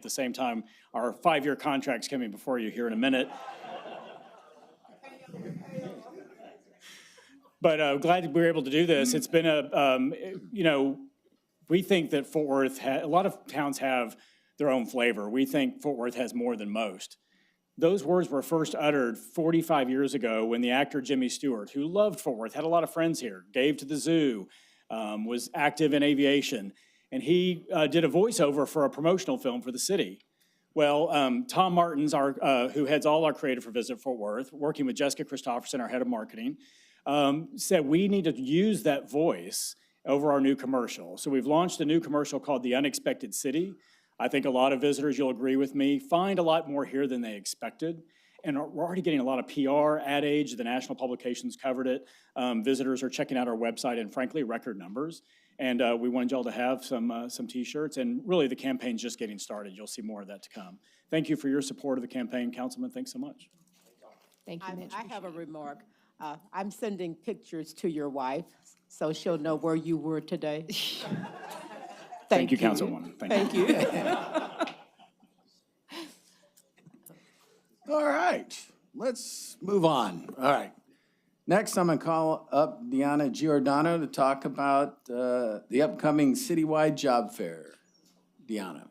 At the same time, our 5-year contract's coming before you here in a minute. But glad we were able to do this. It's been we think that Fort Worth, a lot of towns have their own flavor. We think Fort Worth has more than most. Those words were first uttered 45 years ago when the actor Jimmy Stewart, who loved Fort Worth, had a lot of friends here, gave to the zoo, was active in aviation, and he did a voiceover for a promotional film for the city. Well, Tom Martins, who heads all our creative for Visit Fort Worth, working with Jessica Christopherson, our head of marketing, said we need to use that voice over our new commercial. So we've launched a new commercial called The Unexpected City. I think a lot of visitors, you'll agree with me, find a lot more here than they expected. And we're already getting a lot of PR, Ad Age, the national publications covered it. Visitors are checking out our website in, frankly, record numbers. And we wanted y'all to have some T-shirts. And really, the campaign's just getting started. You'll see more of that to come. Thank you for your support of the campaign, Councilman. Thanks so much. Thank you, Mitch. I have a remark. I'm sending pictures to your wife, so she'll know where you were today. Thank you, Councilwoman. Thank you. All right, let's move on. All right. Next, I'm going to call up Deanna Giordano to talk about the upcoming citywide job fair. Deanna.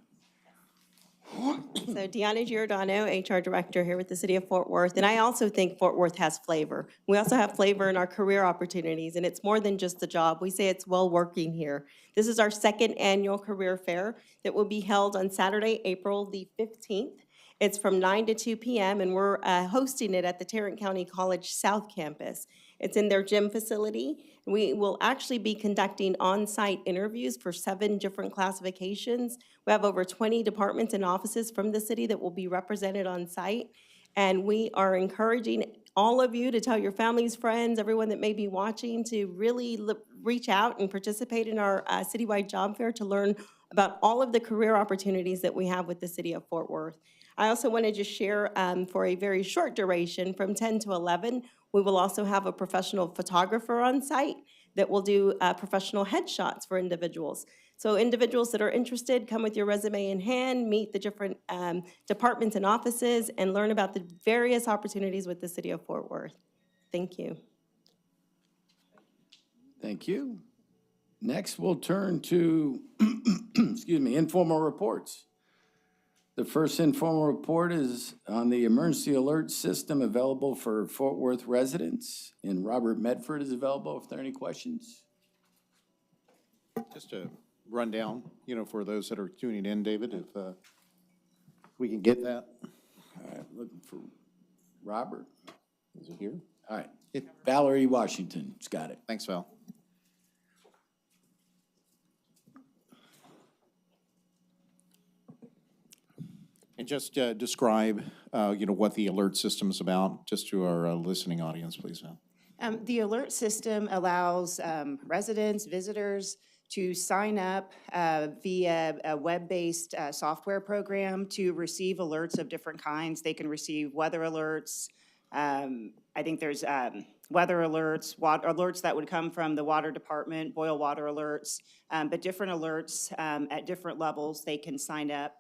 So Deanna Giordano, HR Director here with the City of Fort Worth, and I also think Fort Worth has flavor. We also have flavor in our career opportunities, and it's more than just the job. We say it's well working here. This is our second annual career fair that will be held on Saturday, April the 15th. It's from 9 to 2 p.m., and we're hosting it at the Tarrant County College South Campus. It's in their gym facility. We will actually be conducting on-site interviews for 7 different classifications. We have over 20 departments and offices from the city that will be represented on site. And we are encouraging all of you to tell your families, friends, everyone that may be watching to really reach out and participate in our citywide job fair to learn about all of the career opportunities that we have with the city of Fort Worth. I also want to just share for a very short duration from 10 to 11, we will also have a professional photographer on site that will do professional headshots for individuals. So individuals that are interested, come with your resume in hand, meet the different departments and offices, and learn about the various opportunities with the city of Fort Worth. Thank you. Thank you. Next, we'll turn to, excuse me, informal reports. The first informal report is on the emergency alert system available for Fort Worth residents, and Robert Medford is available if there are any questions. Just a rundown, for those that are tuning in, David, if we can get that. All right, looking for Robert. Is it here? All right, Valerie Washington's got it. Thanks, Val. And just describe, what the alert system is about, just to our listening audience, please, Val. The alert system allows residents, visitors to sign up via a web-based software program to receive alerts of different kinds. They can receive weather alerts. I think there's weather alerts, alerts that would come from the water department, boil water alerts, but different alerts at different levels they can sign up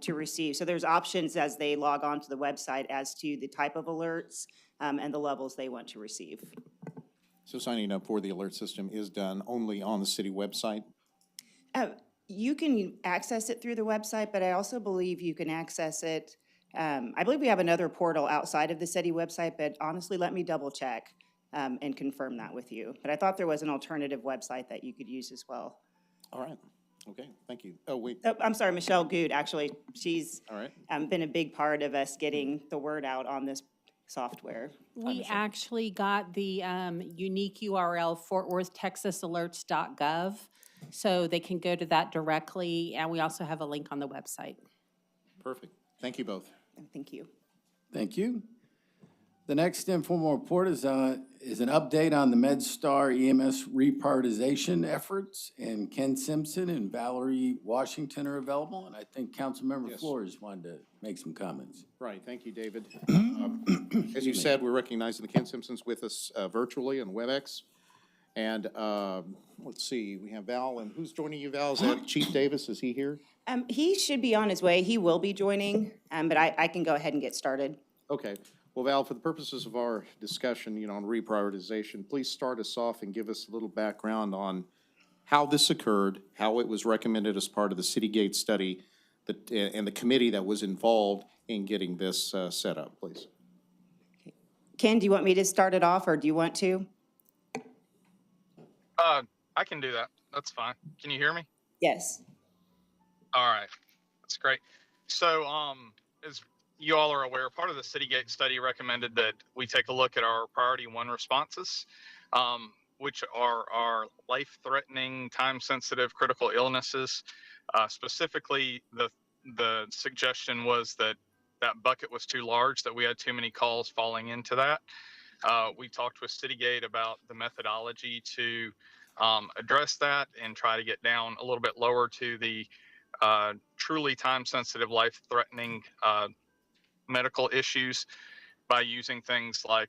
to receive. So there's options as they log on to the website as to the type of alerts and the levels they want to receive. So signing up for the alert system is done only on the city website? You can access it through the website, but I also believe you can access it. I believe we have another portal outside of the city website, but honestly, let me double check and confirm that with you. But I thought there was an alternative website that you could use as well. All right. Okay, thank you. Oh, wait. Oh, I'm sorry, Michelle Good, actually. She's All right. been a big part of us getting the word out on this software. We actually got the unique URL, fortworthtexasalerts.gov, so they can go to that directly, and we also have a link on the website. Perfect. Thank you both. Thank you. Thank you. The next informal report is an update on the MedStar EMS reprioritization efforts, and Ken Simpson and Valerie Washington are available, and I think Councilmember Yes. Flores wanted to make some comments. Right, thank you, David. As you said, we're recognizing the Ken Simpsons with us virtually on WebEx. And let's see, we have Val, and who's joining you, Val? Is that Chief Davis? Is he here? He should be on his way. He will be joining, but I can go ahead and get started. Okay. Well, Val, for the purposes of our discussion, on reprioritization, please start us off and give us a little background on how this occurred, how it was recommended as part of the Citygate study, and the committee that was involved in getting this set up, please. Ken, do you want me to start it off, or do you want to? I can do that. That's fine. Can you hear me? Yes. All right. That's great. So, as you all are aware, part of the Citygate study recommended that we take a look at our priority 1 responses, which are our life-threatening, time-sensitive critical illnesses. Specifically, the suggestion was that bucket was too large, that we had too many calls falling into that. We talked with Citygate about the methodology to address that and try to get down a little bit lower to the truly time-sensitive, life-threatening medical issues by using things like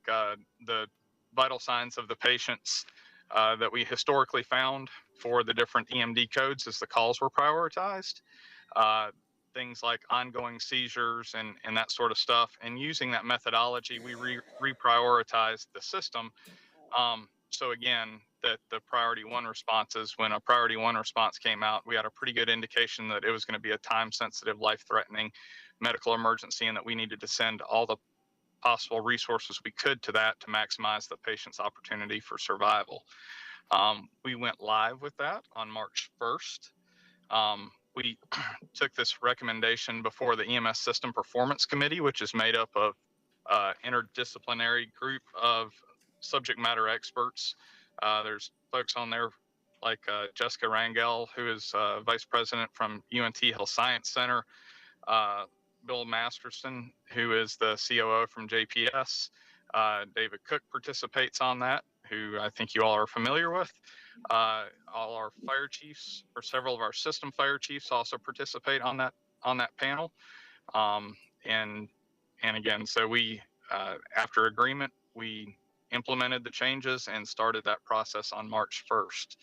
the vital signs of the patients that we historically found for the different EMD codes as the calls were prioritized. Things like ongoing seizures and that sort of stuff. And using that methodology, we reprioritized the system. So again, that the priority 1 responses, when a priority 1 response came out, we had a pretty good indication that it was going to be a time-sensitive, life-threatening medical emergency, and that we needed to send all the possible resources we could to that to maximize the patient's opportunity for survival. We went live with that on March 1st. We took this recommendation before the EMS System Performance Committee, which is made up of interdisciplinary group of subject matter experts. There's folks on there like Jessica Rangel, who is Vice President from UNT Health Science Center, Bill Masterson, who is the COO from JPS. David Cook participates on that, who I think you all are familiar with. All our fire chiefs, or several of our system fire chiefs, also participate on that panel. And again, so we, after agreement, we implemented the changes and started that process on March 1st.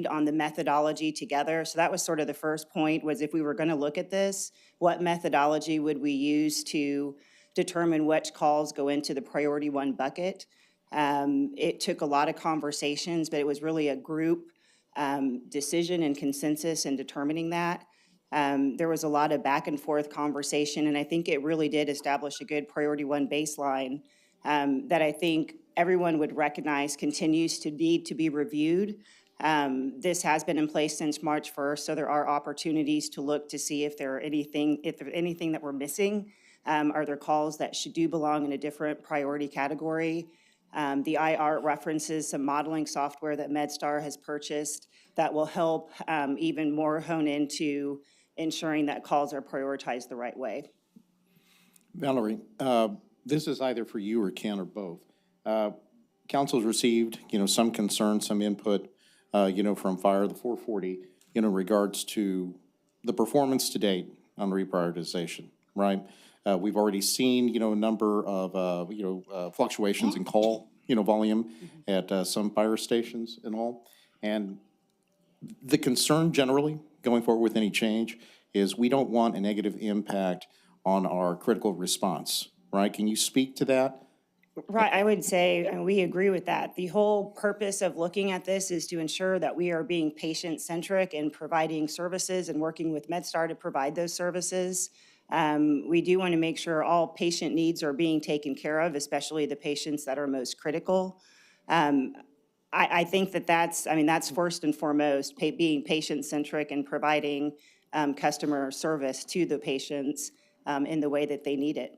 On the methodology together. So that was sort of the first point, was if we were going to look at this, what methodology would we use to determine which calls go into the priority 1 bucket? It took a lot of conversations, but it was really a group decision and consensus in determining that. There was a lot of back and forth conversation, and I think it really did establish a good priority 1 baseline that I think everyone would recognize continues to need to be reviewed. This has been in place since March 1st, so there are opportunities to look to see if there's anything that we're missing. Are there calls that do belong in a different priority category? The IR references some modeling software that MedStar has purchased that will help even more hone into ensuring that calls are prioritized the right way. Valerie, this is either for you or Ken or both. Council's received, some concern, some input, from Fire the 440, in regards to the performance to date on reprioritization, right? We've already seen, a number of, fluctuations in call, volume at some fire stations and all. And the concern generally going forward with any change is we don't want a negative impact on our critical response, right? Can you speak to that? Right, I would say we agree with that. The whole purpose of looking at this is to ensure that we are being patient-centric and providing services and working with MedStar to provide those services. We do want to make sure all patient needs are being taken care of, especially the patients that are most critical. I think that's first and foremost, being patient-centric and providing customer service to the patients in the way that they need it.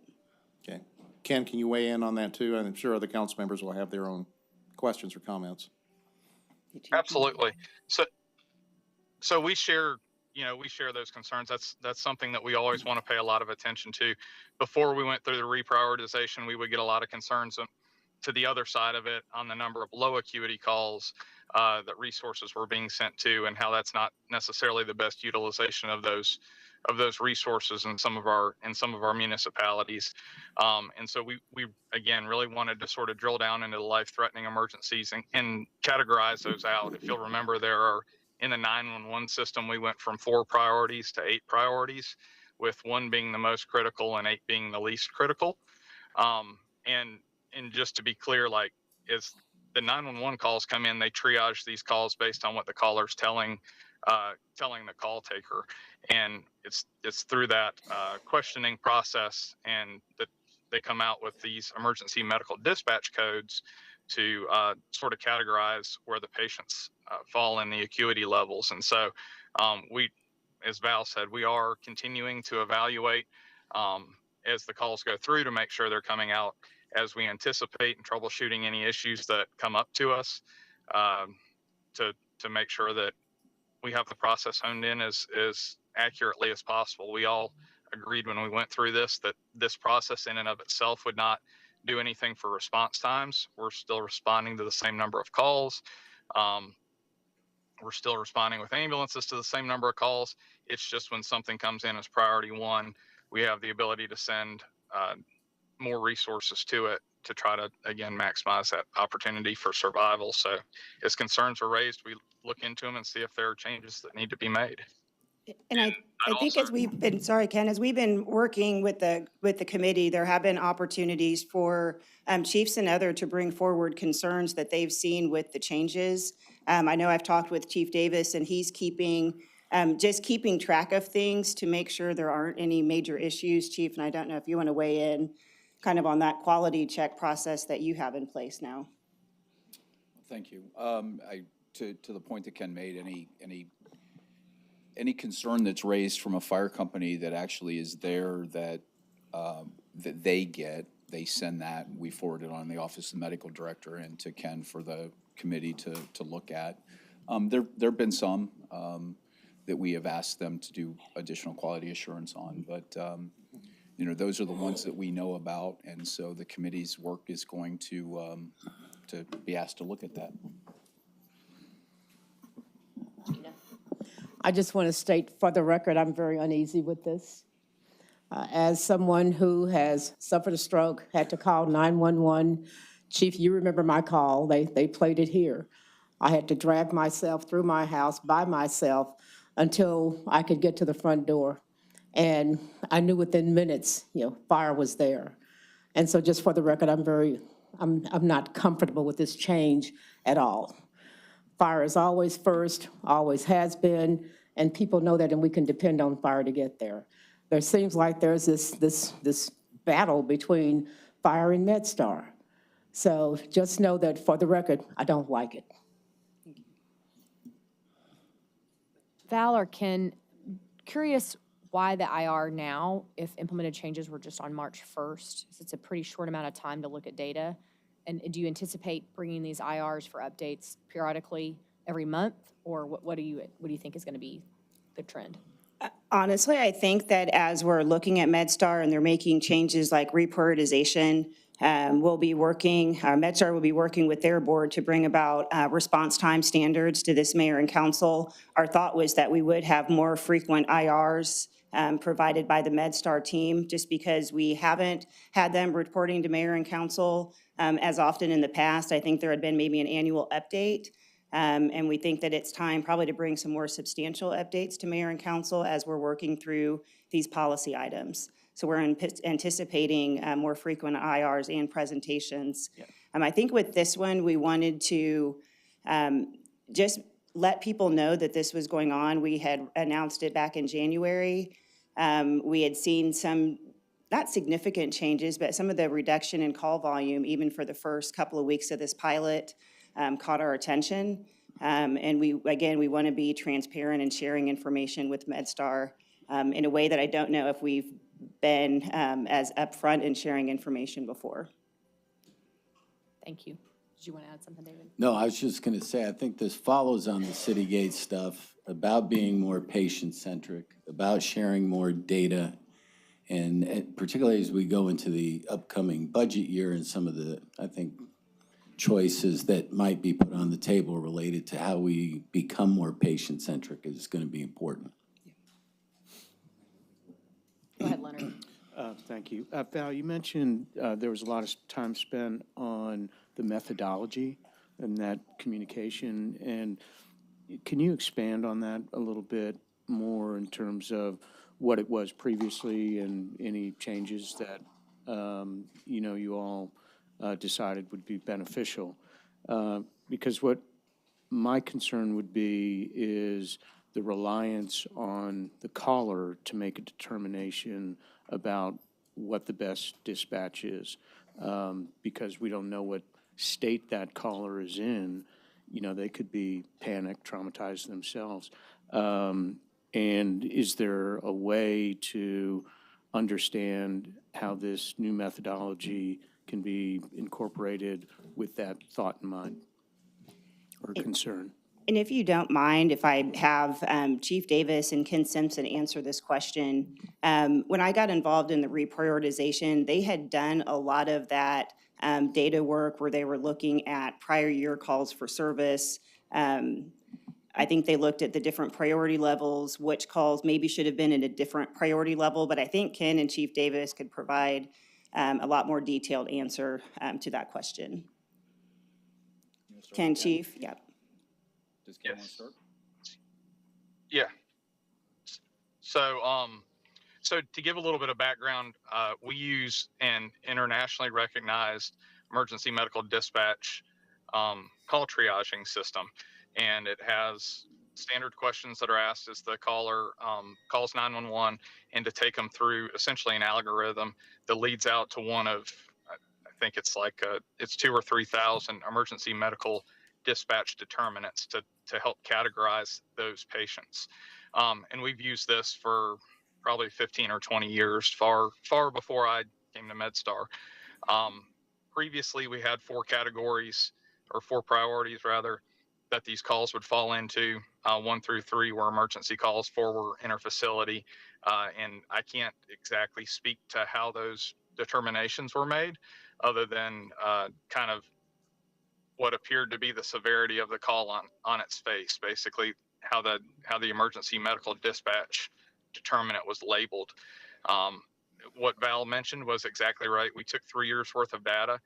Okay. Ken, can you weigh in on that too? I'm sure other council members will have their own questions or comments. Absolutely. So we share, those concerns. That's something that we always want to pay a lot of attention to. Before we went through the reprioritization, we would get a lot of concerns to the other side of it on the number of low acuity calls that resources were being sent to, and how that's not necessarily the best utilization of those resources in some of our municipalities. And so we again really wanted to sort of drill down into the life-threatening emergencies and categorize those out. If you'll remember, there are in the 911 system, we went from 4 priorities to 8 priorities, with 1 being the most critical and 8 being the least critical. And just to be clear, like, as the 911 calls come in, they triage these calls based on what the caller's telling the call taker, and it's through that questioning process, and that they come out with these emergency medical dispatch codes to sort of categorize where the patients fall in the acuity levels. And so we, as Val said, we are continuing to evaluate as the calls go through to make sure they're coming out as we anticipate, and troubleshooting any issues that come up to us to make sure that we have the process honed in as accurately as possible. We all agreed when we went through this that this process in and of itself would not do anything for response times. We're still responding to the same number of calls. We're still responding with ambulances to the same number of calls. It's just when something comes in as priority 1, we have the ability to send more resources to it to try to, again, maximize that opportunity for survival. So as concerns are raised, we look into them and see if there are changes that need to be made. And I think as we've been, sorry, Ken, as we've been working with the committee, there have been opportunities for chiefs and other to bring forward concerns that they've seen with the changes. I know I've talked with Chief Davis, and he's just keeping track of things to make sure there aren't any major issues, Chief. And I don't know if you want to weigh in kind of on that quality check process that you have in place now. Thank you. To the point that Ken made, any concern that's raised from a fire company that actually is there that they send that, we forward it on the Office of the Medical Director and to Ken for the committee to look at. There have been some that we have asked them to do additional quality assurance on, but those are the ones that we know about, and so the committee's work is going to be asked to look at that. I just want to state for the record, I'm very uneasy with this. As someone who has suffered a stroke, had to call 911, Chief, you remember my call, they played it here. I had to drag myself through my house by myself until I could get to the front door. And I knew within minutes, fire was there. And so just for the record, I'm not comfortable with this change at all. Fire is always first, always has been, and people know that, and we can depend on fire to get there. There seems like there's this battle between fire and MedStar. So just know that for the record, I don't like it. Val or Ken, curious why the IR now, if implemented changes were just on March 1st? It's a pretty short amount of time to look at data. And do you anticipate bringing these IRs for updates periodically every month? Or what do you think is going to be the trend? Honestly, I think that as we're looking at MedStar and they're making changes like reprioritization, MedStar will be working with their board to bring about response time standards to this mayor and council. Our thought was that we would have more frequent IRs provided by the MedStar team, just because we haven't had them reporting to mayor and council as often in the past. I think there had been maybe an annual update. And we think that it's time probably to bring some more substantial updates to mayor and council as we're working through these policy items. So we're anticipating more frequent IRs and presentations. Yeah. I think with this one, we wanted to just let people know that this was going on. We had announced it back in January. We had seen some, not significant changes, but some of the reduction in call volume, even for the first couple of weeks of this pilot, caught our attention. And we want to be transparent and sharing information with MedStar in a way that I don't know if we've been as upfront in sharing information before. Thank you. Did you want to add something, David? No, I was just going to say, I think this follows on the Citygate stuff about being more patient-centric, about sharing more data, and particularly as we go into the upcoming budget year and some of the, I think, choices that might be put on the table related to how we become more patient-centric is going to be important. Go ahead, Leonard. Thank you. Val, you mentioned there was a lot of time spent on the methodology and that communication. And, Can you expand on that a little bit more in terms of what it was previously and any changes that, you all decided would be beneficial? Because what my concern would be is the reliance on the caller to make a determination about what the best dispatch is. Because we don't know what state that caller is in. They could be panicked, traumatized themselves. And is there a way to understand how this new methodology can be incorporated with that thought in mind or concern? And if you don't mind, if I have Chief Davis and Ken Simpson answer this question. When I got involved in the reprioritization, they had done a lot of that data work where they were looking at prior year calls for service. I think they looked at the different priority levels, which calls maybe should have been in a different priority level, but I think Ken and Chief Davis could provide a lot more detailed answer to that question. Ken, Chief? Yep. Does Ken want to start? Yeah. So to give a little bit of background, we use an internationally recognized emergency medical dispatch call triaging system, and it has standard questions that are asked as the caller calls 911, and to take them through essentially an algorithm that leads out to one of, I think it's it's 2,000 or 3,000 emergency medical dispatch determinants to help categorize those patients. And we've used this for probably 15 or 20 years, far before I came to MedStar. Previously, we had 4 categories, or 4 priorities rather, that these calls would fall into. 1 through 3 were emergency calls, 4 were interfacility. And I can't exactly speak to how those determinations were made, other than kind of what appeared to be the severity of the call on its face, basically how the emergency medical dispatch determinant was labeled. What Val mentioned was exactly right. We took 3 years worth of data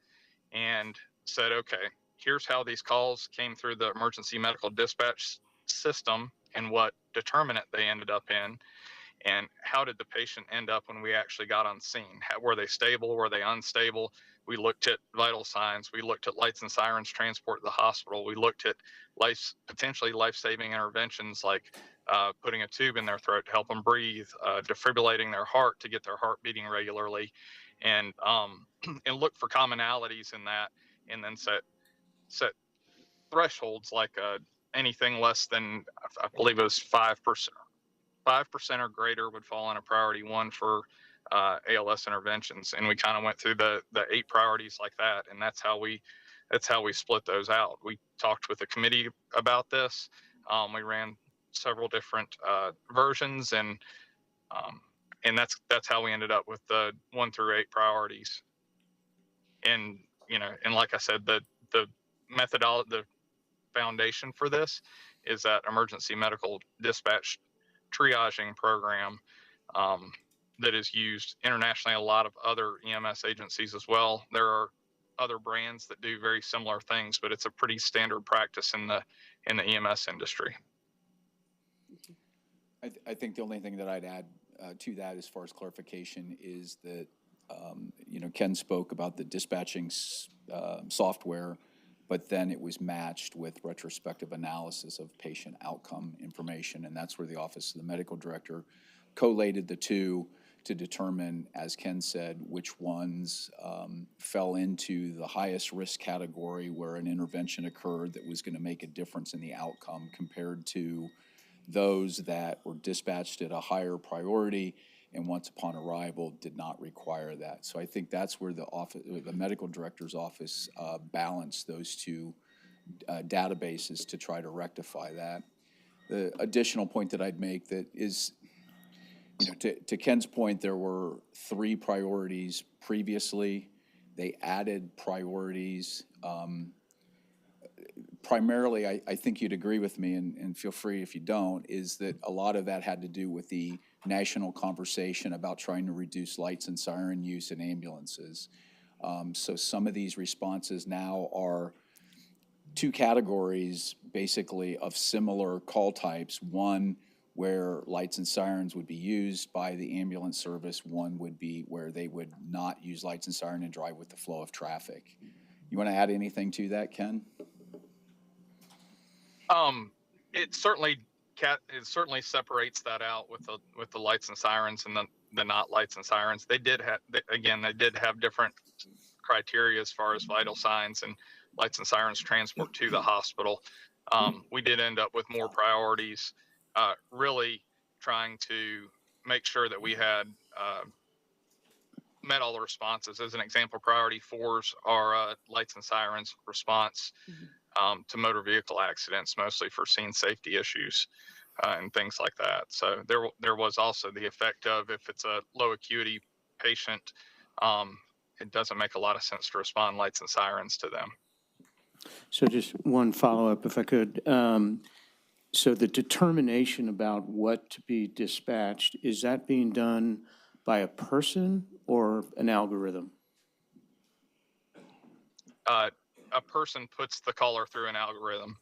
and said, okay, here's how these calls came through the emergency medical dispatch system and what determinant they ended up in, and how did the patient end up when we actually got on scene. Were they stable? Were they unstable? We looked at vital signs. We looked at lights and sirens transport to the hospital. We looked at potentially life-saving interventions like putting a tube in their throat to help them breathe, defibrillating their heart to get their heart beating regularly, and look for commonalities in that, and then set thresholds like anything less than, I believe it was 5%. 5% or greater would fall in a priority 1 for ALS interventions, and we kind of went through the 8 priorities like that, and that's how we split those out. We talked with the committee about this. We ran several different versions, and that's how we ended up with the 1 through 8 priorities. And and like I said, the methodology, the foundation for this is that emergency medical dispatch triaging program that is used internationally. A lot of other EMS agencies as well. There are other brands that do very similar things, but it's a pretty standard practice in the EMS industry. I think the only thing that I'd add to that as far as clarification is that, Ken spoke about the dispatching software, but then it was matched with retrospective analysis of patient outcome information, and that's where the Office of the Medical Director collated the two to determine, as Ken said, which ones fell into the highest risk category where an intervention occurred that was going to make a difference in the outcome, compared to those that were dispatched at a higher priority and once upon arrival did not require that. So I think that's where the medical director's office balanced those two databases to try to rectify that. The additional point that I'd make that is, to Ken's point, there were 3 priorities previously. They added priorities. Primarily, I think you'd agree with me, and feel free if you don't, is that a lot of that had to do with the national conversation about trying to reduce lights and siren use in ambulances. So some of these responses now are two categories, basically, of similar call types. One where lights and sirens would be used by the ambulance service. One would be where they would not use lights and siren and drive with the flow of traffic. You want to add anything to that, Ken? It certainly separates that out with the lights and sirens and the not lights and sirens. They did have different criteria as far as vital signs and lights and sirens transport to the hospital. We did end up with more priorities, really trying to make sure that we had met all the responses. As an example, priority 4s are lights and sirens response to motor vehicle accidents, mostly for scene safety issues and things like that. So there was also the effect of, if it's a low acuity patient, it doesn't make a lot of sense to respond lights and sirens to them. So just one follow-up, if I could. So the determination about what to be dispatched, is that being done by a person or an algorithm? A person puts the caller through an algorithm.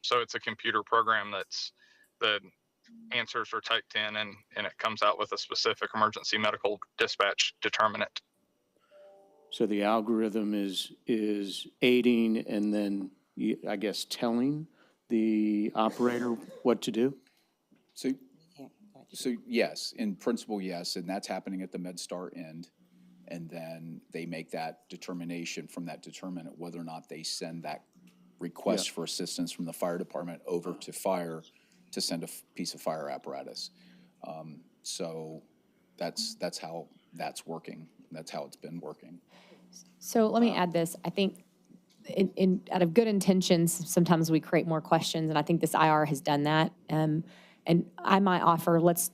So it's a computer program the answers are typed in and it comes out with a specific emergency medical dispatch determinant. So the algorithm is aiding and then, I guess, telling the operator what to do? So yes, in principle, yes, and that's happening at the MedStar end. And then they make that determination from that determinant whether or not they send that request for assistance from the fire department over to fire to send a piece of fire apparatus. So that's how that's working. That's how it's been working. So let me add this. I think out of good intentions, sometimes we create more questions, and I think this IR has done that. And I might offer, let's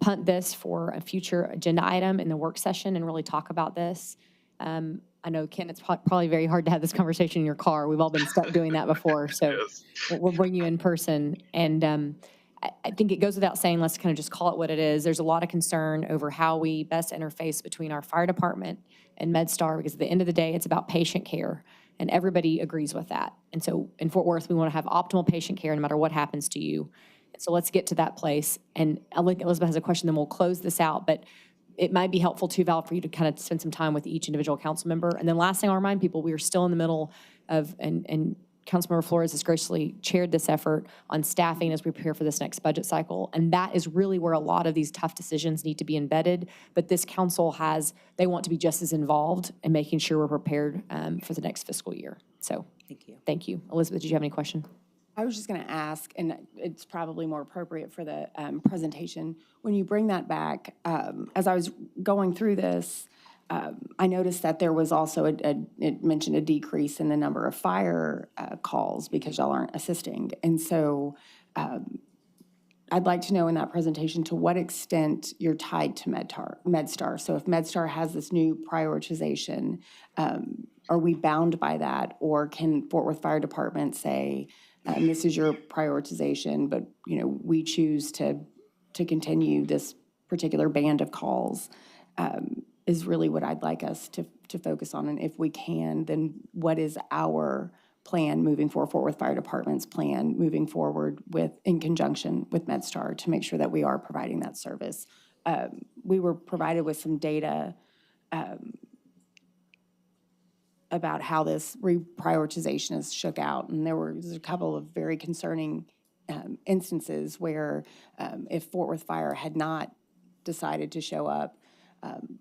punt this for a future agenda item in the work session and really talk about this. I know, Ken, it's probably very hard to have this conversation in your car. We've all been stuck doing that before, so we'll bring you in person. And I think it goes without saying, let's kind of just call it what it is. There's a lot of concern over how we best interface between our fire department and MedStar, because at the end of the day, it's about patient care, and everybody agrees with that. And so in Fort Worth, we want to have optimal patient care no matter what happens to you. So let's get to that place. And Elizabeth has a question, then we'll close this out. But it might be helpful too, Val, for you to kind of spend some time with each individual council member. And then last thing, I'll remind people, we are still in the middle of, and Councilmember Flores has graciously chaired this effort on staffing as we prepare for this next budget cycle. And that is really where a lot of these tough decisions need to be embedded. But this council they want to be just as involved in making sure we're prepared for the next fiscal year. So thank you. Elizabeth, did you have any question? I was just going to ask, and it's probably more appropriate for the presentation, when you bring that back, as I was going through this, I noticed that there was also it mentioned a decrease in the number of fire calls because y'all aren't assisting. And so I'd like to know in that presentation to what extent you're tied to MedStar. So if MedStar has this new prioritization, are we bound by that? Or can Fort Worth Fire Department say, this is your prioritization, but we choose to continue this particular band of calls, is really what I'd like us to focus on. And if we can, then what is our plan moving forward, Fort Worth Fire Department's plan moving forward in conjunction with MedStar to make sure that we are providing that service. We were provided with some data about how this reprioritization is shook out. And there's a couple of very concerning instances where if Fort Worth Fire had not decided to show up,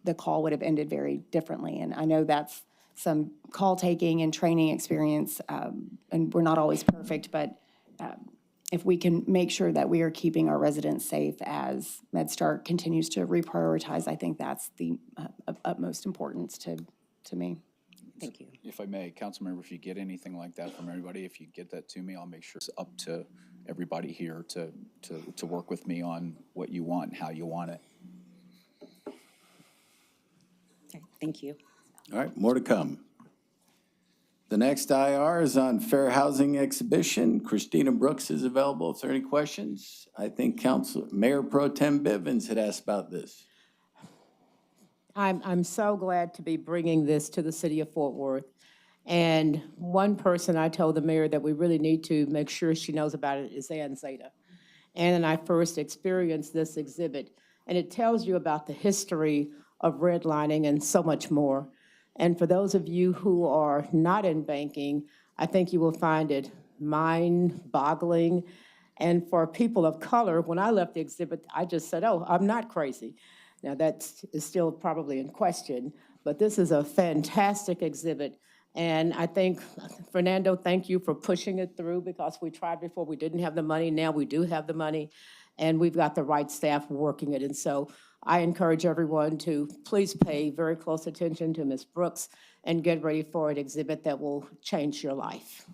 the call would have ended very differently. And I know that's some call taking and training experience, and we're not always perfect, but if we can make sure that we are keeping our residents safe as MedStar continues to reprioritize, I think that's the of utmost importance to me. Thank you. If I may, Councilmember, if you get anything like that from everybody, if you get that to me, I'll make sure it's up to everybody here to work with me on what you want and how you want it. Okay, thank you. All right, more to come. The next IR is on Fair Housing Exhibition. Christina Brooks is available if there are any questions. I think Mayor Pro Tem Bivens had asked about this. I'm so glad to be bringing this to the city of Fort Worth. And one person I told the mayor that we really need to make sure she knows about it is Ann Zeta. Ann and I first experienced this exhibit, and it tells you about the history of redlining and so much more. And for those of you who are not in banking, I think you will find it mind-boggling. And for people of color, when I left the exhibit, I just said, oh, I'm not crazy. Now, that is still probably in question, but this is a fantastic exhibit. And I think, Fernando, thank you for pushing it through, because we tried before, we didn't have the money, now we do have the money, and we've got the right staff working it. And so I encourage everyone to please pay very close attention to Ms. Brooks and get ready for an exhibit that will change your life.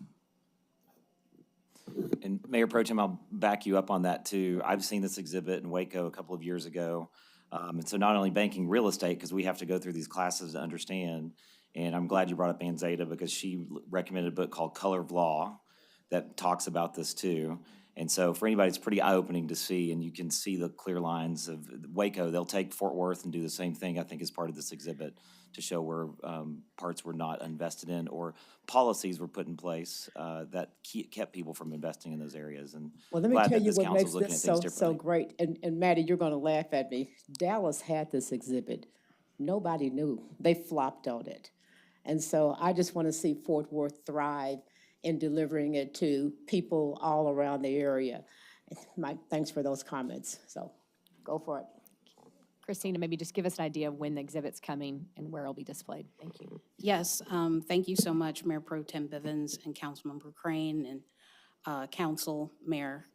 And Mayor Pro Tem, I'll back you up on that too. I've seen this exhibit in Waco a couple of years ago. And so not only banking real estate, because we have to go through these classes to understand, and I'm glad you brought up Ann Zeta, because she recommended a book called Color of Law that talks about this too. And so for anybody, it's pretty eye-opening to see, and you can see the clear lines of Waco. They'll take Fort Worth and do the same thing, I think, as part of this exhibit, to show where parts were not invested in or policies were put in place that kept people from investing in those areas. And Well, let me glad tell that you this what council's makes looking this at things so differently. great. And Maddie, you're going to laugh at me. Dallas had this exhibit. Nobody knew. They flopped on it. And so I just want to see Fort Worth thrive in delivering it to people all around the area. Mike, thanks for those comments. So go for it. Christina, maybe just give us an idea of when the exhibit's coming and where it'll be displayed. Thank you. Yes, thank you so much, Mayor Pro Tem Bivens and Councilmember Crane and Council Mayor.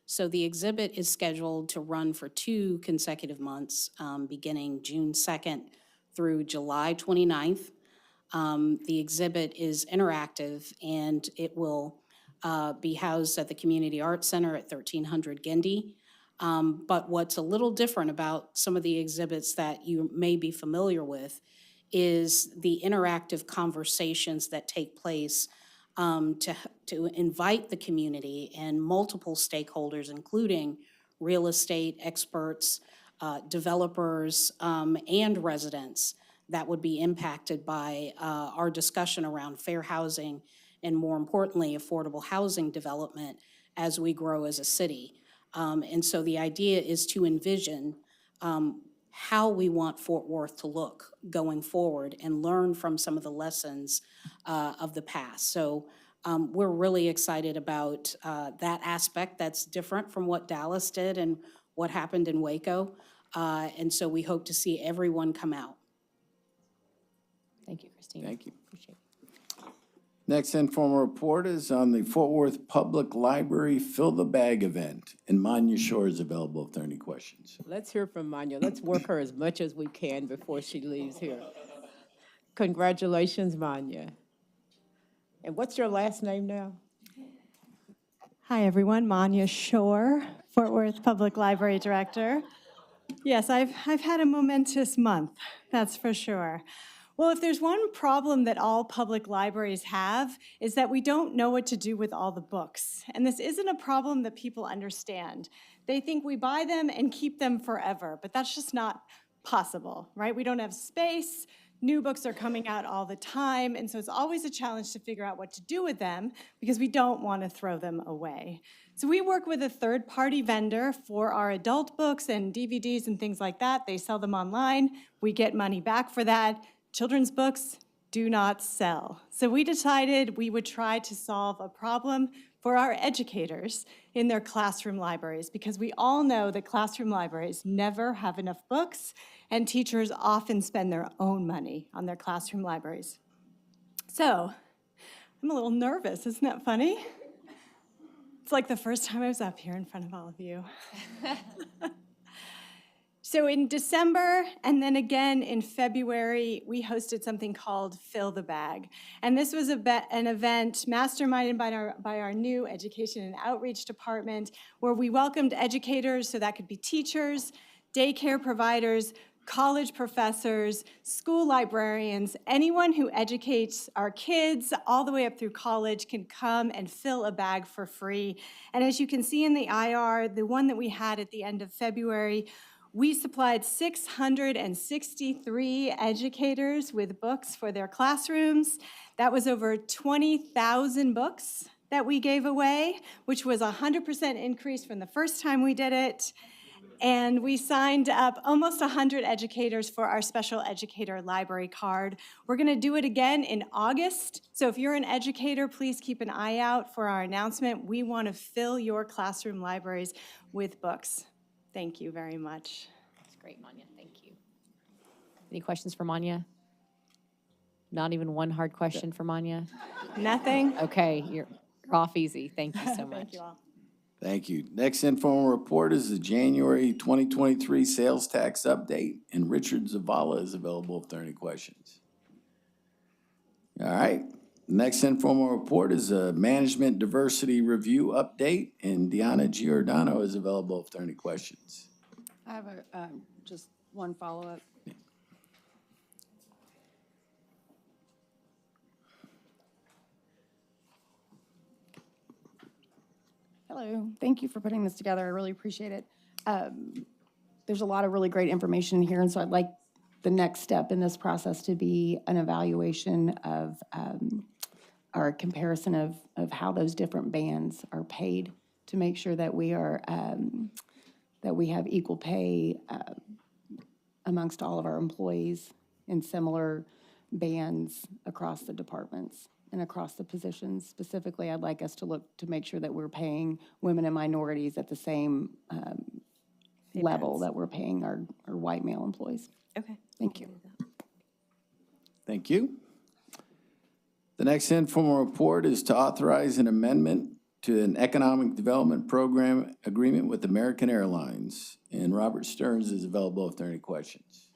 So the exhibit is scheduled to run for 2 consecutive months, beginning June 2nd through July 29th. The exhibit is interactive, and it will be housed at the Community Arts Center at 1300 Gindy. But what's a little different about some of the exhibits that you may be familiar with is the interactive conversations that take place to invite the community and multiple stakeholders, including real estate experts, developers, and residents that would be impacted by our discussion around fair housing and, more importantly, affordable housing development as we grow as a city. And so the idea is to envision how we want Fort Worth to look going forward and learn from some of the lessons of the past. So we're really excited about that aspect that's different from what Dallas did and what happened in Waco. And so we hope to see everyone come out. Thank you, Christina. Thank you. Appreciate it. Next informal report is on the Fort Worth Public Library Fill the Bag event. And Manya Shore is available if there are any questions. Let's hear from Manya. Let's work her as much as we can before she leaves here. Congratulations, Manya. And what's your last name now? Hi, everyone. Manya Shore, Fort Worth Public Library Director. Yes, I've had a momentous month, that's for sure. Well, if there's one problem that all public libraries have, is that we don't know what to do with all the books. And this isn't a problem that people understand. They think we buy them and keep them forever, but that's just not possible, right? We don't have space. New books are coming out all the time, and so it's always a challenge to figure out what to do with them because we don't want to throw them away. So we work with a third-party vendor for our adult books and DVDs and things like that. They sell them online. We get money back for that. Children's books do not sell. So we decided we would try to solve a problem for our educators in their classroom libraries, because we all know that classroom libraries never have enough books, and teachers often spend their own money on their classroom libraries. So I'm a little nervous, isn't that funny? It's like the first time I was up here in front of all of you. So in December and then again in February, we hosted something called Fill the Bag. And this was an event masterminded by our new Education and Outreach Department, where we welcomed educators, so that could be teachers, daycare providers, college professors, school librarians, anyone who educates our kids all the way up through college can come and fill a bag for free. And as you can see in the IR, the one that we had at the end of February, We supplied 663 educators with books for their classrooms. That was over 20,000 books that we gave away, which was a 100% increase from the first time we did it. And we signed up almost 100 educators for our special educator library card. We're going to do it again in August. So if you're an educator, please keep an eye out for our announcement. We want to fill your classroom libraries with books. Thank you very much. That's great, Manya. Thank you. Any questions for Manya? Not even one hard question for Manya? Nothing? Okay, you're off easy. Thank you so much. Thank you all. Thank you. Next informal report is the January 2023 sales tax update, and Richard Zavala is available if there are any questions. All right. Next informal report is a management diversity review update, and Deanna Giordano is available if there are any questions. I have just one follow-up. Hello, thank you for putting this together. I really appreciate it. There's a lot of really great information here, and so I'd like the next step in this process to be an evaluation of, or a comparison of how those different bands are paid to make sure that we are, that we have equal pay amongst all of our employees in similar bands across the departments and across the positions. Specifically, I'd like us to look to make sure that we're paying women and minorities at the same level that we're paying our white male employees. Okay. Thank you. Thank you. The next informal report is to authorize an amendment to an economic development program agreement with American Airlines. And Robert Stearns is available if there are any questions.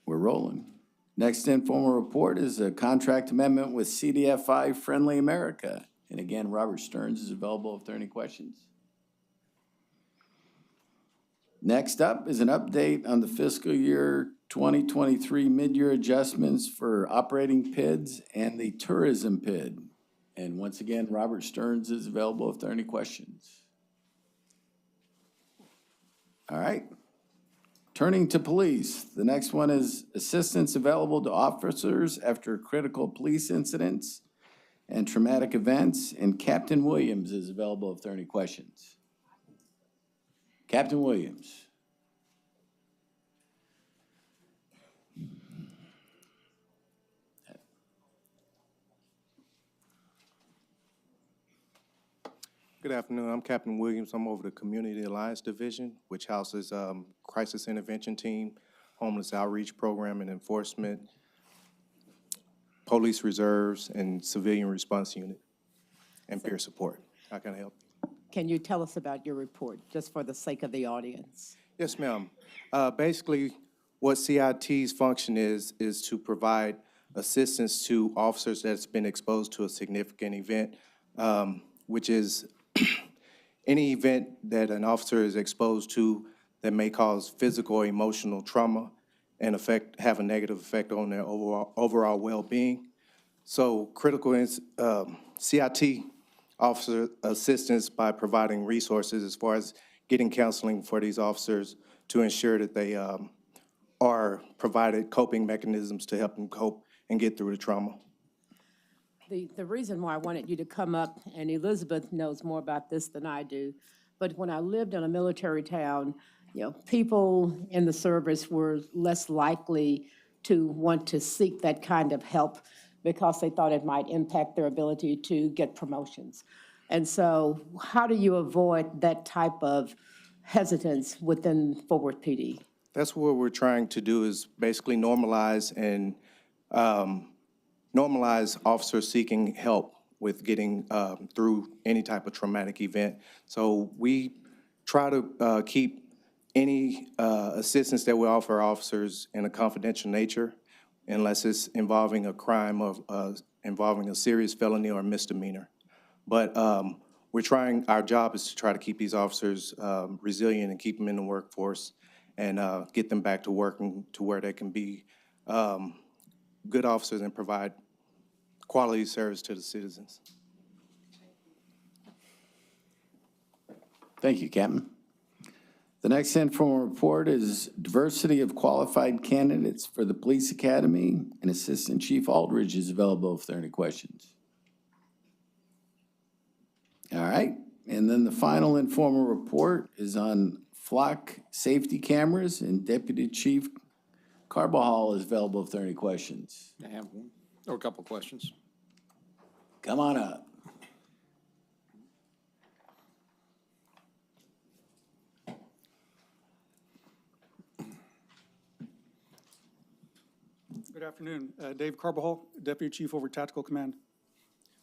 We're rolling. Next informal report is a contract amendment with CDFI Friendly America. And again, Robert Stearns is available if there are any questions. Next up is an update on the fiscal year 2023 mid-year adjustments for operating PIDs and the tourism PID. And once again, Robert Stearns is available if there are any questions. All right. Turning to police, the next one is assistance available to officers after critical police incidents and traumatic events, and Captain Williams is available if there are any questions. Captain Williams. Good afternoon. I'm Captain Williams. I'm over the Community Alliance Division, which houses Crisis Intervention Team, Homeless Outreach Program and Enforcement, Police Reserves, and Civilian Response Unit, and peer support. How can I help? Can you tell us about your report, just for the sake of the audience? Yes, ma'am. Basically, what CIT's function is to provide assistance to officers that's been exposed to a significant event, which is any event that an officer is exposed to that may cause physical or emotional trauma and have a negative effect on their overall well-being. So critical CIT officer assistance by providing resources as far as getting counseling for these officers to ensure that they are provided coping mechanisms to help them cope and get through the trauma. The reason why I wanted you to come up, and Elizabeth knows more about this than I do, but when I lived in a military town, people in the service were less likely to want to seek that kind of help because they thought it might impact their ability to get promotions. And so how do you avoid that type of hesitance within Fort Worth PD? That's what we're trying to do, is basically normalize officers seeking help with getting through any type of traumatic event. So we try to keep any assistance that we offer officers in a confidential nature, unless it's involving a crime of involving a serious felony or misdemeanor. But our job is to try to keep these officers resilient and keep them in the workforce and get them back to working to where they can be good officers and provide quality service to the citizens. Thank you, Captain. The next informal report is diversity of qualified candidates for the Police Academy, and Assistant Chief Aldridge is available if there are any questions. All right, and then the final informal report is on flock safety cameras, and Deputy Chief Carbajal is available if there are any questions. I have one, or a couple of questions. Come on up. Good afternoon. Dave Carbajal, Deputy Chief over Tactical Command.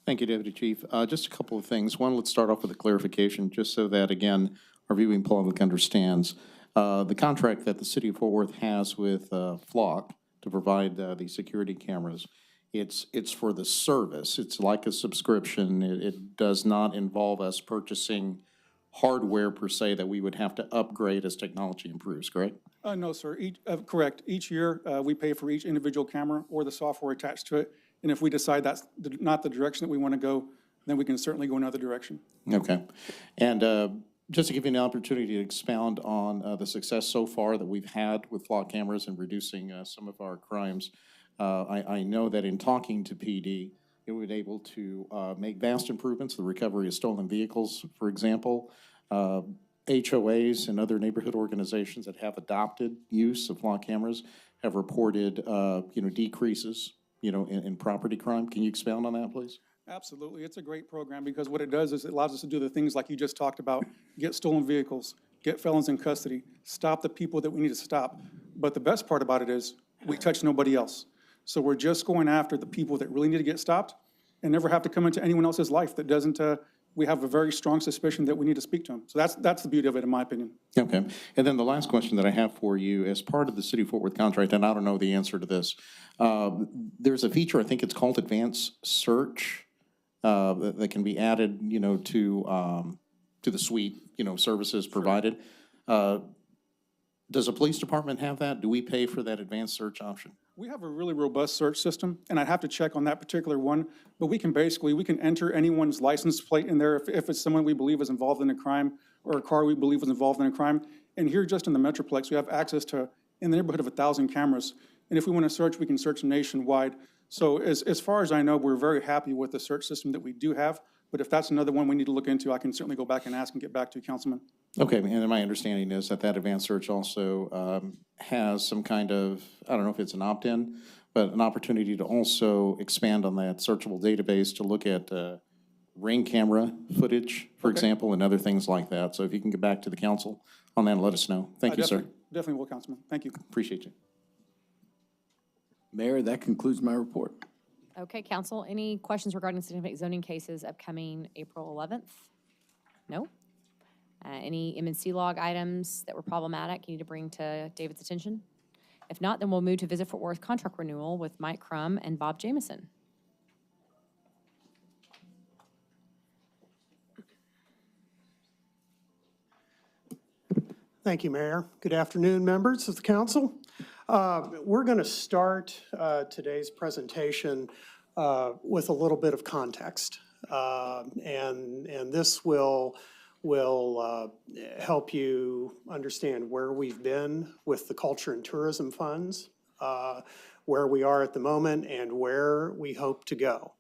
Thank you, Deputy Chief. Just a couple of things. One, let's start off with a clarification, just so that, again, our viewing public understands. The contract that the city of Fort Worth has with Flock to provide the security cameras, it's for the service. It's like a subscription. It does not involve us purchasing hardware per se that we would have to upgrade as technology improves, correct? No, sir. Correct. Each year, we pay for each individual camera or the software attached to it. And if we decide that's not the direction that we want to go, then we can certainly go another direction. Okay. And just to give you an opportunity to expound on the success so far that we've had with Flock cameras in reducing some of our crimes, I know that in talking to PD, it was able to make vast improvements, the recovery of stolen vehicles, for example. HOAs and other neighborhood organizations that have adopted use of Flock cameras have reported, decreases, in property crime. Can you expound on that, please? Absolutely. It's a great program because what it does is it allows us to do the things like you just talked about, get stolen vehicles, get felons in custody, stop the people that we need to stop. But the best part about it is we touch nobody else. So we're just going after the people that really need to get stopped and never have to come into anyone else's life that doesn't, we have a very strong suspicion that we need to speak to them. So that's the beauty of it, in my opinion. Okay. And then the last question that I have for you, as part of the City of Fort Worth contract, and I don't know the answer to this, there's a feature, I think it's called advanced search, that can be added, to the suite, services provided. Does the police department have that? Do we pay for that advanced search option? We have a really robust search system, and I'd have to check on that particular one, but we can enter anyone's license plate in there if it's someone we believe is involved in a crime or a car we believe is involved in a crime. And here just in the Metroplex, we have access to in the neighborhood of 1,000 cameras. And if we want to search, we can search nationwide. So as far as I know, we're very happy with the search system that we do have. But if that's another one we need to look into, I can certainly go back and ask and get back to you, Councilman. Okay, and my understanding is that advanced search also has some kind of, I don't know if it's an opt-in, but an opportunity to also expand on that searchable database to look at Ring camera footage, for example, and other things like that. So if you can get back to the council on that and let us know. Thank you, sir. Definitely will, Councilman. Thank you. Appreciate you. Mayor, that concludes my report. Okay, council, any questions regarding significant zoning cases upcoming April 11th? No? Any M&C log items that were problematic you need to bring to David's attention? If not, then we'll move to Visit Fort Worth contract renewal with Mike Crum and Bob Jamison. Thank you, Mayor. Good afternoon, members of the council. We're going to start today's presentation with a little bit of context. And this will help you understand where we've been with the Culture and Tourism Funds, where we are at the moment, and where we hope to go.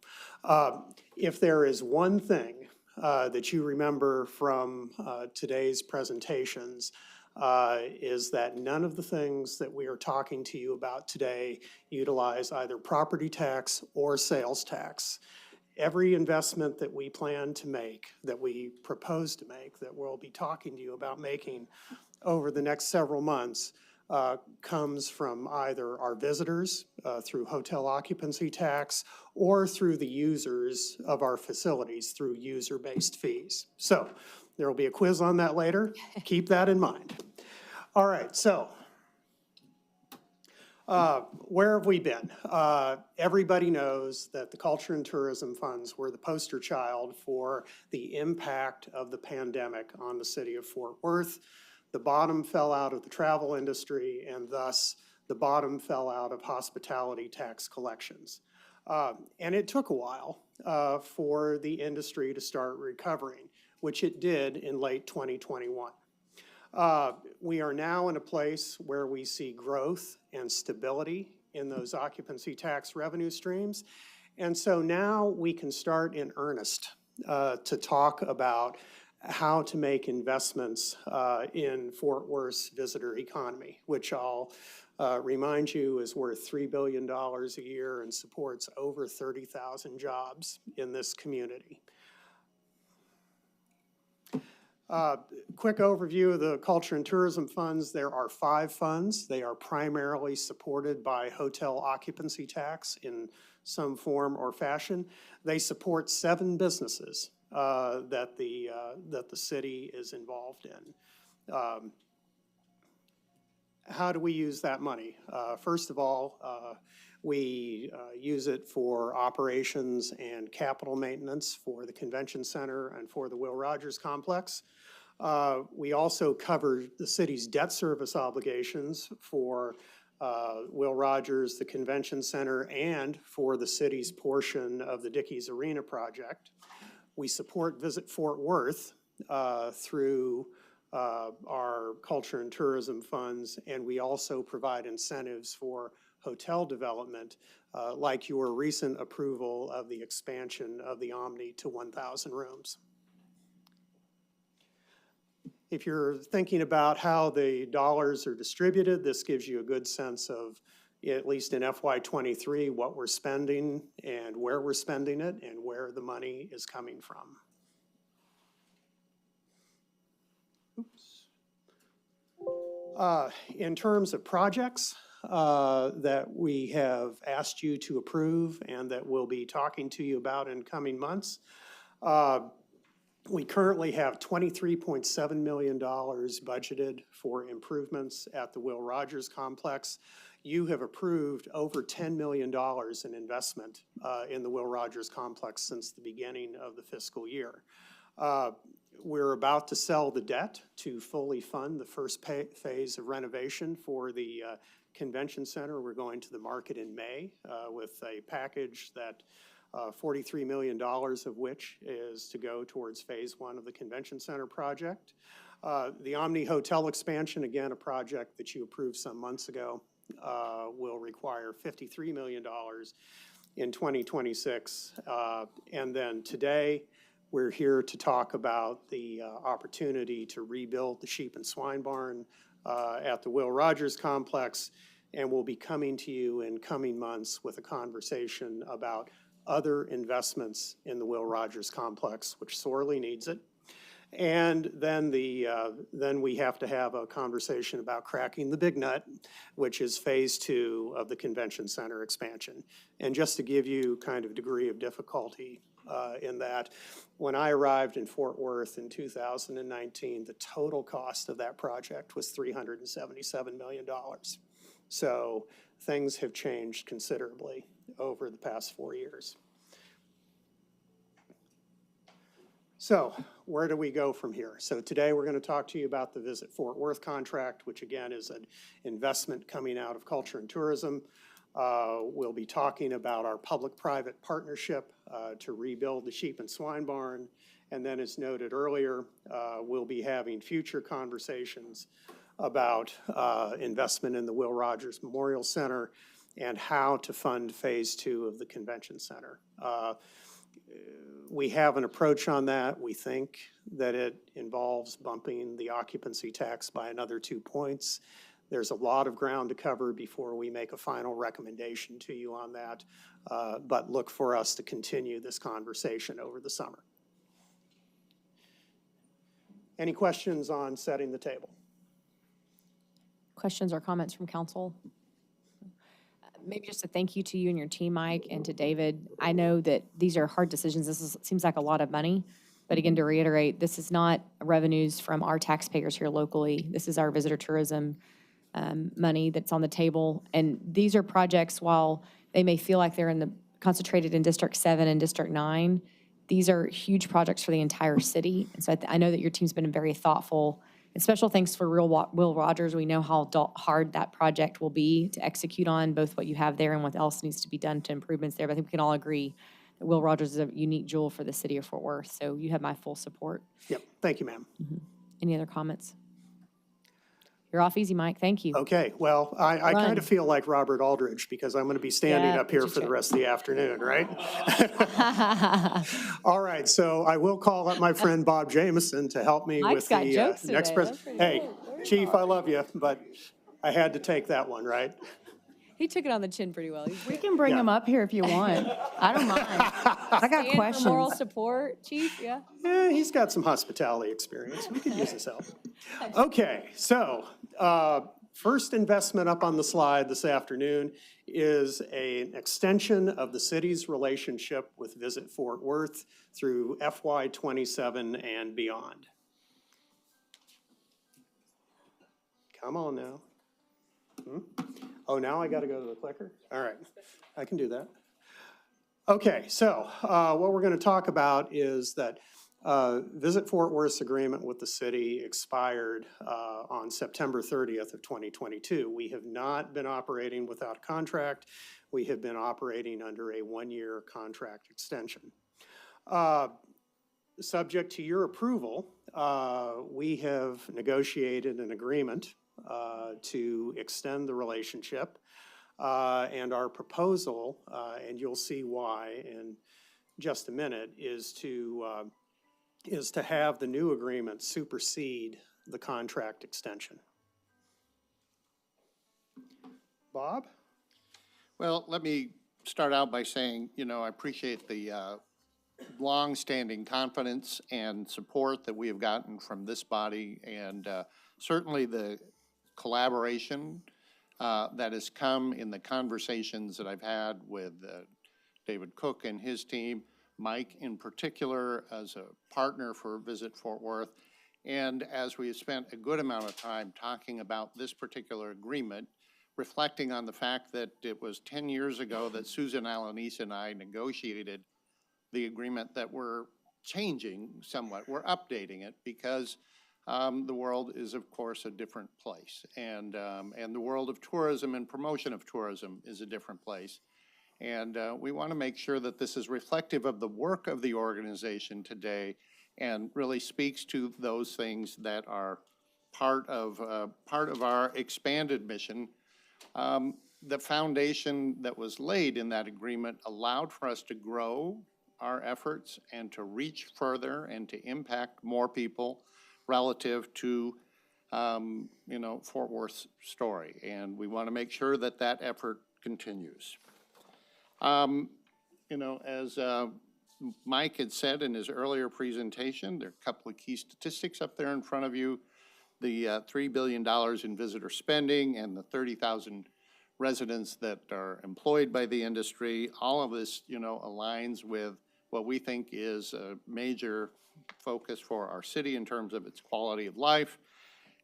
If there is one thing that you remember from today's presentations, is that none of the things that we are talking to you about today utilize either property tax or sales tax. Every investment that we plan to make, that we propose to make, that we'll be talking to you about making over the next several months comes from either our visitors through hotel occupancy tax or through the users of our facilities through user-based fees. So there will be a quiz on that later. Keep that in mind. All right, so where have we been? Everybody knows that the Culture and Tourism Funds were the poster child for the impact of the pandemic on the city of Fort Worth. The bottom fell out of the travel industry, and thus the bottom fell out of hospitality tax collections. And it took a while for the industry to start recovering, which it did in late 2021. We are now in a place where we see growth and stability in those occupancy tax revenue streams. And so now we can start in earnest to talk about how to make investments in Fort Worth's visitor economy, which I'll remind you is worth $3 billion a year and supports over 30,000 jobs in this community. Quick overview of the Culture and Tourism Funds. There are 5 funds. They are primarily supported by hotel occupancy tax in some form or fashion. They support 7 businesses that the city is involved in. How do we use that money? First of all, we use it for operations and capital maintenance for the convention center and for the Will Rogers complex. We also cover the city's debt service obligations for Will Rogers, the convention center, and for the city's portion of the Dickies Arena project. We support Visit Fort Worth through our culture and tourism funds, and we also provide incentives for hotel development, like your recent approval of the expansion of the Omni to 1,000 rooms. If you're thinking about how the dollars are distributed, this gives you a good sense of, at least in FY23, what we're spending and where we're spending it and where the money is coming from. In terms of projects that we have asked you to approve and that we'll be talking to you about in coming months, we currently have $23.7 million budgeted for improvements at the Will Rogers complex. You have approved over $10 million in investment in the Will Rogers complex since the beginning of the fiscal year. We're about to sell the debt to fully fund the first phase of renovation for the convention center. We're going to the market in May with a package that $43 million of which is to go towards phase 1 of the convention center project. The Omni Hotel expansion, again, a project that you approved some months ago, will require $53 million in 2026. And then today, we're here to talk about the opportunity to rebuild the sheep and swine barn at the Will Rogers complex, and we'll be coming to you in coming months with a conversation about other investments in the Will Rogers complex, which sorely needs it. And then then we have to have a conversation about cracking the big nut, which is phase 2 of the convention center expansion. And just to give you kind of degree of difficulty in that, when I arrived in Fort Worth in 2019, the total cost of that project was $377 million. So things have changed considerably over the past 4 years. So where do we go from here? So today we're going to talk to you about the Visit Fort Worth contract, which again is an investment coming out of culture and tourism. We'll be talking about our public-private partnership to rebuild the sheep and swine barn. And then as noted earlier, we'll be having future conversations about investment in the Will Rogers Memorial Center and how to fund phase 2 of the convention center. We have an approach on that. We think that it involves bumping the occupancy tax by another 2 points. There's a lot of ground to cover before we make a final recommendation to you on that, but look for us to continue this conversation over the summer. Any questions on setting the table? Questions or comments from council? Maybe just a thank you to you and your team, Mike, and to David. I know that these are hard decisions. Seems like a lot of money. But again, to reiterate, this is not revenues from our taxpayers here locally. This is our visitor tourism money that's on the table. And these are projects, while they may feel like they're concentrated in District 7 and District 9, these are huge projects for the entire city. And so I know that your team's been very thoughtful. And special thanks for Will Rogers. We know how hard that project will be to execute on, both what you have there and what else needs to be done to improvements there. But I think we can all agree that Will Rogers is a unique jewel for the city of Fort Worth. So you have my full support. Yep. Thank you, ma'am. Any other comments? You're off easy, Mike. Thank you. Okay, well, I kind Run. of feel like Robert Aldridge because I'm going to be standing Yeah, up here put for your the rest of the afternoon, right? All right, so I will call up my friend Bob Jameson to help me Mike's with got the jokes next today. pres. That's pretty Hey, good. Chief, I love you, but I had to take that one, right? He took it on the chin pretty well. We can bring him up here if you want. I don't mind. I got And for moral questions. support, Chief, yeah. He's got some hospitality experience. We could use his help. Okay, so first investment up on the slide this afternoon is an extension of the city's relationship with Visit Fort Worth through FY '27 and beyond. Come on now. Oh, now I got to go to the clicker? All right, I can do that. Okay, so what we're going to talk about is that Visit Fort Worth's agreement with the city expired on September 30th of 2022. We have not been operating without a contract. We have been operating under a one-year contract extension. Subject to your approval, we have negotiated an agreement to extend the relationship. And our proposal, and you'll see why in just a minute, is to have the new agreement supersede the contract extension. Bob? Well, let me start out by saying, I appreciate the long-standing confidence and support that we have gotten from this body, and certainly the collaboration that has come in the conversations that I've had with David Cook and his team, Mike in particular as a partner for Visit Fort Worth, and as we have spent a good amount of time talking about this particular agreement, reflecting on the fact that it was 10 years ago that Susan Alanis and I negotiated the agreement that we're changing somewhat. We're updating it because the world is, of course, a different place. And the world of tourism and promotion of tourism is a different place. And we want to make sure that this is reflective of the work of the organization today and really speaks to those things that are part of our expanded mission. The foundation that was laid in that agreement allowed for us to grow our efforts and to reach further and to impact more people relative to, Fort Worth's story. And we want to make sure that that effort continues. As Mike had said in his earlier presentation, there are a couple of key statistics up there in front of you. The $3 billion in visitor spending and the 30,000 residents that are employed by the industry. All of this, aligns with what we think is a major focus for our city in terms of its quality of life.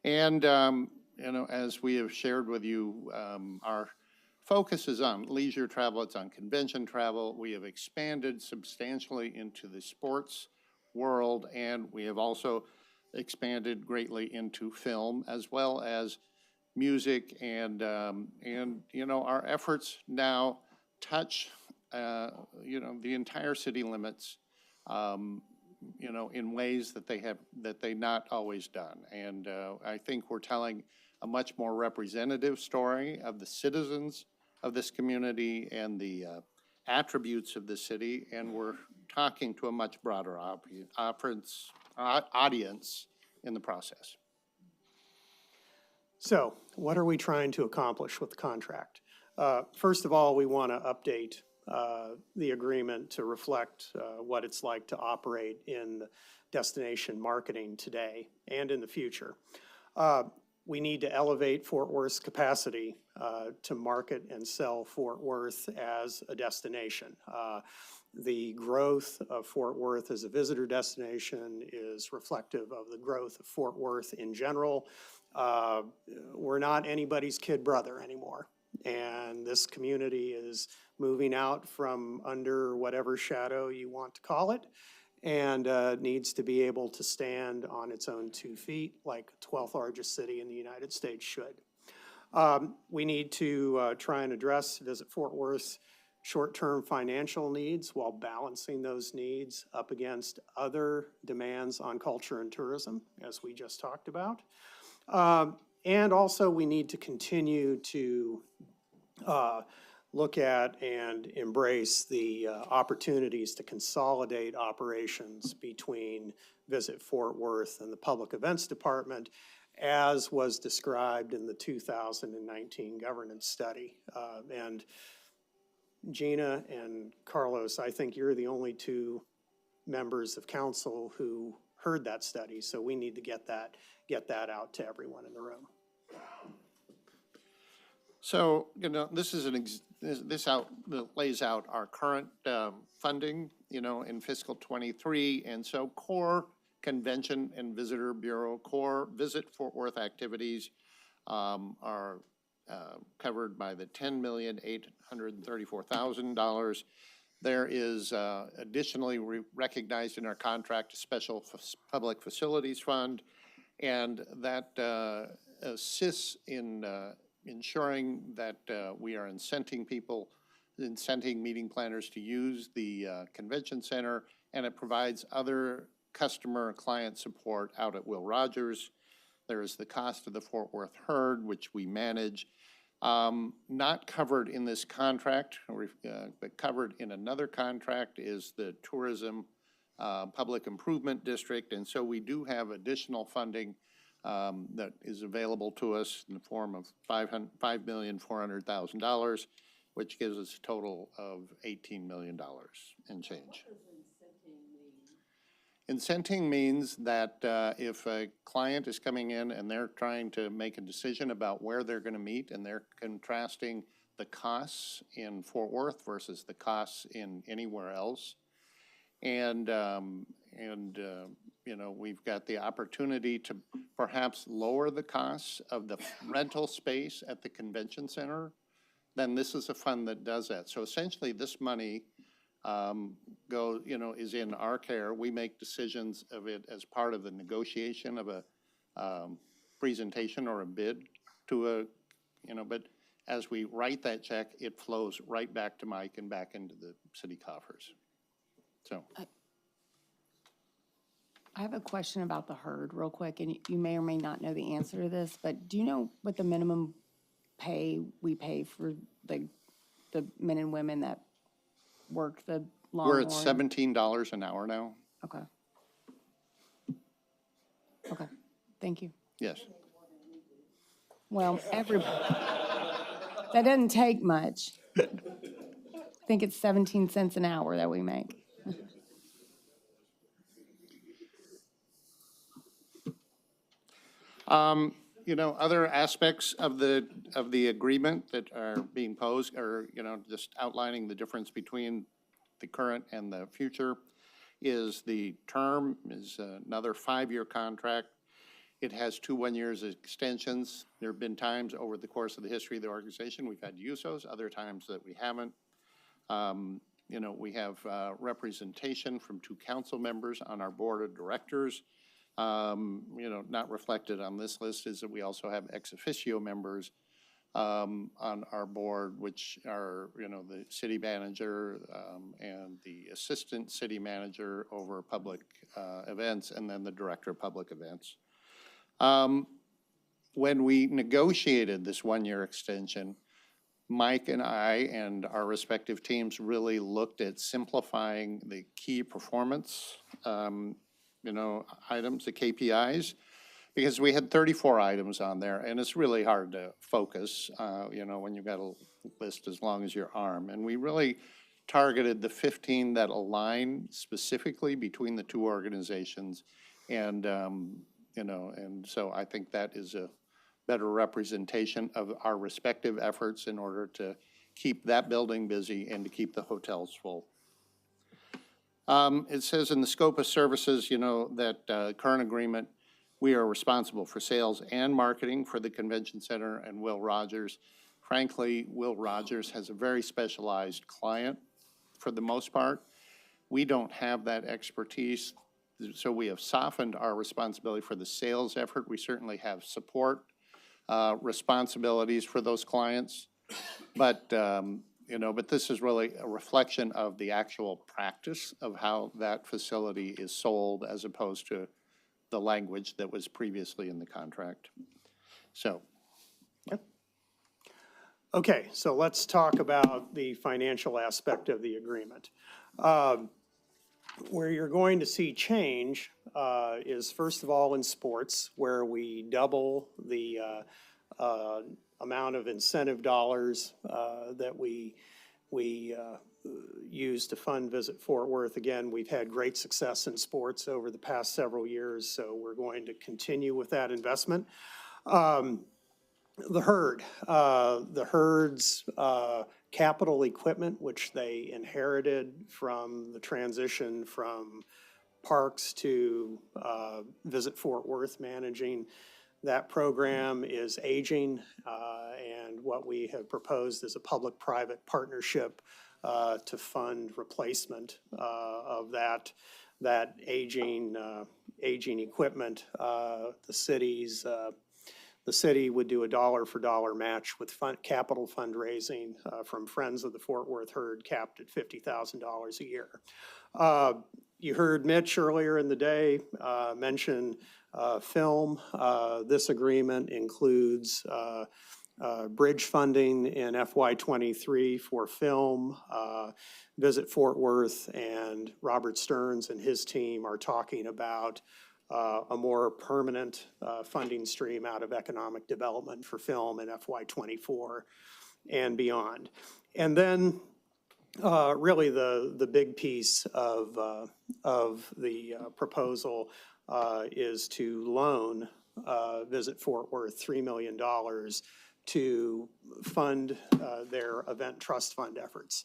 And, as we have shared with you, our focus is on leisure travel, it's on convention travel. We have expanded substantially into the sports world, and we have also expanded greatly into film as well as music, and our efforts now touch, the entire city limits, in ways that they not always done. And I think we're telling a much more representative story of the citizens of this community and the attributes of the city, and we're talking to a much broader audience in the process. So what are we trying to accomplish with the contract? First of all, we want to update the agreement to reflect what it's like to operate in destination marketing today and in the future. We need to elevate Fort Worth's capacity to market and sell Fort Worth as a destination. The growth of Fort Worth as a visitor destination is reflective of the growth of Fort Worth in general. We're not anybody's kid brother anymore. And this community is moving out from under whatever shadow you want to call it, and needs to be able to stand on its own 2 feet like the 12th largest city in the United States should. We need to try and address Visit Fort Worth's short-term financial needs while balancing those needs up against other demands on culture and tourism, as we just talked about. And also, we need to continue to look at and embrace the opportunities to consolidate operations between Visit Fort Worth and the Public Events Department, as was described in the 2019 governance study. And Gina and Carlos, I think you're the only two members of council who heard that study, so we need to get that out to everyone in the room. So, this is that lays out our current funding, in fiscal '23. And so core Convention and Visitor Bureau, core Visit Fort Worth activities are covered by the $10,834,000. There is additionally recognized in our contract a special public facilities fund, and that assists in ensuring that we are incenting meeting planners to use the convention center, and it provides other customer client support out at Will Rogers. There is the cost of the Fort Worth Herd, which we manage. Not covered in this contract, but covered in another contract is the Tourism Public Improvement District. And so we do have additional funding that is available to us in the form of $5,400,000, which gives us a total of $18 million and change. Incenting means that if a client is coming in and they're trying to make a decision about where they're going to meet, and they're contrasting the costs in Fort Worth versus the costs in anywhere else, and we've got the opportunity to perhaps lower the costs of the rental space at the convention center, then this is a fund that does that. So essentially, this money is in our care. We make decisions of it as part of the negotiation of a presentation or a bid to but as we write that check, it flows right back to Mike and back into the city coffers. So. I have a question about the herd real quick, and you may or may not know the answer to this, but do you know what the minimum pay we pay for the men and women that work the Longhorn? We're at $17 an hour now. Okay. Okay, thank you. Yes. Well, that doesn't take much. I think it's 17 cents an hour that we make. Other aspects of the agreement that are being posed are, just outlining the difference between the current and the future is the term is another 5-year contract. It has 2 1-year extensions. There have been times over the course of the history of the organization we've had to use those, other times that we haven't. We have representation from 2 council members on our board of directors. Not reflected on this list is that we also have ex officio members on our board, which are, the city manager and the assistant city manager over public events, and then the director of public events. When we negotiated this 1-year extension, Mike and I and our respective teams really looked at simplifying the key performance items, the KPIs, because we had 34 items on there, and it's really hard to focus, when you've got a list as long as your arm. And we really targeted the 15 that align specifically between the 2 organizations, and so I think that is a better representation of our respective efforts in order to keep that building busy and to keep the hotels full. It says in the scope of services, that current agreement, we are responsible for sales and marketing for the convention center and Will Rogers. Frankly, Will Rogers has a very specialized client for the most part. We don't have that expertise, so we have softened our responsibility for the sales effort. We certainly have support responsibilities for those clients, but this is really a reflection of the actual practice of how that facility is sold as opposed to the language that was previously in the contract. So, Okay, so let's talk about the financial aspect of the agreement. Where you're going to see change is first of all in sports, where we double the amount of incentive dollars that we use to fund Visit Fort Worth. Again, we've had great success in sports over the past several years, so we're going to continue with that investment. The herd's capital equipment, which they inherited from the transition from Parks to Visit Fort Worth managing that program, is aging, and what we have proposed is a public-private partnership to fund replacement of that aging equipment. The city would do a dollar-for-dollar match with capital fundraising from Friends of the Fort Worth Herd, capped at $50,000 a year. You heard Mitch earlier in the day mention film. This agreement includes bridge funding in FY23 for film. Visit Fort Worth and Robert Stearns and his team are talking about a more permanent funding stream out of economic development for film in FY24 and beyond. And then really the big piece of the proposal is to loan Visit Fort Worth $3 million to fund their event trust fund efforts.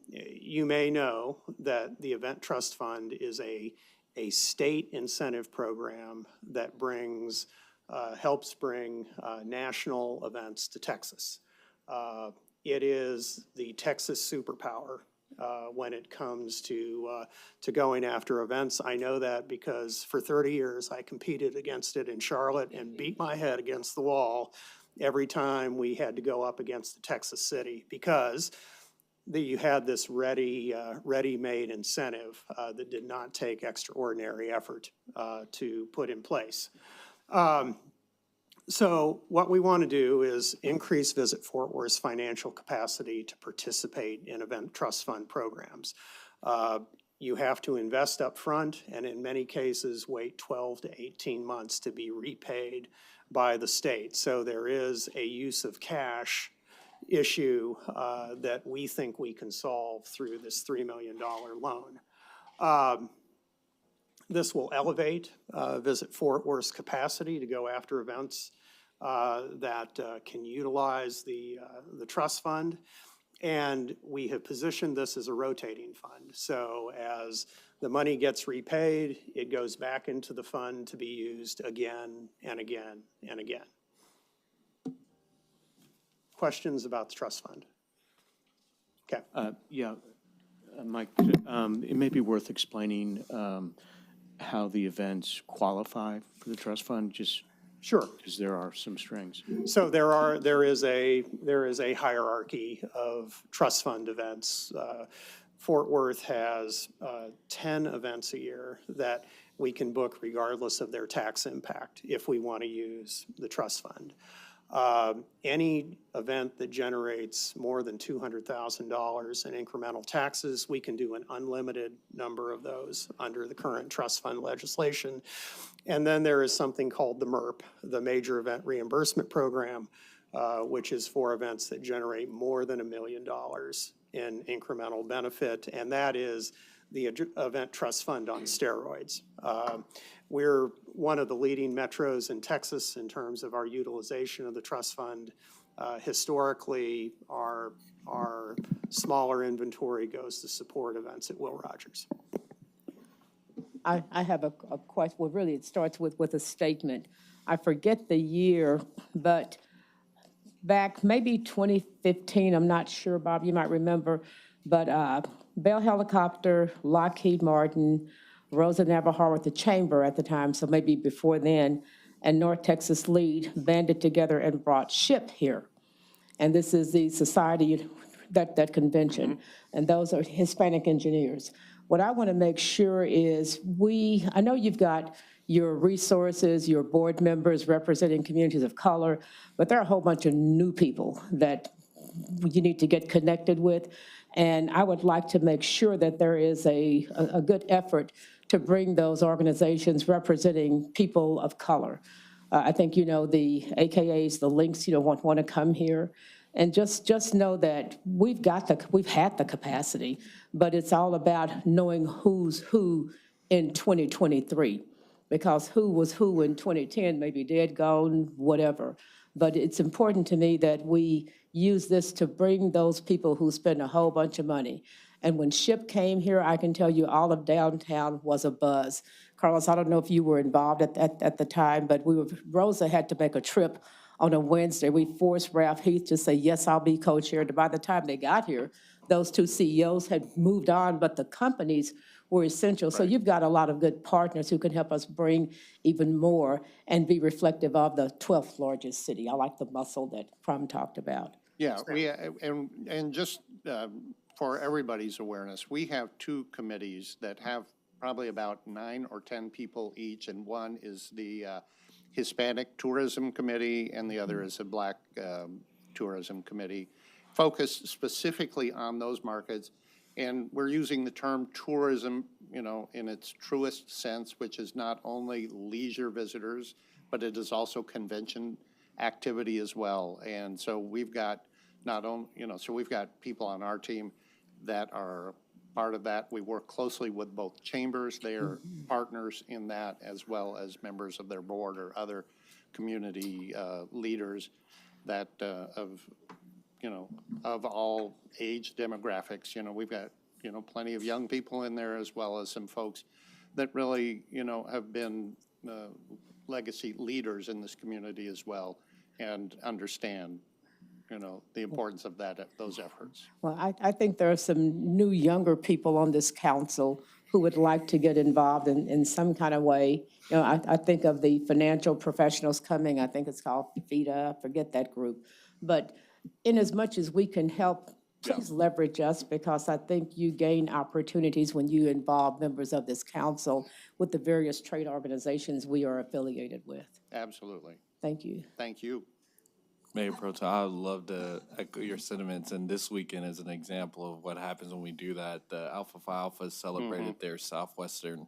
You may know that the Event Trust Fund is a state incentive program that helps bring national events to Texas. It is the Texas superpower when it comes to going after events. I know that because for 30 years I competed against it in Charlotte and beat my head against the wall every time we had to go up against the Texas city, because you had this ready-made incentive that did not take extraordinary effort to put in place. So what we want to do is increase Visit Fort Worth's financial capacity to participate in event trust fund programs. You have to invest up front, and in many cases wait 12 to 18 months to be repaid by the state. So there is a use of cash issue that we think we can solve through this $3 million loan. This will elevate Visit Fort Worth's capacity to go after events that can utilize the trust fund. And we have positioned this as a rotating fund. So as the money gets repaid, it goes back into the fund to be used again and again and again. Questions about the trust fund? Okay. Mike, it may be worth explaining how the events qualify for the trust fund, just. Sure. Because there are some strings. So there is a hierarchy of trust fund events. Fort Worth has 10 events a year that we can book regardless of their tax impact if we want to use the trust fund. Any event that generates more than $200,000 in incremental taxes, we can do an unlimited number of those under the current trust fund legislation. And then there is something called the MERP, the Major Event Reimbursement Program, which is for events that generate more than $1 million in incremental benefit, and that is the Event Trust Fund on steroids. We're one of the leading metros in Texas in terms of our utilization of the trust fund. Historically, our smaller inventory goes to support events at Will Rogers. I have a question. Well, really, it starts with a statement. I forget the year, but back maybe 2015, I'm not sure, Bob, you might remember, but Bell Helicopter, Lockheed Martin, Rosa Navarro at the Chamber at the time, so maybe before then, and North Texas Lead banded together and brought SHIP here. And this is the society, that convention, and those are Hispanic engineers. What I want to make sure is I know you've got your resources, your board members representing communities of color, but there are a whole bunch of new people that you need to get connected with. And I would like to make sure that there is a good effort to bring those organizations representing people of color. I think, you know, the AKAs, the links, you know, want to come here. And just know that we've had the capacity, but it's all about knowing who's who in 2023. Because who was who in 2010 may be dead, gone, whatever. But it's important to me that we use this to bring those people who spend a whole bunch of money. And when SHIP came here, I can tell you all of downtown was a buzz. Carlos, I don't know if you were involved at the time, but Rosa had to make a trip on a Wednesday. We forced Ralph Heath to say, yes, I'll be co-chair. And by the time they got here, those two CEOs had moved on, but the companies were essential. So you've got a lot of good partners who can help us bring even more and be reflective of the 12th largest city. I like the muscle that Prom talked about. Yeah, and just for everybody's awareness, we have two committees that have probably about 9 or 10 people each, and one is the Hispanic Tourism Committee, and the other is a Black Tourism Committee, focused specifically on those markets. And we're using the term tourism, you know, in its truest sense, which is not only leisure visitors, but it is also convention activity as well. And so we've got not only, you know, so we've got people on our team that are part of that. We work closely with both chambers. They are partners in that, as well as members of their board or other community leaders that you know, of all age demographics. You know, we've got, you know, plenty of young people in there, as well as some folks that really, you know, have been legacy leaders in this community as well, and understand, you know, the importance of those efforts. Well, I think there are some new, younger people on this council who would like to get involved in some kind of way. You know, I think of the financial professionals coming. I think it's called FIDA, I forget that group. But in as much as we can help, please leverage us, because I think you gain opportunities when you involve members of this council with the various trade organizations we are affiliated with. Absolutely. Thank you. Thank you. Mayor Pro Tem, I would love to echo your sentiments, and this weekend is an example of what happens when we do that. The Alpha Phi Alpha celebrated their Southwestern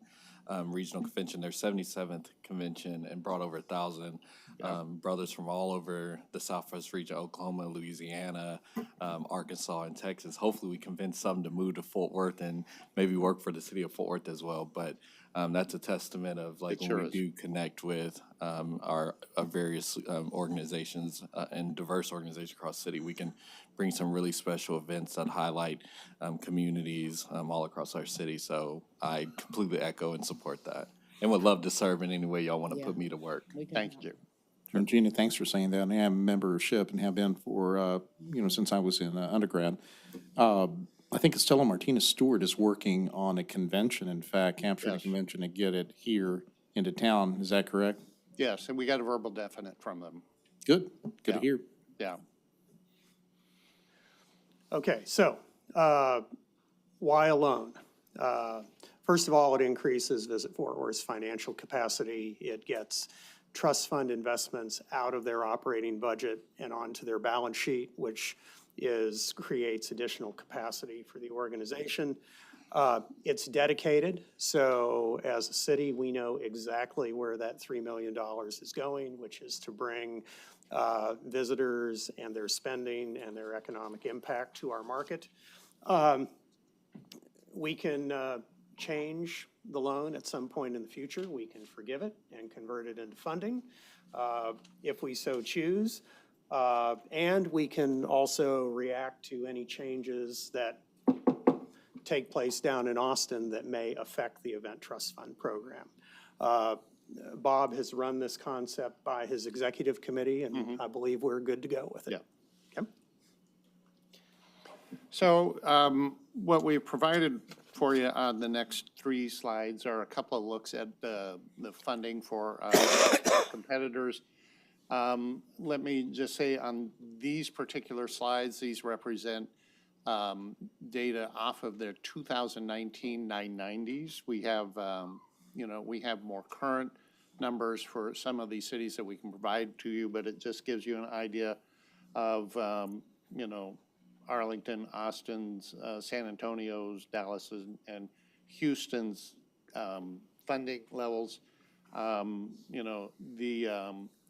Regional Convention, their 77th convention, and brought over 1,000 brothers from all over the Southwest region, Oklahoma, Louisiana, Arkansas, and Texas. Hopefully we convince some to move to Fort Worth and maybe work for the city of Fort Worth as well. But that's a testament of, like, when we do connect with our various organizations and diverse organizations across the city, we can bring some really special events that highlight communities all across our city. So I completely echo and support that, and would love to serve in any way y'all want to put me to work. Thank you. And Gina, thanks for saying that. And I am a member of SHIP and have been for, you know, since I was in undergrad. I think Estela Martinez-Stewart is working on a convention, in fact, capturing a convention and get it here into town. Is that correct? Yes, and we got a verbal definite from them. Good. Good to hear. Yeah. Okay, so why alone? First of all, it increases Visit Fort Worth's financial capacity. It gets trust fund investments out of their operating budget and onto their balance sheet, which creates additional capacity for the organization. It's dedicated, so as a city, we know exactly where that $3 million is going, which is to bring visitors and their spending and their economic impact to our market. We can change the loan at some point in the future. We can forgive it and convert it into funding if we so choose. And we can also react to any changes that take place down in Austin that may affect the Event Trust Fund program. Bob has run this concept by his executive committee, and I believe we're good to go with it. Yeah. Okay. So what we've provided for you on the next 3 slides are a couple of looks at the funding for competitors. Let me just say on these particular slides, these represent data off of their 2019 990s. We have, you know, we have more current numbers for some of these cities that we can provide to you, but it just gives you an idea of, you know, Arlington, Austin's, San Antonio's, Dallas's, and Houston's funding levels. You know, the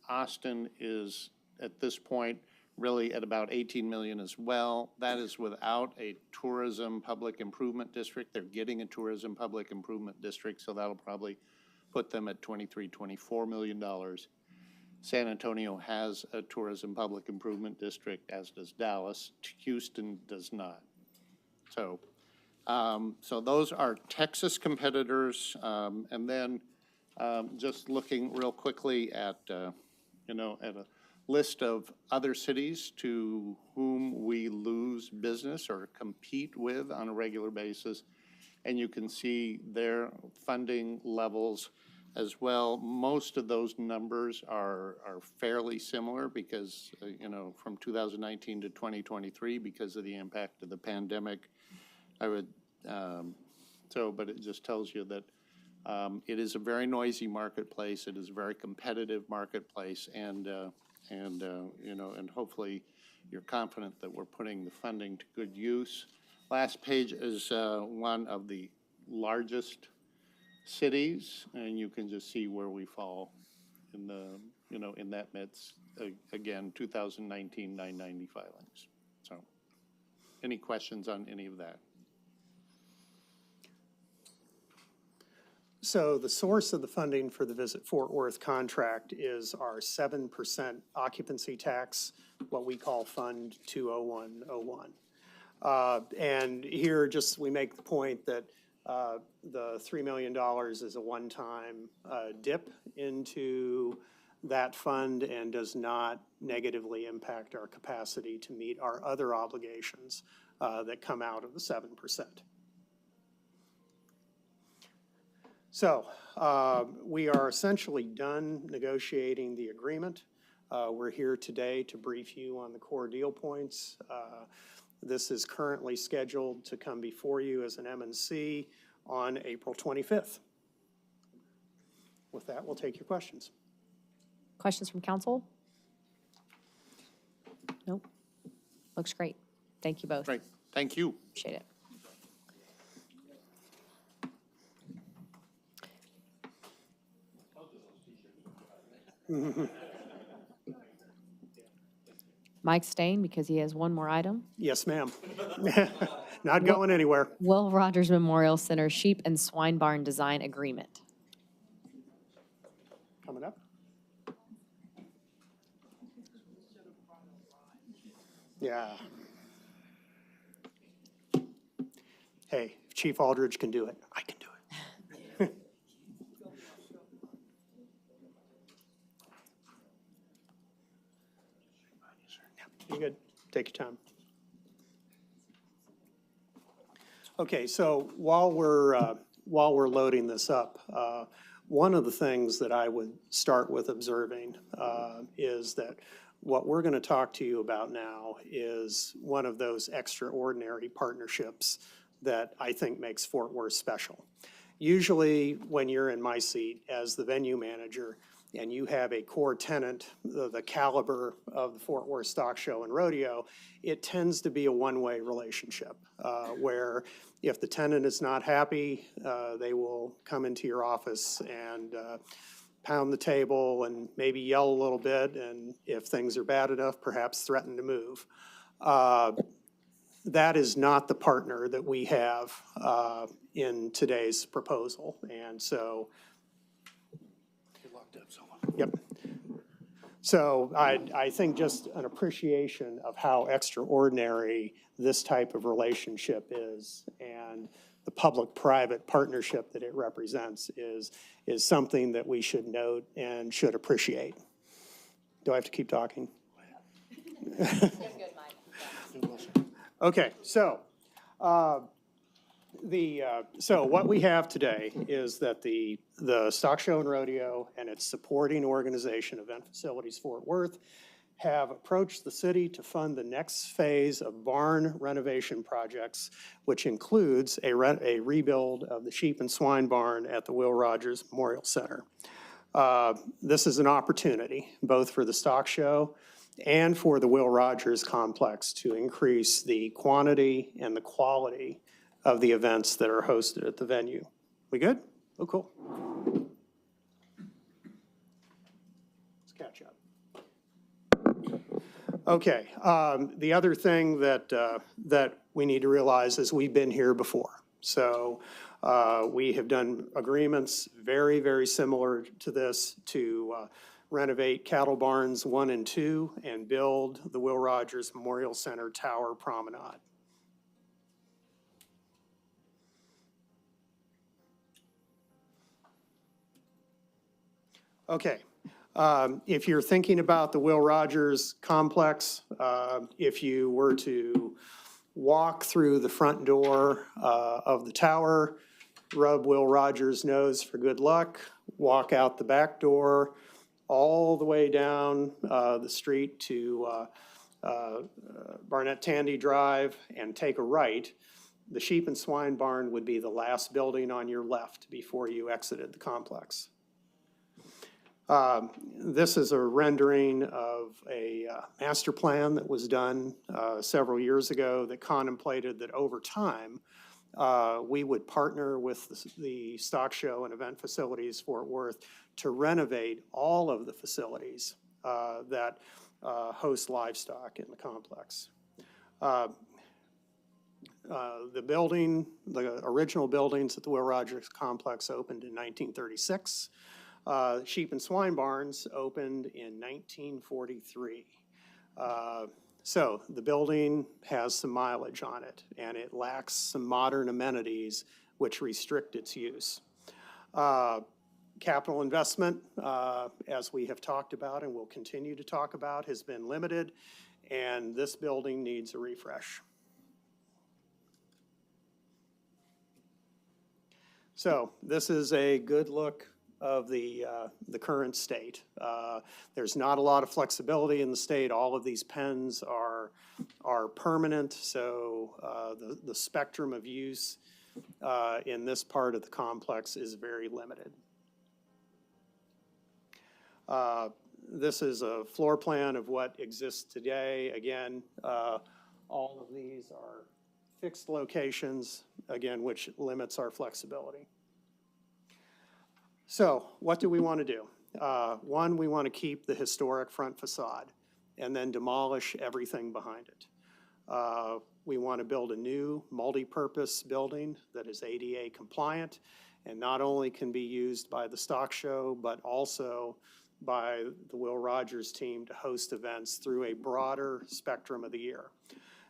Austin is at this point really at about 18 million as well. That is without a tourism public improvement district. They're getting a tourism public improvement district, so that'll probably put them at 23, 24 million dollars. San Antonio has a tourism public improvement district, as does Dallas. Houston does not. So, so those are Texas competitors. And then just looking real quickly at, you know, at a list of other cities to whom we lose business or compete with on a regular basis. And you can see their funding levels as well. Most of those numbers are fairly similar because, you know, from 2019 to 2023 because of the impact of the pandemic. I would, but it just tells you that it is a very noisy marketplace. It is a very competitive marketplace, and you know, and hopefully you're confident that we're putting the funding to good use. Last page is one of the largest cities, and you can just see where we fall in the, you know, in that midst. Again, 2019 990 filings. So, any questions on any of that? So the source of the funding for the Visit Fort Worth contract is our 7% occupancy tax, what we call Fund 20101. And here, just we make the point that the $3 million is a one-time dip into that fund and does not negatively impact our capacity to meet our other obligations that come out of the 7%. So we are essentially done negotiating the agreement. We're here today to brief you on the core deal points. This is currently scheduled to come before you as an M&C on April 25th. With that, we'll take your questions. Questions from council? Nope. Looks great. Thank you both. Great. Thank you. Appreciate it. Mike staying because he has one more item. Yes, ma'am. Not going anywhere. Will Rogers Memorial Center Sheep and Swine Barn Design Agreement. Coming up. Yeah. Hey, if Chief Aldridge can do it, I can do it. You good? Take your time. Okay, so while we're loading this up, one of the things that I would start with observing is that what we're going to talk to you about now is one of those extraordinary partnerships that I think makes Fort Worth special. Usually, when you're in my seat as the venue manager, and you have a core tenant, the caliber of the Fort Worth Stock Show and Rodeo, it tends to be a one-way relationship where if the tenant is not happy, they will come into your office and pound the table and maybe yell a little bit, and if things are bad enough, perhaps threaten to move. That is not the partner that we have in today's proposal, and so. Yep. So I think just an appreciation of how extraordinary this type of relationship is and the public-private partnership that it represents is something that we should note and should appreciate. Do I have to keep talking? Okay, so so what we have today is that the Stock Show and Rodeo and its supporting organization, Event Facilities Fort Worth, have approached the city to fund the next phase of barn renovation projects, which includes a rebuild of the sheep and swine barn at the Will Rogers Memorial Center. This is an opportunity, both for the stock show and for the Will Rogers Complex, to increase the quantity and the quality of the events that are hosted at the venue. We good? Oh, cool. Let's catch up. Okay, the other thing that we need to realize is we've been here before. So we have done agreements very, very similar to this to renovate Cattle Barns 1 and 2 and build the Will Rogers Memorial Center Tower Promenade. Okay, if you're thinking about the Will Rogers complex, if you were to walk through the front door of the tower, rub Will Rogers' nose for good luck, walk out the back door, all the way down the street to Barnett Tandy Drive and take a right, the Sheep and Swine Barn would be the last building on your left before you exited the complex. This is a rendering of a master plan that was done several years ago that contemplated that over time, we would partner with the Stock Show and Event Facilities Fort Worth to renovate all of the facilities that host livestock in the complex. The original buildings at the Will Rogers Complex opened in 1936. Sheep and Swine Barns opened in 1943. So the building has some mileage on it, and it lacks some modern amenities which restrict its use. Capital investment, as we have talked about and will continue to talk about, has been limited, and this building needs a refresh. So this is a good look of the current state. There's not a lot of flexibility in the state. All of these pens are permanent, so the spectrum of use in this part of the complex is very limited. This is a floor plan of what exists today. Again, all of these are fixed locations, again, which limits our flexibility. So what do we want to do? One, we want to keep the historic front facade and then demolish everything behind it. We want to build a new multi-purpose building that is ADA compliant and not only can be used by the stock show, but also by the Will Rogers team to host events through a broader spectrum of the year.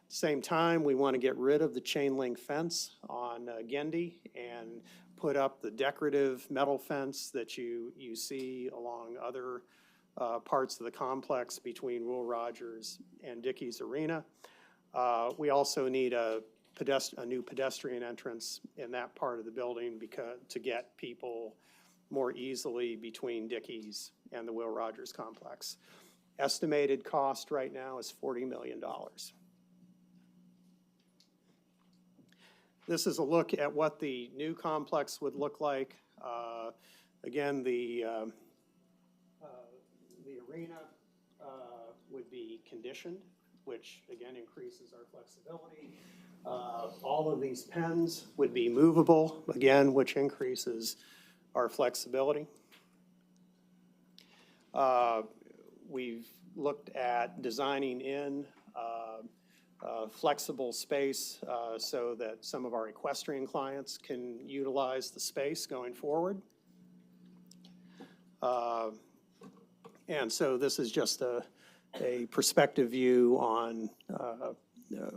Same time, we want to get rid of the chain link fence on Gendy and put up the decorative metal fence that you see along other parts of the complex between Will Rogers and Dickies Arena. We also need a new pedestrian entrance in that part of the building to get people more easily between Dickies and the Will Rogers complex. Estimated cost right now is $40 million. This is a look at what the new complex would look like. Again, the arena would be conditioned, which again increases our flexibility. All of these pens would be movable, again, which increases our flexibility. We've looked at designing in flexible space so that some of our equestrian clients can utilize the space going forward. And so this is just a perspective view on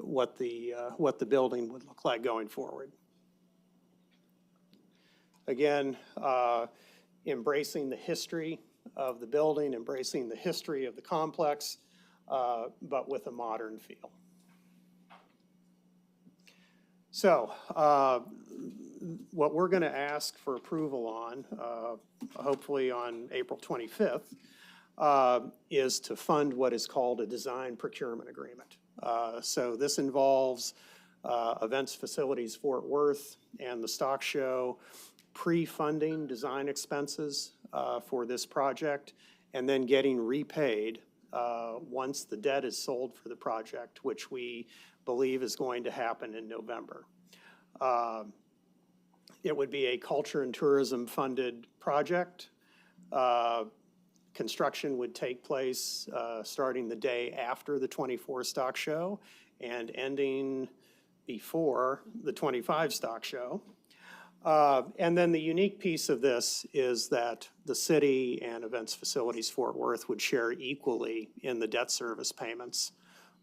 what the building would look like going forward. Again, embracing the history of the building, embracing the history of the complex, but with a modern feel. So what we're going to ask for approval on, hopefully on April 25th, is to fund what is called a design procurement agreement. So this involves Events Facilities Fort Worth and the stock show pre-funding design expenses for this project, and then getting repaid once the debt is sold for the project, which we believe is going to happen in November. It would be a culture and tourism funded project. Construction would take place starting the day after the 24 stock show and ending before the 25 stock show. And then the unique piece of this is that the city and Events Facilities Fort Worth would share equally in the debt service payments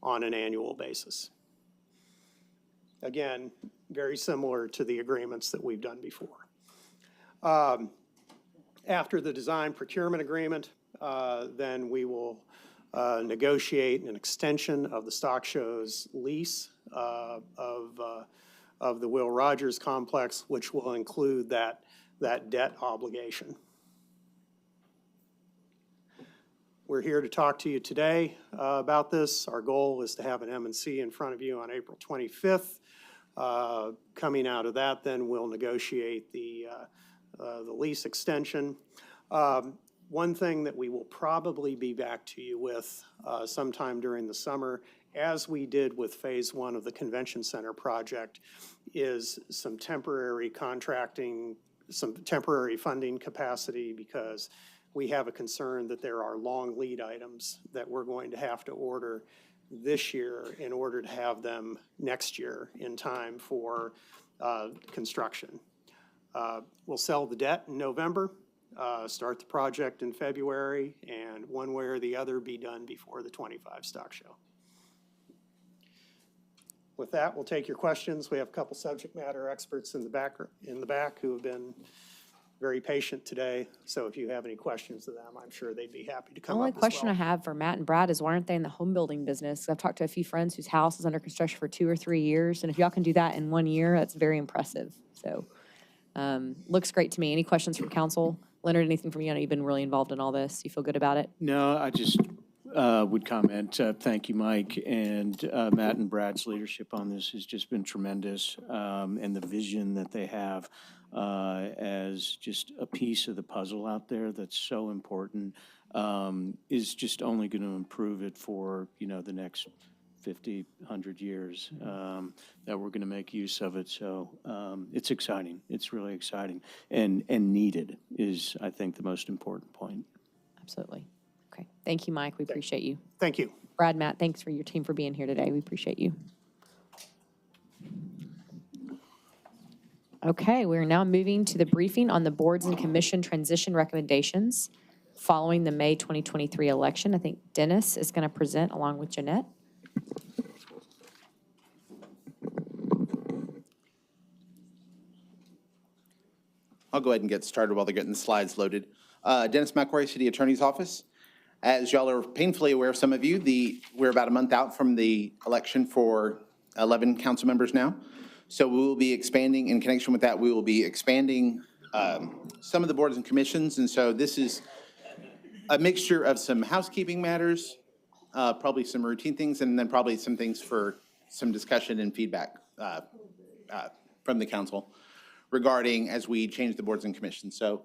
on an annual basis. Again, very similar to the agreements that we've done before. After the design procurement agreement, then we will negotiate an extension of the stock show's lease of the Will Rogers complex, which will include that debt obligation. We're here to talk to you today about this. Our goal is to have an M&C in front of you on April 25th. Coming out of that, then we'll negotiate the lease extension. One thing that we will probably be back to you with sometime during the summer, as we did with phase one of the convention center project, is some temporary contracting, some temporary funding capacity, because we have a concern that there are long lead items that we're going to have to order this year in order to have them next year in time for construction. We'll sell the debt in November, start the project in February, and one way or the other be done before the 25 stock show. With that, we'll take your questions. We have a couple subject matter experts in the back who have been very patient today. So if you have any questions to them, I'm sure they'd be happy to The come only up as question well. I have for Matt and Brad is why aren't they in the home building business? I've talked to a few friends whose house is under construction for 2 or 3 years, and if y'all can do that in 1 year, that's very impressive. So, looks great to me. Any questions from council? Leonard, anything from you? I know you've been really involved in all this. You feel good about it? No, I just would comment, thank you, Mike, and Matt and Brad's leadership on this has just been tremendous, and the vision that they have as just a piece of the puzzle out there that's so important is just only going to improve it for, you know, the next 50, 100 years that we're going to make use of it. So it's exciting. It's really exciting and needed is, I think, the most important point. Absolutely. Okay. Thank you, Mike. We appreciate you. Thank you. Brad, Matt, thanks for your team for being here today. We appreciate you. Okay, we're now moving to the briefing on the boards and commission transition recommendations following the May 2023 election. I think Dennis is going to present along with Jeanette. I'll go ahead and get started while they're getting the slides loaded. Dennis McQuarrie, City Attorney's Office. As y'all are painfully aware, some of you, we're about a month out from the election for 11 council members now. So we will be expanding, in connection with that, we will be expanding some of the boards and commissions. And so this is a mixture of some housekeeping matters, probably some routine things, and then probably some things for some discussion and feedback from the council regarding as we change the boards and commissions. So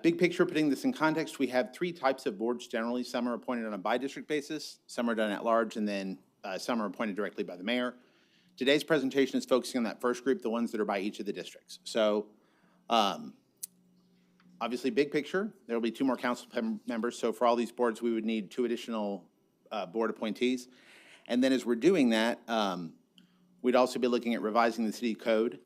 big picture, putting this in context, we have 3 types of boards generally. Some are appointed on a by-district basis, some are done at large, and then some are appointed directly by the mayor. Today's presentation is focusing on that first group, the ones that are by each of the districts. So obviously, big picture, there will be 2 more council members. So for all these boards, we would need 2 additional board appointees. And then as we're doing that, we'd also be looking at revising the city code.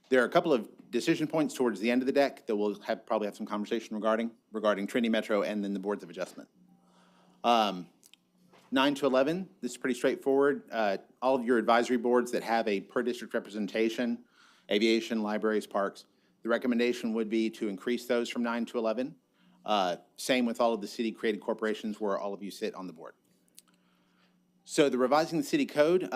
There are a couple of decision points towards the end of the deck that we'll probably have some conversation regarding Trinity Metro and then the boards of adjustment. 9 to 11, this is pretty straightforward. All of your advisory boards that have a per district representation, aviation, libraries, parks, the recommendation would be to increase those from 9 to 11. Same with all of the city created corporations where all of you sit on the board. So the revising the city code,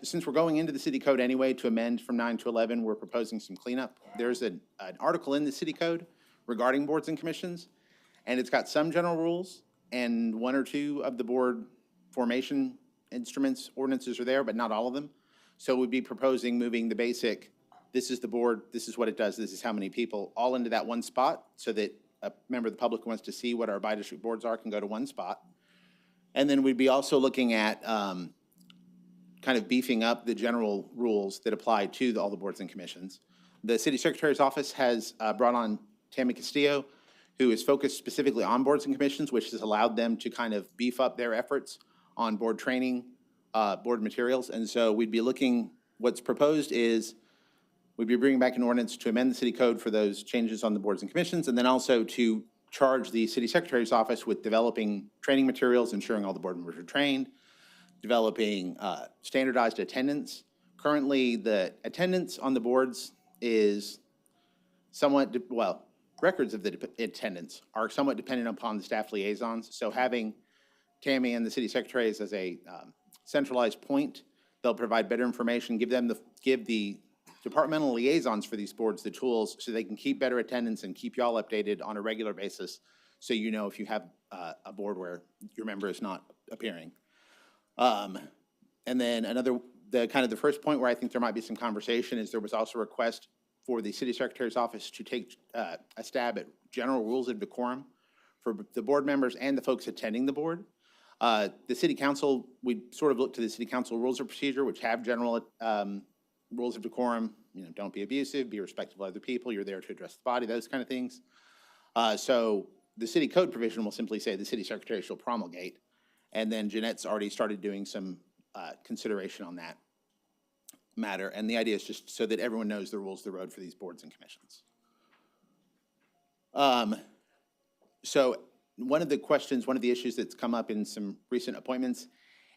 since we're going into the city code anyway to amend from 9 to 11, we're proposing some cleanup. There's an article in the city code regarding boards and commissions, and it's got some general rules, and 1 or 2 of the board formation instruments, ordinances are there, but not all of them. So we'd be proposing moving the basic this is the board, this is what it does, this is how many people, all into that one spot, so that a member of the public who wants to see what our by-district boards are can go to one spot. And then we'd be also looking at kind of beefing up the general rules that apply to all the boards and commissions. The city secretary's office has brought on Tammy Castillo, who is focused specifically on boards and commissions, which has allowed them to kind of beef up their efforts on board training, board materials. And so we'd be looking, what's proposed is we'd be bringing back an ordinance to amend the city code for those changes on the boards and commissions, and then also to charge the city secretary's office with developing training materials, ensuring all the board members are trained, developing standardized attendance. Currently, the attendance on the boards is somewhat, well, records of the attendance are somewhat dependent upon the staff liaisons. So having Tammy and the city secretaries as a centralized point, they'll provide better information, give the departmental liaisons for these boards the tools so they can keep better attendance and keep y'all updated on a regular basis, so you know if you have a board where your member is not appearing. And then the first point where I think there might be some conversation is there was also a request for the city secretary's office to take a stab at general rules of decorum for the board members and the folks attending the board. The city council, we sort of look to the city council rules of procedure, which have general rules of decorum. You know, don't be abusive, be respectful of other people, you're there to address the body, those kind of things. So the city code provision will simply say the city secretary shall promulgate. And then Jeanette's already started doing some consideration on that matter. And the idea is just so that everyone knows the rules of the road for these boards and commissions. So one of the questions, one of the issues that's come up in some recent appointments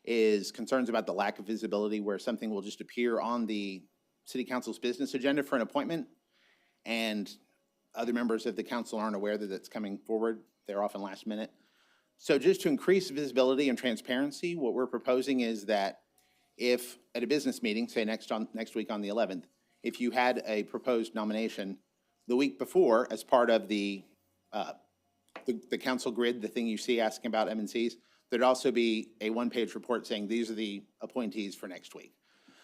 is concerns about the lack of visibility, where something will just appear on the city council's business agenda for an appointment, and other members of the council aren't aware that it's coming forward. They're often last minute. So just to increase visibility and transparency, what we're proposing is that if at a business meeting, say next week on the 11th, if you had a proposed nomination the week before as part of the council grid, the thing you see asking about MNCs, there'd also be a one-page report saying these are the appointees for next week.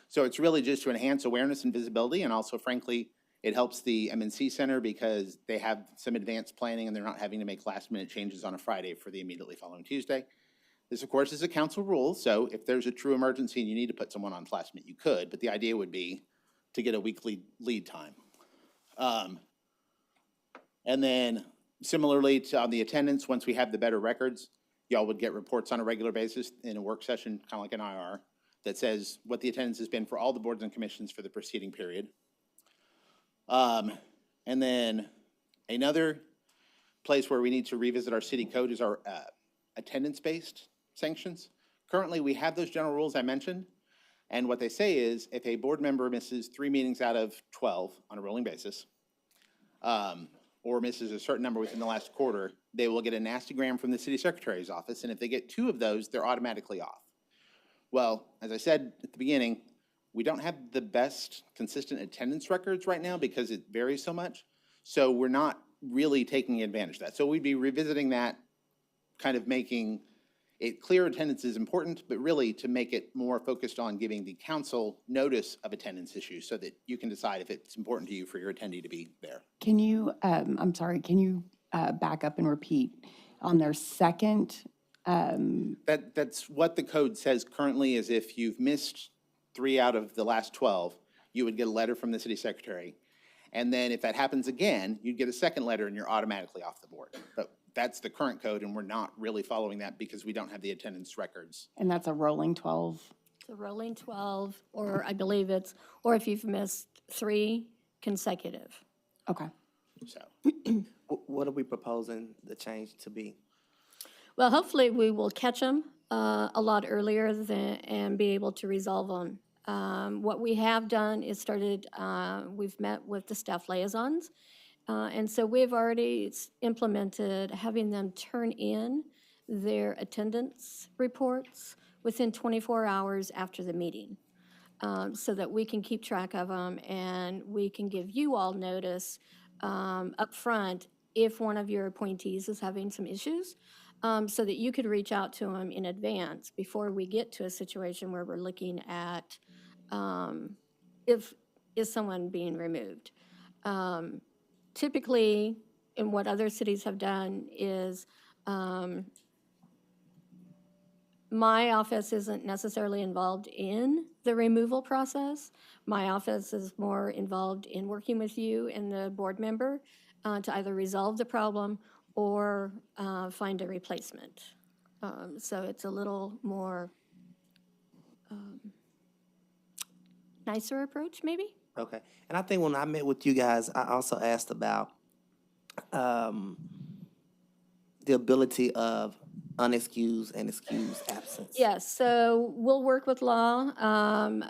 So it's really just to enhance awareness and visibility, and also, frankly, it helps the MNC Center because they have some advanced planning and they're not having to make last-minute changes on a Friday for the immediately following Tuesday. This, of course, is a council rule, so if there's a true emergency and you need to put someone on last minute, you could, but the idea would be to get a weekly lead time. And then similarly on the attendance, once we have the better records, y'all would get reports on a regular basis in a work session, kind of like an IR, that says what the attendance has been for all the boards and commissions for the preceding period. And then another place where we need to revisit our city code is our attendance-based sanctions. Currently, we have those general rules I mentioned, and what they say is if a board member misses 3 meetings out of 12 on a rolling basis, or misses a certain number within the last quarter, they will get a nastygram from the city secretary's office, and if they get 2 of those, they're automatically off. Well, as I said at the beginning, we don't have the best consistent attendance records right now because it varies so much, so we're not really taking advantage of that. So we'd be revisiting that, kind of making it clear attendance is important, but really to make it more focused on giving the council notice of attendance issues so that you can decide if it's important to you for your attendee to be there. Can you, I'm sorry, can you back up and repeat on their second? That's what the code says currently, is if you've missed 3 out of the last 12, you would get a letter from the city secretary. And then if that happens again, you'd get a second letter and you're automatically off the board. But that's the current code, and we're not really following that because we don't have the attendance records. And that's a rolling 12? It's a rolling 12, or I believe it's, or if you've missed 3 consecutive. Okay. So, what are we proposing the change to be? Well, hopefully we will catch them a lot earlier and be able to resolve them. What we have done is we've met with the staff liaisons. And so we've already implemented having them turn in their attendance reports within 24 hours after the meeting, so that we can keep track of them and we can give you all notice up front if one of your appointees is having some issues, so that you could reach out to them in advance before we get to a situation where we're looking at if is someone being removed. Typically, and what other cities have done is, my office isn't necessarily involved in the removal process. My office is more involved in working with you and the board member to either resolve the problem or find a replacement. So it's a little more nicer approach, maybe? Okay. And I think when I met with you guys, I also asked about the ability of unexcused and excused absence. Yes, so we'll work with law.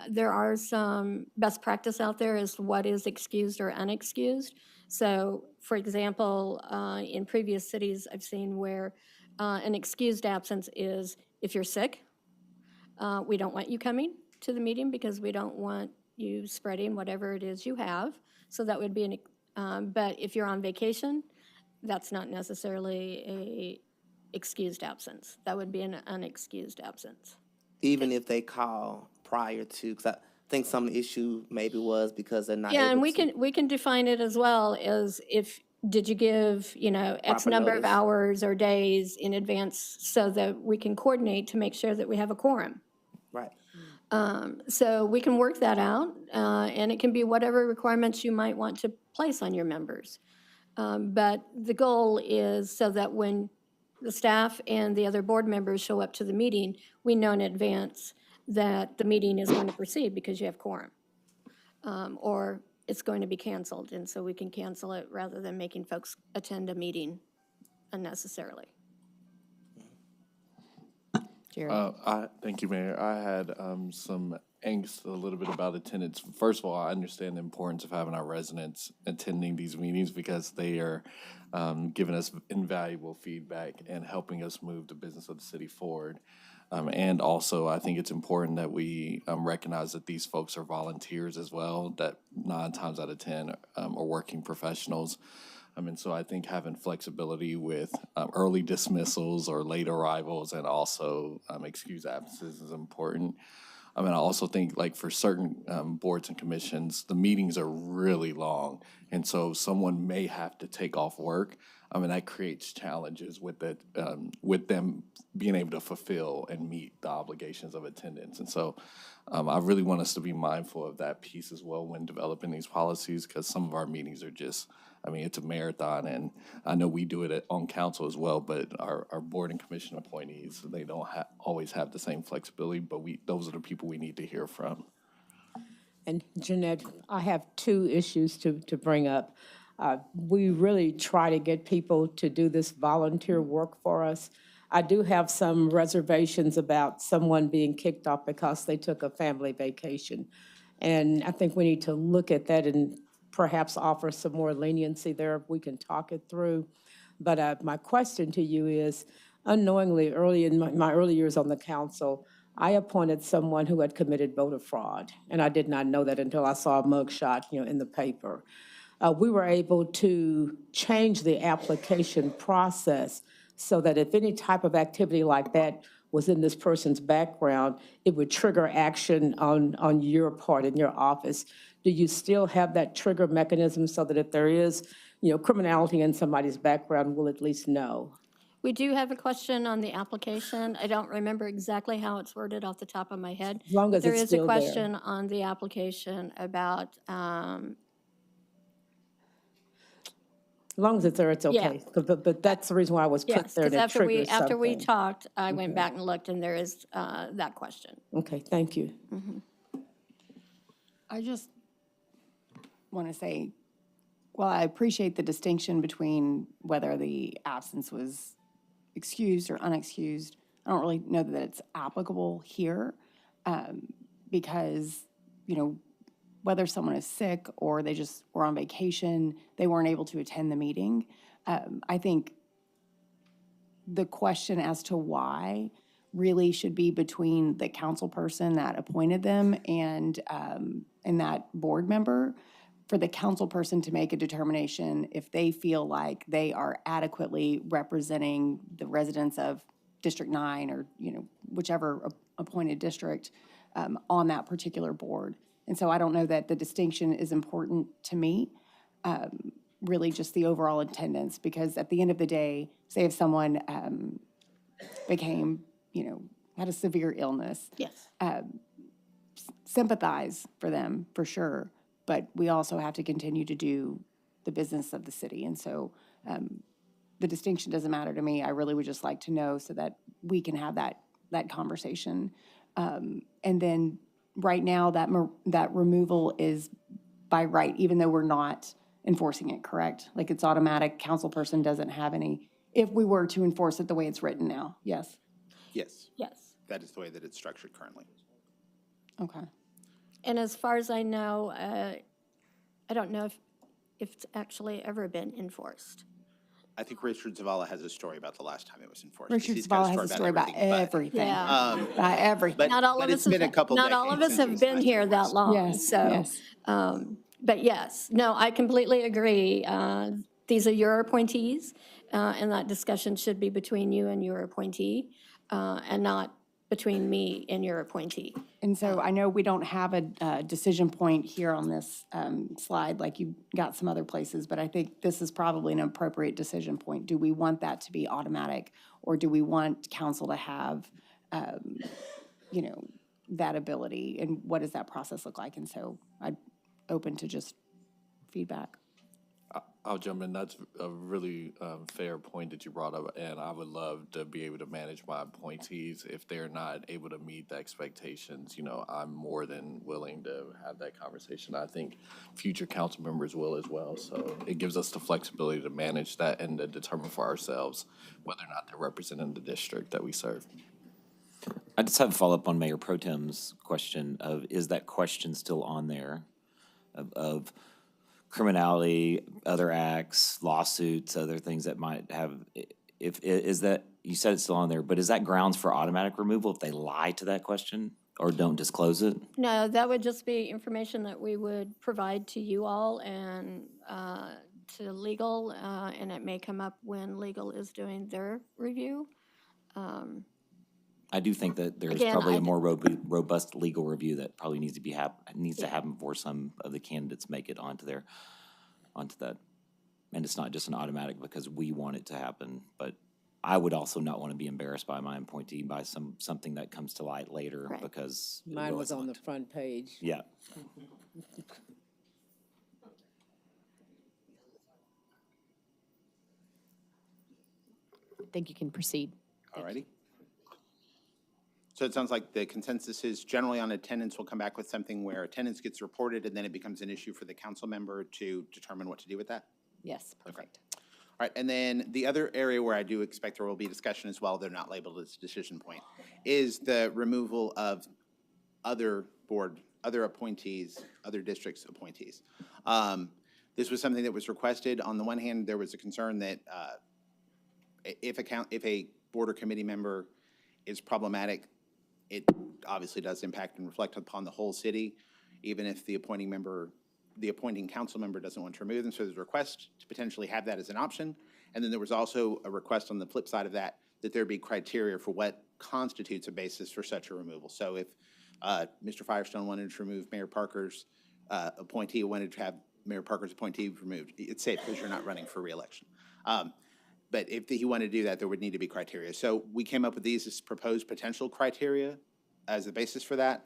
There are some best practice out there as to what is excused or unexcused. So, for example, in previous cities, I've seen where an excused absence is if you're sick, we don't want you coming to the meeting because we don't want you spreading whatever it is you have. So that would be but if you're on vacation, that's not necessarily a excused absence. That would be an unexcused absence. Even if they call prior to, because I think some issue maybe was because they're not Yeah, and able we can define it as well as if, did you give, X Proper number of notice. hours or days in advance so that we can coordinate to make sure that we have a quorum. Right. So we can work that out, and it can be whatever requirements you might want to place on your members. But the goal is so that when the staff and the other board members show up to the meeting, we know in advance that the meeting is going to proceed because you have quorum. Or it's going to be canceled, and so we can cancel it rather than making folks attend a meeting unnecessarily. Thank you, Mayor. I had some angst a little bit about attendance. First of all, I understand the importance of having our residents attending these meetings because they are giving us invaluable feedback and helping us move the business of the city forward. And also, I think it's important that we recognize that these folks are volunteers as well, that 9 times out of 10 are working professionals. And so I think having flexibility with early dismissals or late arrivals and also excused absences is important. I also think like for certain boards and commissions, the meetings are really long. And so someone may have to take off work. That creates challenges with it, with them being able to fulfill and meet the obligations of attendance. And so I really want us to be mindful of that piece as well when developing these policies, because some of our meetings are just, it's a marathon, and I know we do it on council as well, but our board and commission appointees, they don't always have the same flexibility, but those are the people we need to hear from. And Jeanette, I have 2 issues to bring up. We really try to get people to do this volunteer work for us. I do have some reservations about someone being kicked off because they took a family vacation. And I think we need to look at that and perhaps offer some more leniency there. We can talk it through. But my question to you is, unknowingly, early in my early years on the council, I appointed someone who had committed voter fraud. And I did not know that until I saw a mugshot, in the paper. We were able to change the application process so that if any type of activity like that was in this person's background, it would trigger action on your part in your office. Do you still have that trigger mechanism so that if there is, criminality in somebody's background, we'll at least know? We do have a question on the application. I don't remember exactly how it's worded off the top of my head. As long as There it's is a still there. question on the application about, As long as it's there, it's okay. But that's the reason why I was put yes, there, because to trigger after we something. talked, I went back and looked, and there is that question. Okay, thank you. I just want to say, well, I appreciate the distinction between whether the absence was excused or unexcused. I don't really know that it's applicable here because, whether someone is sick or they just were on vacation, they weren't able to attend the meeting. I think the question as to why really should be between the council person that appointed them and that board member, for the council person to make a determination if they feel like they are adequately representing the residents of District 9 or, whichever appointed district on that particular board. And so I don't know that the distinction is important to me, really just the overall attendance, because at the end of the day, say if someone became, had a severe illness, Yes. sympathize for them, for sure, but we also have to continue to do the business of the city. And so the distinction doesn't matter to me. I really would just like to know so that we can have that conversation. And then right now, that removal is by right, even though we're not enforcing it, correct? Like it's automatic, council person doesn't have any, if we were to enforce it the way it's written now, yes? Yes, Yes. that is the way that it's structured currently. Okay. And as far as I know, I don't know if it's actually ever been enforced. I think Richard Zavala has a story about the last time it was enforced. Richard He's got Zavala has a story about everything. Yeah. About everything. But, Not all but of it's us been a have, couple not all of decades us since it have was been last here that enforced. long, Yes, so. yes. But yes, no, I completely agree. These are your appointees, and that discussion should be between you and your appointee, and not between me and your appointee. And so I know we don't have a decision point here on this slide like you got some other places, but I think this is probably an appropriate decision point. Do we want that to be automatic, or do we want council to have, that ability, and what does that process look like? And so I'm open to just feedback. I'll jump in. That's a really fair point that you brought up, and I would love to be able to manage my appointees. If they're not able to meet the expectations, I'm more than willing to have that conversation. I think future council members will as well, so it gives us the flexibility to manage that and to determine for ourselves whether or not they're representing the district that we serve. I just have a follow-up on Mayor Pro Tem's question of, is that question still on there of criminality, other acts, lawsuits, other things that might have, is that, you said it's still on there, but is that grounds for automatic removal if they lie to that question or don't disclose it? No, that would just be information that we would provide to you all and to legal, and it may come up when legal is doing their review. I do think that there's Again, probably a more robust legal review that probably needs to happen before some of the candidates make it onto that. And it's not just an automatic because we want it to happen, but I would also not want to be embarrassed by my appointee by something that comes to light later Right. because. it Mine was on the wasn't. front page. Yeah. I think you can proceed. All righty. So it sounds like the consensus is generally on attendance, we'll come back with something where attendance gets reported and then it becomes an issue for the council member to determine what to do with that? Yes, perfect. All right, and then the other area where I do expect there will be discussion as well, they're not labeled as a decision point, is the removal of other appointees, other districts' appointees. This was something that was requested. On the one hand, there was a concern that if a board or committee member is problematic, it obviously does impact and reflect upon the whole city, even if the appointing council member doesn't want to remove them. So there's a request to potentially have that as an option. And then there was also a request on the flip side of that there be criteria for what constitutes a basis for such a removal. So if Mr. Firestone wanted to remove Mayor Parker's appointee, wanted to have Mayor Parker's appointee removed, it's safe because you're not running for reelection. But if he wanted to do that, there would need to be criteria. So we came up with these as proposed potential criteria as the basis for that.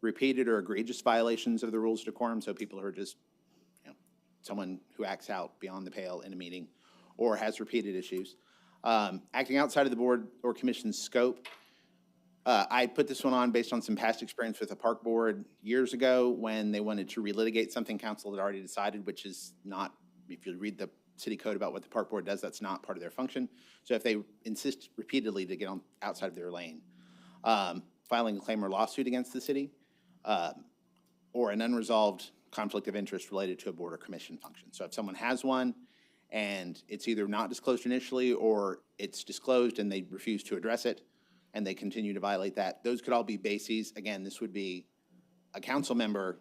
Repeated or egregious violations of the rules of decorum, so people who are just, someone who acts out beyond the pale in a meeting or has repeated issues. Acting outside of the board or commission's scope. I put this one on based on some past experience with the park board years ago when they wanted to relitigate something council had already decided, which is not, if you read the city code about what the park board does, that's not part of their function. So if they insist repeatedly to get on outside of their lane, filing a claim or lawsuit against the city, or an unresolved conflict of interest related to a board or commission function. So if someone has one and it's either not disclosed initially or it's disclosed and they refuse to address it and they continue to violate that, those could all be bases. Again, this would be a council member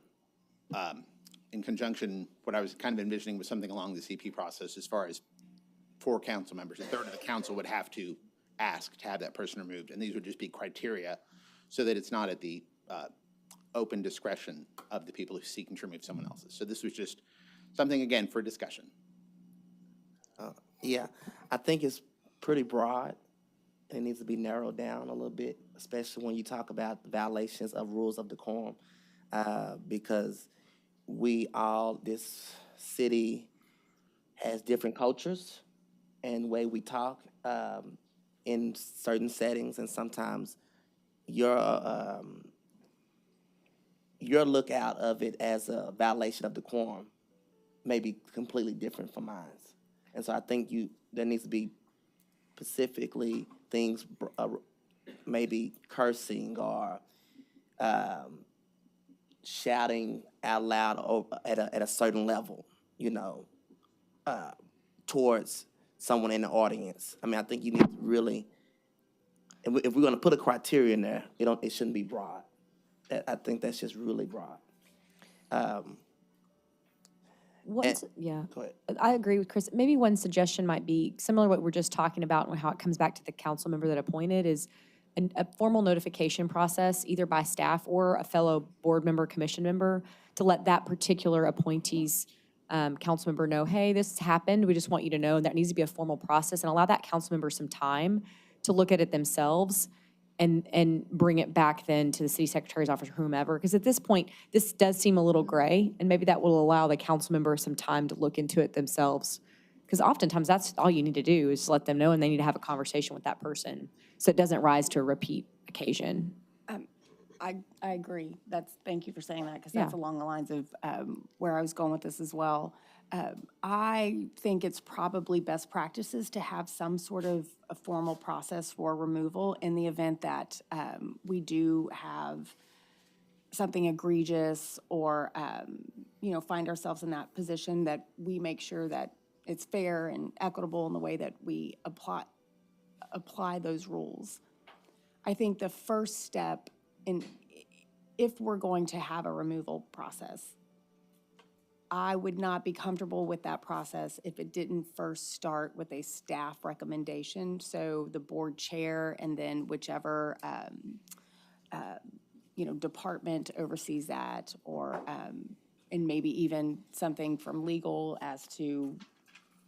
in conjunction, what I was kind of envisioning was something along the CP process as far as 4 council members. A third of the council would have to ask to have that person removed, and these would just be criteria so that it's not at the open discretion of the people who are seeking to remove someone else's. So this was just something, again, for discussion. Yeah, I think it's pretty broad. It needs to be narrowed down a little bit, especially when you talk about violations of rules of decorum, because this city has different cultures and way we talk in certain settings, and sometimes your lookout of it as a violation of decorum may be completely different from mine. And so I think there needs to be specifically things, maybe cursing or shouting out loud at a certain level, towards someone in the audience. I mean, I think you need to really, if we're going to put a criteria in there, it shouldn't be broad. I think that's just really broad. Yeah, Go ahead. I agree with Chris. Maybe one suggestion might be similar to what we're just talking about and how it comes back to the council member that appointed is a formal notification process, either by staff or a fellow board member, commission member, to let that particular appointee's council member know, hey, this happened. We just want you to know. And that needs to be a formal process and allow that council member some time to look at it themselves and bring it back then to the city secretary's office or whomever. Because at this point, this does seem a little gray, and maybe that will allow the council member some time to look into it themselves. Because oftentimes that's all you need to do is let them know, and they need to have a conversation with that person so it doesn't rise to a repeat occasion. I agree. Thank you for saying that, because that's along the lines of where I was going with this as well. I think it's probably best practices to have some sort of a formal process for removal in the event that we do have something egregious or, find ourselves in that position, that we make sure that it's fair and equitable in the way that we apply those rules. I think the first step if we're going to have a removal process, I would not be comfortable with that process if it didn't first start with a staff recommendation. So the board chair and then whichever, department oversees that, or, and maybe even something from legal as to,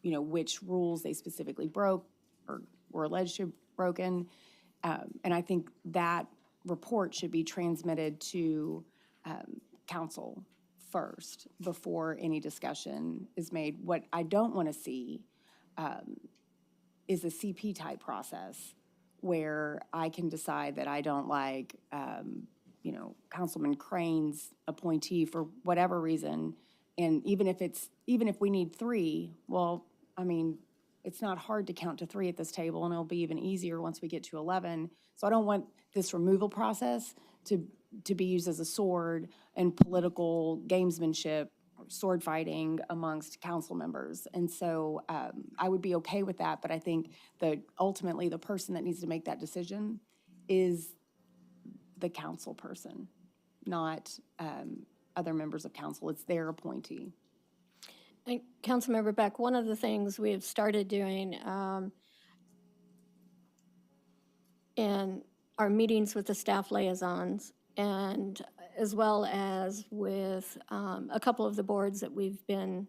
which rules they specifically broke or were alleged to have broken. And I think that report should be transmitted to council first before any discussion is made. What I don't want to see is a CP type process where I can decide that I don't like, Councilman Crane's appointee for whatever reason. And even if we need 3, well, I mean, it's not hard to count to 3 at this table, and it'll be even easier once we get to 11. So I don't want this removal process to be used as a sword in political gamesmanship, or sword fighting amongst council members. And so I would be okay with that, but I think that ultimately the person that needs to make that decision is the council person, not other members of council. It's their appointee. And Councilmember Beck, one of the things we have started doing in our meetings with the staff liaisons, and as well as with a couple of the boards that we've been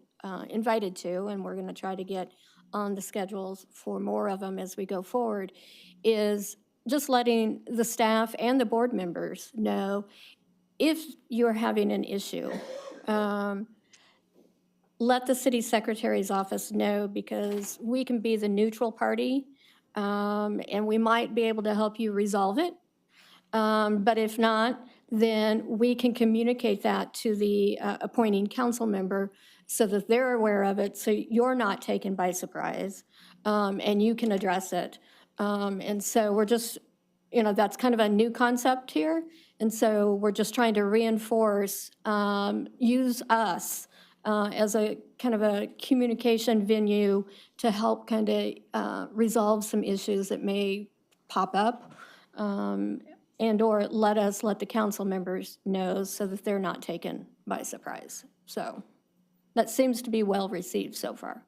invited to, and we're going to try to get on the schedules for more of them as we go forward, is just letting the staff and the board members know if you're having an issue. Let the city secretary's office know, because we can be the neutral party, and we might be able to help you resolve it. But if not, then we can communicate that to the appointing council member so that they're aware of it, so you're not taken by surprise, and you can address it. And so we're just, that's kind of a new concept here. And so we're just trying to reinforce, use us as a kind of a communication venue to help kind of resolve some issues that may pop up, and/or let the council members know so that they're not taken by surprise. So that seems to be well received so far.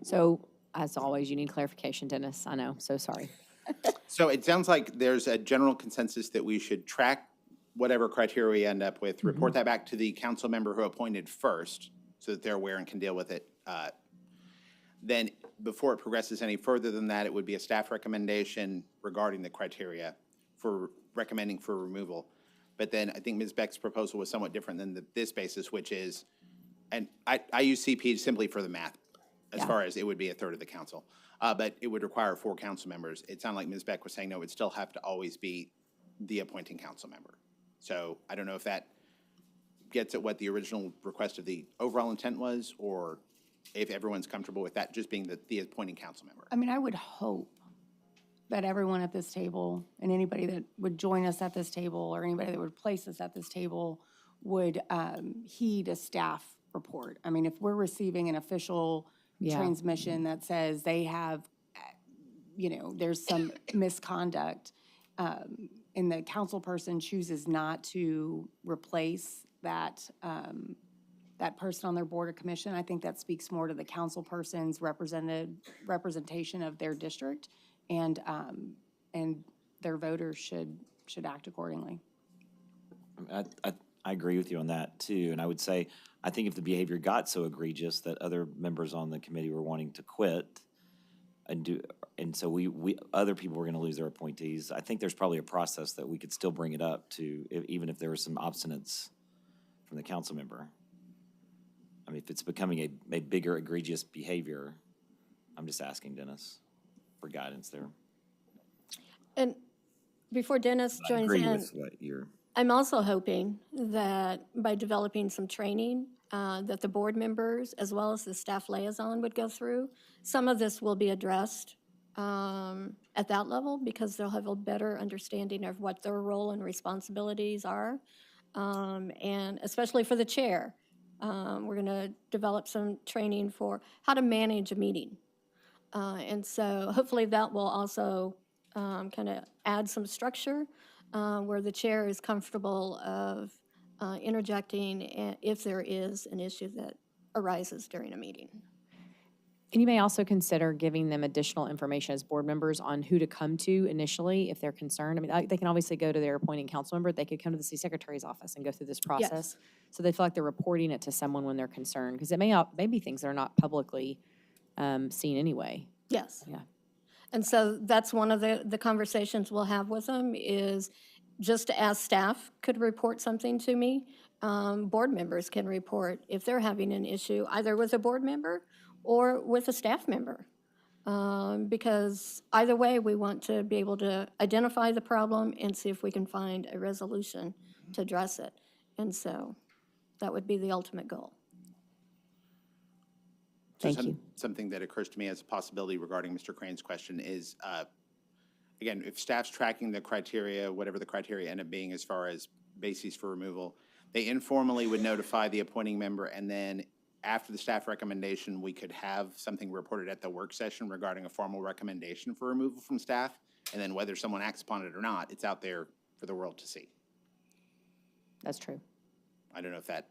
So, as always, you need clarification, Dennis. I know, so sorry. So it sounds like there's a general consensus that we should track whatever criteria we end up with, report that back to the council member who appointed first, so that they're aware and can deal with it. Then, before it progresses any further than that, it would be a staff recommendation regarding the criteria for recommending for removal. But then I think Ms. Beck's proposal was somewhat different than this basis, which is, and I use CP simply for the math, as far as it would be a third of the council. But it would require 4 council members. It sounded like Ms. Beck was saying, no, it would still have to always be the appointing council member. So I don't know if that gets at what the original request of the overall intent was, or if everyone's comfortable with that just being the appointing council member. I mean, I would hope that everyone at this table and anybody that would join us at this table or anybody that would place us at this table would heed a staff report. I mean, if we're receiving an official transmission that says they have, there's some misconduct, and the council person chooses not to replace that, that person on their board or commission, I think that speaks more to the council person's representation of their district, and their voters should act accordingly. I agree with you on that too, and I would say, I think if the behavior got so egregious that other members on the committee were wanting to quit and so other people were going to lose their appointees, I think there's probably a process that we could still bring it up to, even if there was some obstinance from the council member. I mean, if it's becoming a bigger egregious behavior, I'm just asking Dennis for guidance there. And before Dennis I joins agree in, with what you're. I'm also hoping that by developing some training that the board members as well as the staff liaison would go through, some of this will be addressed at that level because they'll have a better understanding of what their role and responsibilities are. And especially for the chair, we're going to develop some training for how to manage a meeting. And so hopefully that will also kind of add some structure where the chair is comfortable of interjecting if there is an issue that arises during a meeting. And you may also consider giving them additional information as board members on who to come to initially if they're concerned. I mean, they can obviously go to their appointing council member. They could come to the city secretary's office and go through this process. So they feel like they're reporting it to someone when they're concerned, because it may be things that are not publicly seen anyway. Yes. Yeah. And so that's one of the conversations we'll have with them is just as staff could report something to me, board members can report if they're having an issue either with a board member or with a staff member. Because either way, we want to be able to identify the problem and see if we can find a resolution to address it. And so that would be the ultimate goal. Thank you. Something that occurs to me as a possibility regarding Mr. Crane's question is, again, if staff's tracking the criteria, whatever the criteria end up being as far as bases for removal, they informally would notify the appointing member, and then after the staff recommendation, we could have something reported at the work session regarding a formal recommendation for removal from staff, and then whether someone acts upon it or not, it's out there for the world to see. That's true. I don't know if that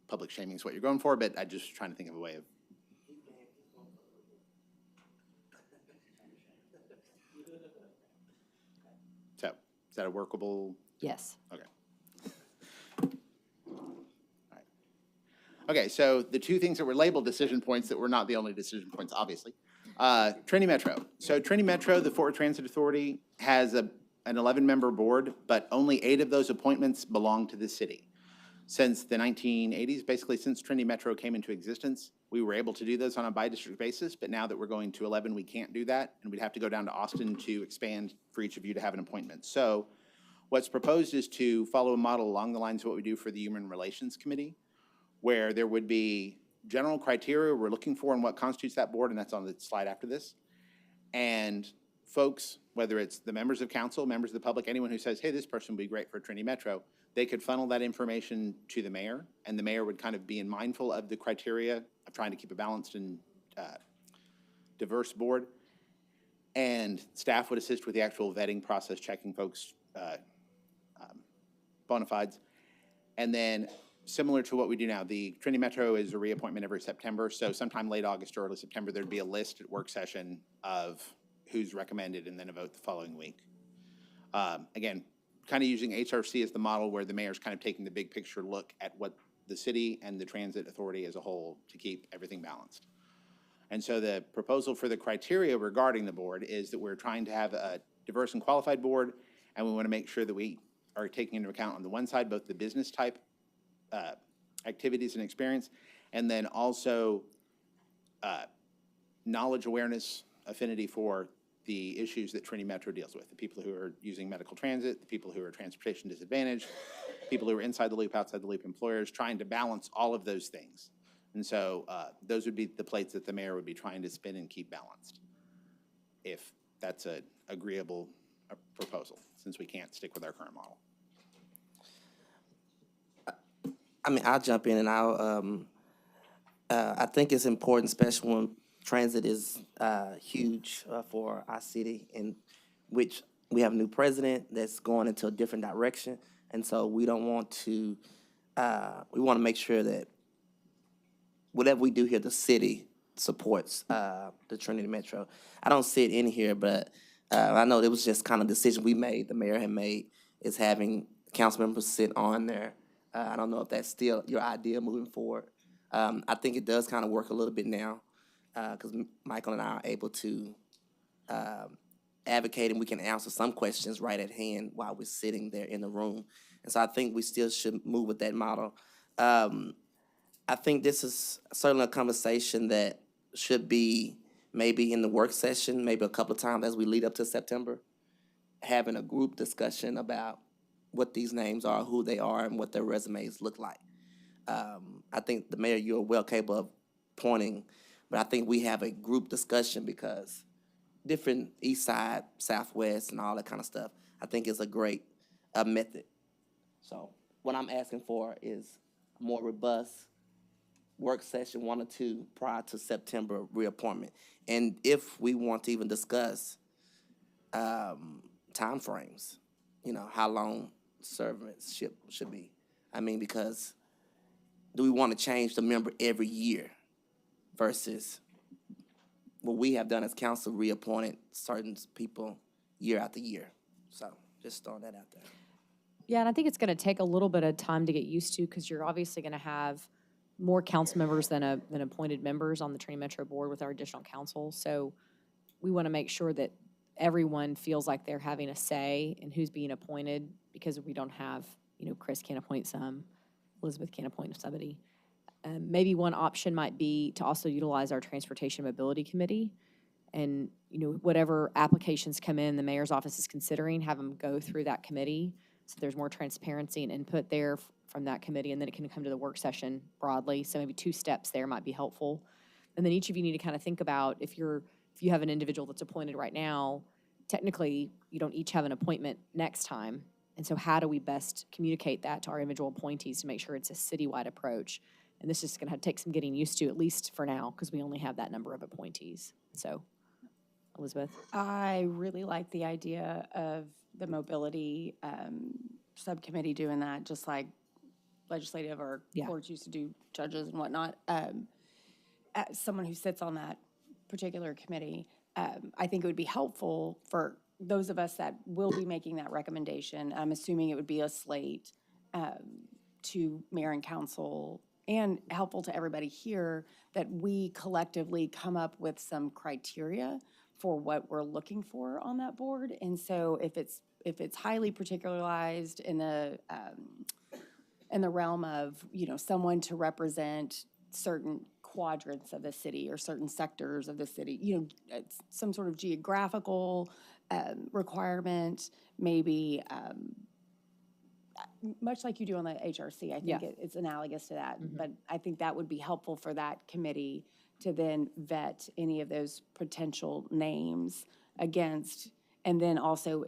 public shaming is what you're going for, but I'm just trying to think of a way of. So, is that a workable? Yes. Okay. Okay, so the two things that were labeled decision points that were not the only decision points, obviously. Trinity Metro. So Trinity Metro, the Fort Worth Transit Authority, has an 11-member board, but only 8 of those appointments belong to the city. Since the 1980s, basically since Trinity Metro came into existence, we were able to do those on a by-district basis, but now that we're going to 11, we can't do that, and we'd have to go down to Austin to expand for each of you to have an appointment. So what's proposed is to follow a model along the lines of what we do for the Human Relations Committee, where there would be general criteria we're looking for and what constitutes that board, and that's on the slide after this. And folks, whether it's the members of council, members of the public, anyone who says, hey, this person would be great for Trinity Metro, they could funnel that information to the mayor, and the mayor would kind of be mindful of the criteria of trying to keep a balanced and diverse board. And staff would assist with the actual vetting process, checking folks' bona fides. And then similar to what we do now, the Trinity Metro is a reappointment every September, so sometime late August or early September, there'd be a list at work session of who's recommended and then a vote the following week. Again, kind of using HRC as the model where the mayor's kind of taking the big picture look at what the city and the transit authority as a whole to keep everything balanced. And so the proposal for the criteria regarding the board is that we're trying to have a diverse and qualified board, and we want to make sure that we are taking into account on the one side both the business type activities and experience, and then also knowledge, awareness, affinity for the issues that Trinity Metro deals with, the people who are using medical transit, the people who are transportation disadvantaged, people who are inside the loop, outside the loop employers, trying to balance all of those things. And so those would be the plates that the mayor would be trying to spin and keep balanced, if that's an agreeable proposal, since we can't stick with our current model. I mean, I'll jump in and I think it's important, especially when transit is huge for our city, in which we have a new president that's going into a different direction. And so we don't want to, we want to make sure that whatever we do here, the city supports the Trinity Metro. I don't see it in here, but I know it was just kind of a decision we made, the mayor had made, is having council members sit on there. I don't know if that's still your idea moving forward. I think it does kind of work a little bit now because Michael and I are able to advocate and we can answer some questions right at hand while we're sitting there in the room. And so I think we still should move with that model. I think this is certainly a conversation that should be maybe in the work session, maybe a couple of times as we lead up to September, having a group discussion about what these names are, who they are, and what their resumes look like. I think the mayor, you're well capable of pointing, but I think we have a group discussion because different east side, southwest, and all that kind of stuff, I think is a great method. So what I'm asking for is a more robust work session, 1 or 2 prior to September reappointment. And if we want to even discuss timeframes, you know, how long serviceship should be. I mean, because do we want to change the member every year versus what we have done as council, reappointed certain people year after year? So just throwing that out there. Yeah, and I think it's going to take a little bit of time to get used to because you're obviously going to have more council members than appointed members on the Trinity Metro Board with our additional council. So we want to make sure that everyone feels like they're having a say in who's being appointed because we don't have, you know, Chris can't appoint some, Elizabeth can't appoint somebody. Maybe one option might be to also utilize our Transportation Mobility Committee and, you know, whatever applications come in, the mayor's office is considering, have them go through that committee so there's more transparency and input there from that committee, and then it can come to the work session broadly. So maybe 2 steps there might be helpful. And then each of you need to kind of think about if you have an individual that's appointed right now, technically you don't each have an appointment next time. And so how do we best communicate that to our individual appointees to make sure it's a citywide approach? And this is going to take some getting used to, at least for now, because we only have that number of appointees. So, Elizabeth? I really like the idea of the mobility subcommittee doing that, just like legislative or courts used to do, judges and whatnot. As someone who sits on that particular committee, I think it would be helpful for those of us that will be making that recommendation. I'm assuming it would be a slate to mayor and council, and helpful to everybody here that we collectively come up with some criteria for what we're looking for on that board. And so if it's highly particularized in the realm of, you know, someone to represent certain quadrants of the city or certain sectors of the city, you know, it's some sort of geographical requirement, maybe much like you do on the HRC. I think it's analogous to that, but I think that would be helpful for that committee to then vet any of those potential names against, and then also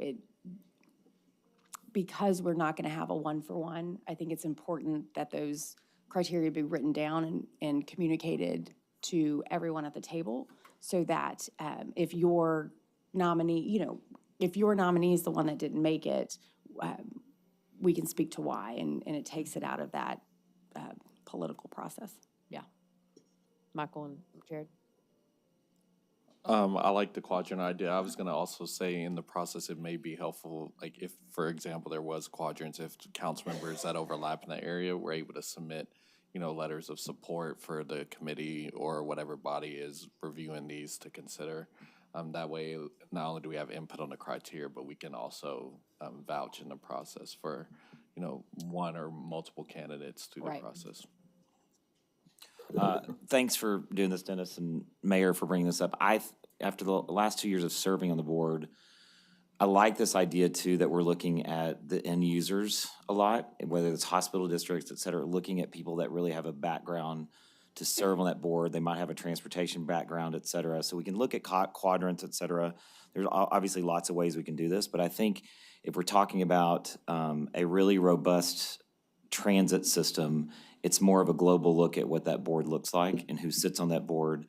because we're not going to have a 1-for-1, I think it's important that those criteria be written down and communicated to everyone at the table so that if your nominee, you know, if your nominee is the one that didn't make it, we can speak to why, and it takes it out of that political process. Yeah. Michael and Jared? I like the quadrant idea. I was gonna also say in the process, it may be helpful, like if, for example, there was quadrants, if council members that overlap in that area were able to submit, letters of support for the committee or whatever body is reviewing these to consider. That way, not only do we have input on the criteria, but we can also vouch in the process for, one or multiple candidates through the Right. process. Thanks for doing this, Dennis, and Mayor for bringing this up. After the last 2 years of serving on the board, I like this idea too, that we're looking at the end users a lot, whether it's hospital districts, et cetera, looking at people that really have a background to serve on that board. They might have a transportation background, et cetera. So we can look at quadrants, et cetera. There's obviously lots of ways we can do this, but I think if we're talking about a really robust transit system, it's more of a global look at what that board looks like and who sits on that board.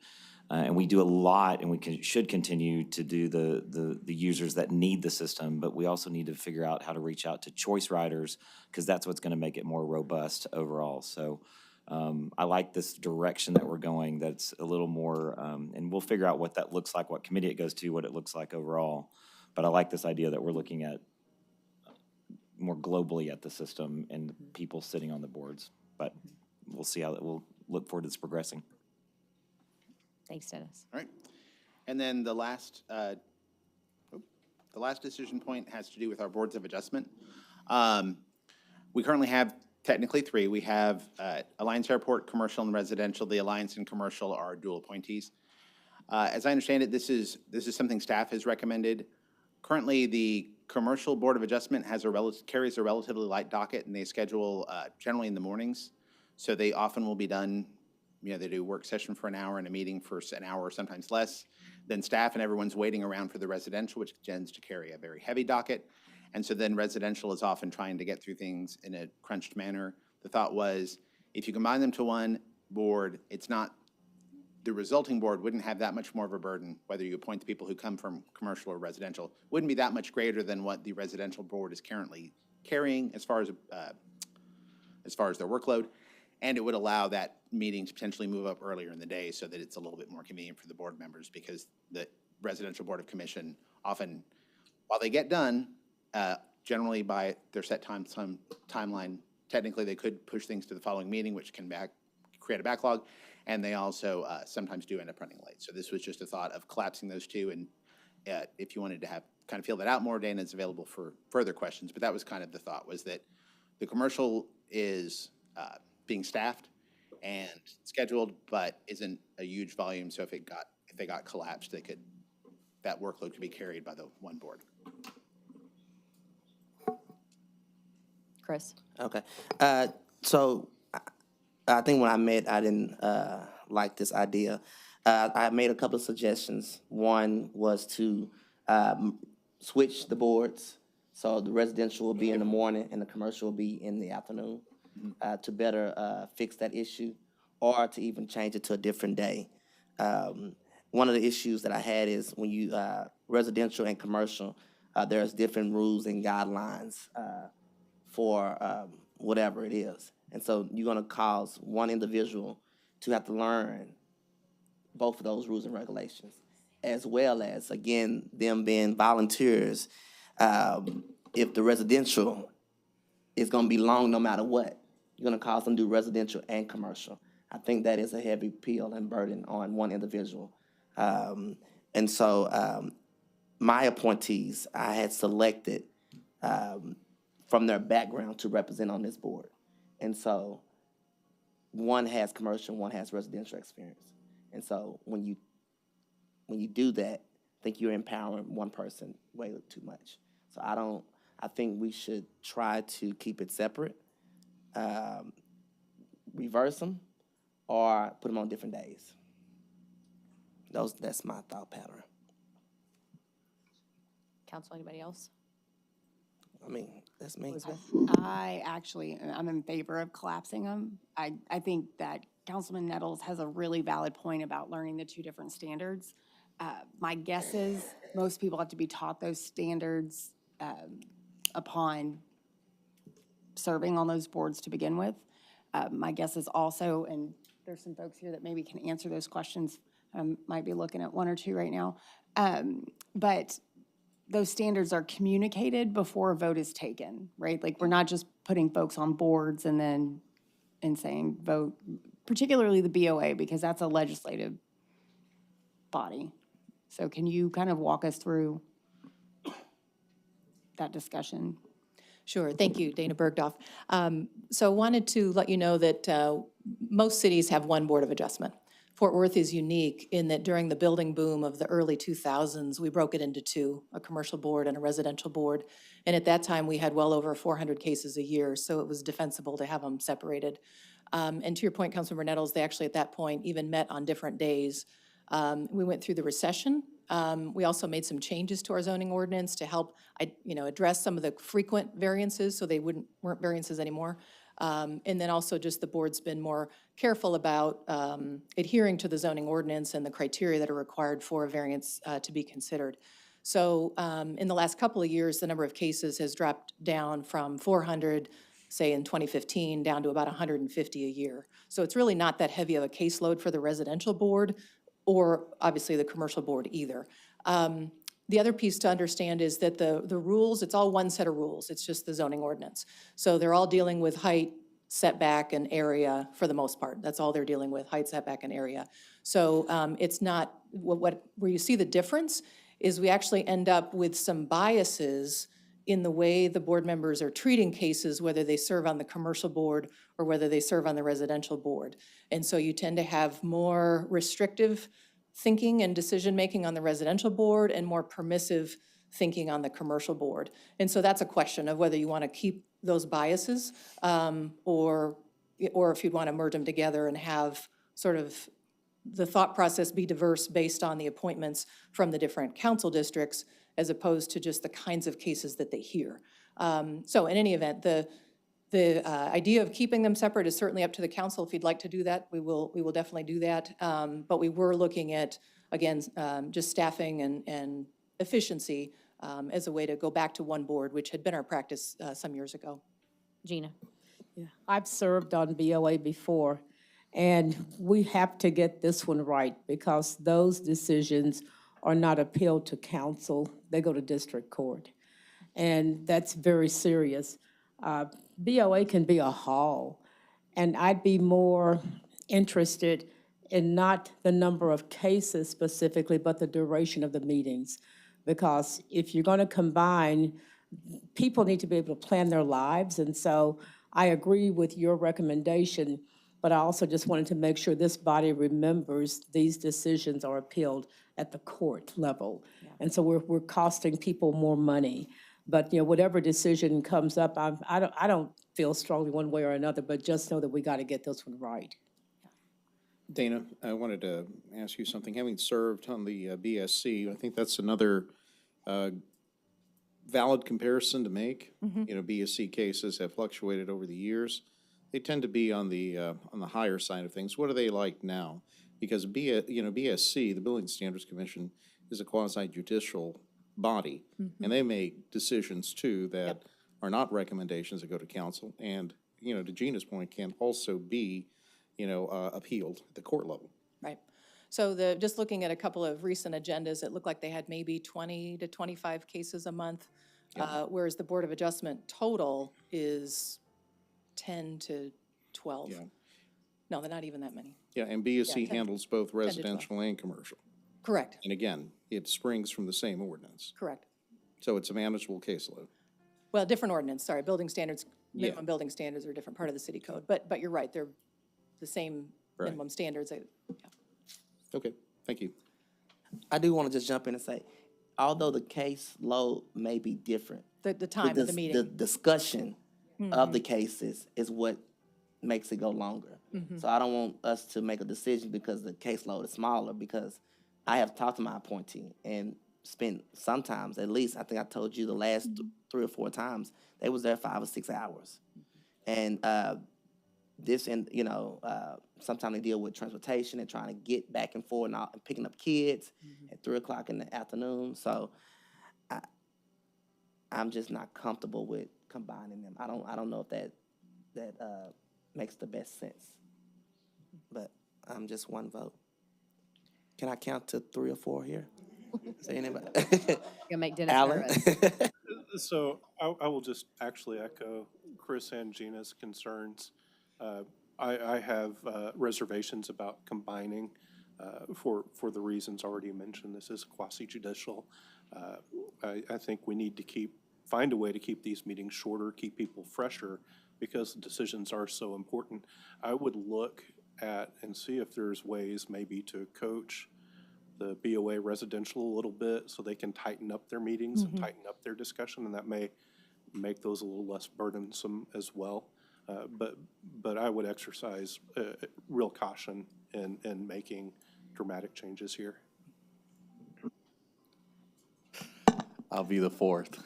And we do a lot, and we should continue to do the users that need the system, but we also need to figure out how to reach out to choice riders, because that's what's going to make it more robust overall. So I like this direction that we're going. That's a little more, and we'll figure out what that looks like, what committee it goes to, what it looks like overall. But I like this idea that we're looking at more globally at the system and people sitting on the boards. But we'll see how we'll look forward to this progressing. Thanks, Dennis. All right. And then the last decision point has to do with our boards of adjustment. We currently have technically three. We have Alliance Airport, Commercial, and Residential. The Alliance and Commercial are dual appointees. As I understand it, this is something staff has recommended. Currently, the Commercial Board of Adjustment carries a relatively light docket, and they schedule generally in the mornings. So they often will be done, they do a work session for an hour and a meeting for an hour or sometimes less. Then staff and everyone's waiting around for the residential, which tends to carry a very heavy docket. And so then residential is often trying to get through things in a crunched manner. The thought was, if you combine them to one board, the resulting board wouldn't have that much more of a burden, whether you appoint the people who come from commercial or residential, wouldn't be that much greater than what the residential board is currently carrying as far as their workload. And it would allow that meeting to potentially move up earlier in the day so that it's a little bit more convenient for the board members, because the residential board of commission often, while they get done, generally by their set timeline, technically they could push things to the following meeting, which can create a backlog, and they also sometimes do end up running late. So this was just a thought of collapsing those two, and if you wanted to kind of feel that out more, Dana's available for further questions, but that was kind of the thought, was that the commercial is being staffed and scheduled, but isn't a huge volume. So if they got collapsed, that workload could be carried by the one board. Chris? Okay. So I think when I met, I didn't like this idea. I made a couple of suggestions. One was to switch the boards. So the residential will be in the morning and the commercial will be in the afternoon, to better fix that issue, or to even change it to a different day. One of the issues that I had is when you residential and commercial, there's different rules and guidelines for whatever it is. And so you're going to cause one individual to have to learn both of those rules and regulations, as well as, again, them being volunteers. If the residential is going to be long no matter what, you're going to cause them to do residential and commercial. I think that is a heavy pill and burden on one individual. And so my appointees, I had selected from their background to represent on this board. And so one has commercial, one has residential experience. And so when you do that, I think you're empowering one person way too much. So I think we should try to keep it separate, reverse them, or put them on different days. That's my thought pattern. Council, anybody else? I mean, that's me. I'm in favor of collapsing them. I think that Councilman Nettles has a really valid point about learning the two different standards. My guess is most people have to be taught those standards upon serving on those boards to begin with. My guess is also, and there's some folks here that maybe can answer those questions Might be looking at one or two right now. But those standards are communicated before a vote is taken, right? Like, we're not just putting folks on boards and then, and saying vote, particularly the BOA, because that's a legislative body. So can you kind of walk us through that discussion? Sure, thank you, Dana Bergdorf. So wanted to let you know that most cities have one Board of Adjustment. Fort Worth is unique in that during the building boom of the early 2000s, we broke it into two, a commercial board and a residential board. And at that time, we had well over 400 cases a year, so it was defensible to have them separated. And to your point, Councilmember Nettles, they actually at that point even met on different days. We went through the recession. We also made some changes to our zoning ordinance to help, address some of the frequent variances, so they weren't variances anymore. And then also just the board's been more careful about adhering to the zoning ordinance and the criteria that are required for a variance to be considered. So in the last couple of years, the number of cases has dropped down from 400, say in 2015, down to about 150 a year. So it's really not that heavy of a caseload for the residential board or obviously the commercial board either. The other piece to understand is that the rules, it's all one set of rules. It's just the zoning ordinance. So they're all dealing with height, setback, and area for the most part. That's all they're dealing with, height, setback, and area. So it's not, where you see the difference is we actually end up with some biases in the way the board members are treating cases, whether they serve on the commercial board or whether they serve on the residential board. And so you tend to have more restrictive thinking and decision-making on the residential board and more permissive thinking on the commercial board. And so that's a question of whether you want to keep those biases or if you'd want to merge them together and have sort of the thought process be diverse based on the appointments from the different council districts as opposed to just the kinds of cases that they hear. So in any event, the idea of keeping them separate is certainly up to the council. If you'd like to do that, we will definitely do that. But we were looking at, again, just staffing and efficiency as a way to go back to one board, which had been our practice some years ago. Gina? Yeah, I've served on BOA before, and we have to get this one right because those decisions are not appealed to council. They go to district court, and that's very serious. BOA can be a hall, and I'd be more interested in not the number of cases specifically, but the duration of the meetings. Because if you're going to combine, people need to be able to plan their lives, and so I agree with your recommendation, but I also just wanted to make sure this body remembers these decisions are appealed at the court level. Yeah. And so we're costing people more money. But, whatever decision comes up, I don't feel strongly one way or another, but just know that we got to get this one right. Dana, I wanted to ask you something. Having served on the BSC, I think that's another valid comparison to make. BSC cases have fluctuated over the years. They tend to be on the higher side of things. What are they like now? Because BSC, the Building Standards Commission, is a quasi-judicial body, and they make decisions too that are not recommendations that go to council, and to Gina's point, can also be appealed at the court level. Right. So just looking at a couple of recent agendas, it looked like they had maybe 20 to 25 cases a month, whereas the Board of Adjustment total is 10 to 12. Yeah. No, they're not even that many. Yeah, and BSC 10 handles both residential and commercial. Correct. And again, it springs from the same ordinance. Correct. So it's a manageable caseload. Well, different ordinance, sorry, building standards, minimum building standards are a different part of the city code, but you're right, they're the same minimum standards. Okay, thank you. I do want to just jump in and say, although the case load may be different, The time of the meeting. the discussion of the cases is what makes it go longer. So I don't want us to make a decision because the caseload is smaller, because I have talked to my appointee and spent sometimes, at least, I think I told you the last 3 or 4 times, they was there 5 or 6 hours. And sometimes they deal with transportation and trying to get back and forth and picking up kids at 3 o'clock in the afternoon. So I'm just not comfortable with combining them. I don't know if that makes the best sense. But I'm just one vote. Can I count to 3 or 4 here? Say anybody? Gonna make Dennis Alan? nervous. So I will just actually echo Chris and Gina's concerns. I have reservations about combining for the reasons already mentioned. This is quasi-judicial. I think we need to find a way to keep these meetings shorter, keep people fresher, because the decisions are so important. I would look at and see if there's ways maybe to coach the BOA residential a little bit so they can tighten up their meetings and tighten up their discussion, and that may make those a little less burdensome as well. But I would exercise real caution in making dramatic changes here. I'll be the fourth.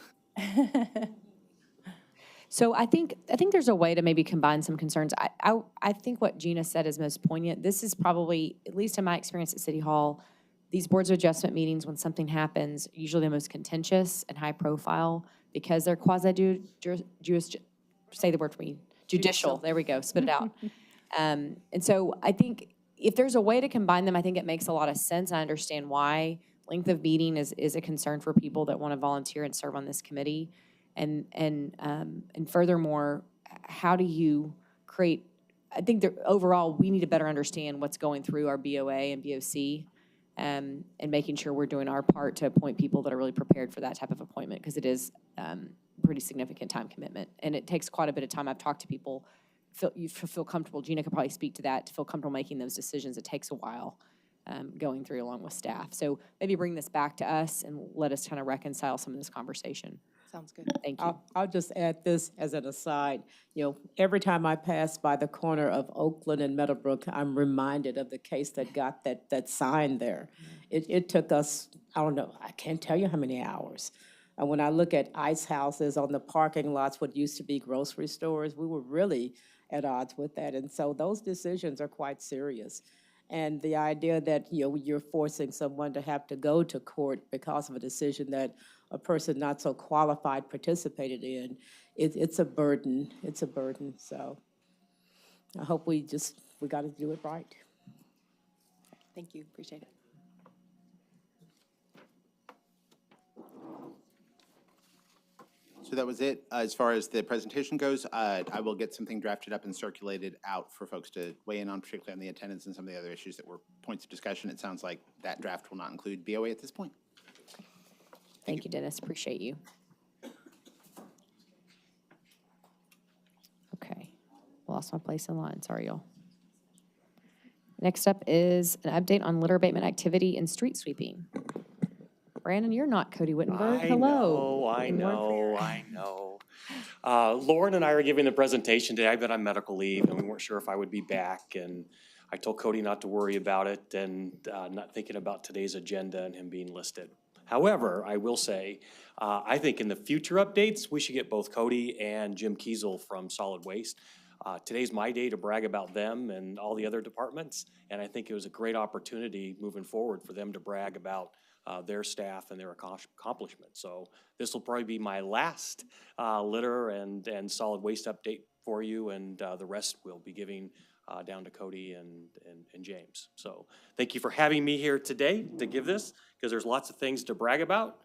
So I think there's a way to maybe combine some concerns. I think what Gina said is most poignant. This is probably, at least in my experience at City Hall, these boards of adjustment meetings, when something happens, usually the most contentious and high profile because they're say the word for me, judicial. There we go, spit it out. And so I think if there's a way to combine them, I think it makes a lot of sense. I understand why length of meeting is a concern for people that want to volunteer and serve on this committee. And furthermore, how do you create, I think that overall, we need to better understand what's going through our BOA and BOC, and making sure we're doing our part to appoint people that are really prepared for that type of appointment, because it is pretty significant time commitment. And it takes quite a bit of time. I've talked to people, you feel comfortable, Gina could probably speak to that, to feel comfortable making those decisions. It takes a while going through along with staff. So maybe bring this back to us and let us kind of reconcile some of this conversation. Sounds good. Thank you. I'll just add this as an aside. You know, every time I pass by the corner of Oakland and Meadowbrook, I'm reminded of the case that got that sign there. It took us, I don't know, I can't tell you how many hours. And when I look at ice houses on the parking lots, what used to be grocery stores, we were really at odds with that. And so those decisions are quite serious. And the idea that, you know, you're forcing someone to have to go to court because of a decision that a person not so qualified participated in, it's a burden. It's a burden. So I hope we got to do it right. Thank you, appreciate it. So that was it. As far as the presentation goes, I will get something drafted up and circulated out for folks to weigh in on, particularly on the attendance and some of the other issues that were points of discussion. It sounds like that draft will not include BOA at this point. Thank you, Dennis. Appreciate you. Okay. Lost my place in line. Sorry, y'all. Next up is an update on litter abatement activity and street sweeping. Brandon, you're not Cody Wittenberg. Hello. I know. Lauren and I are giving the presentation today. I've been on medical leave, and we weren't sure if I would be back. And I told Cody not to worry about it and not thinking about today's agenda and him being listed. However, I will say, I think in the future updates, we should get both Cody and Jim Kiesel from Solid Waste. Today's my day to brag about them and all the other departments, and I think it was a great opportunity moving forward for them to brag about their staff and their accomplishments. So this will probably be my last litter and solid waste update for you, and the rest we'll be giving down to Cody and James. So thank you for having me here today to give this, because there's lots of things to brag about.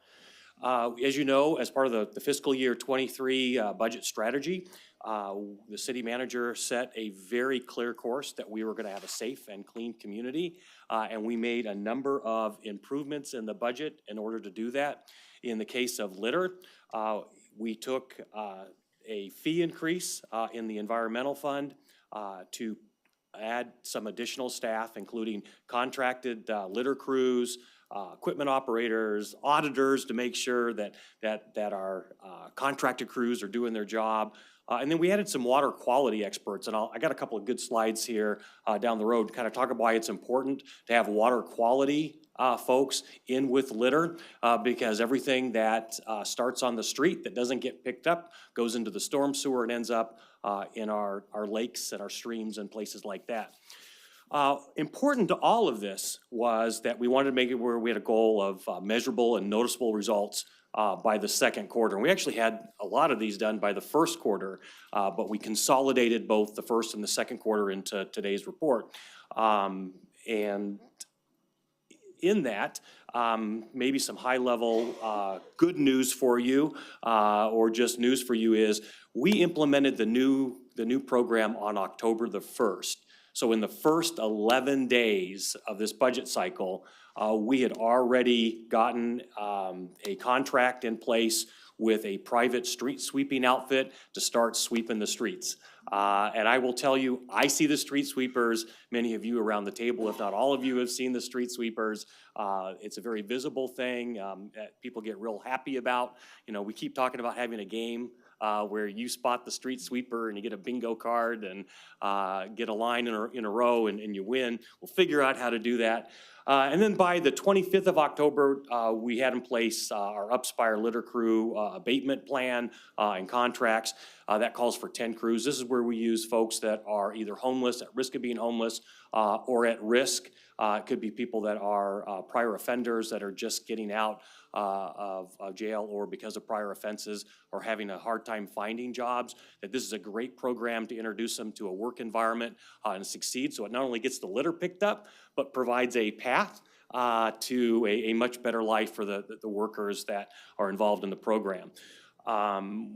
As you know, as part of the fiscal year 23 budget strategy, the city manager set a very clear course that we were going to have a safe and clean community, and we made a number of improvements in the budget in order to do that. In the case of litter, we took a fee increase in the environmental fund to add some additional staff, including contracted litter crews, equipment operators, auditors, to make sure that our contracted crews are doing their job. And then we added some water quality experts, and I got a couple of good slides here down the road to kind of talk about why it's important to have water quality folks in with litter, because everything that starts on the street that doesn't get picked up goes into the storm sewer and ends up in our lakes and our streams and places like that. Important to all of this was that we wanted to make it where we had a goal of measurable and noticeable results by the second quarter. And we actually had a lot of these done by the first quarter, but we consolidated both the first and the second quarter into today's report. And in that, maybe some high-level good news for you, or just news for you is, we implemented the new program on October the 1st. So in the first 11 days of this budget cycle, we had already gotten a contract in place with a private street sweeping outfit to start sweeping the streets. And I will tell you, I see the street sweepers. Many of you around the table, if not all of you, have seen the street sweepers. It's a very visible thing that people get real happy about. You know, we keep talking about having a game where you spot the street sweeper and you get a bingo card and get a line in a row and you win. We'll figure out how to do that. And then by the 25th of October, we had in place our Upspire Litter Crew abatement plan and contracts. That calls for 10 crews. This is where we use folks that are either homeless, at risk of being homeless, or at risk. It could be people that are prior offenders that are just getting out of jail or because of prior offenses or having a hard time finding jobs. That this is a great program to introduce them to a work environment and succeed. So it not only gets the litter picked up, but provides a path to a much better life for the workers that are involved in the program.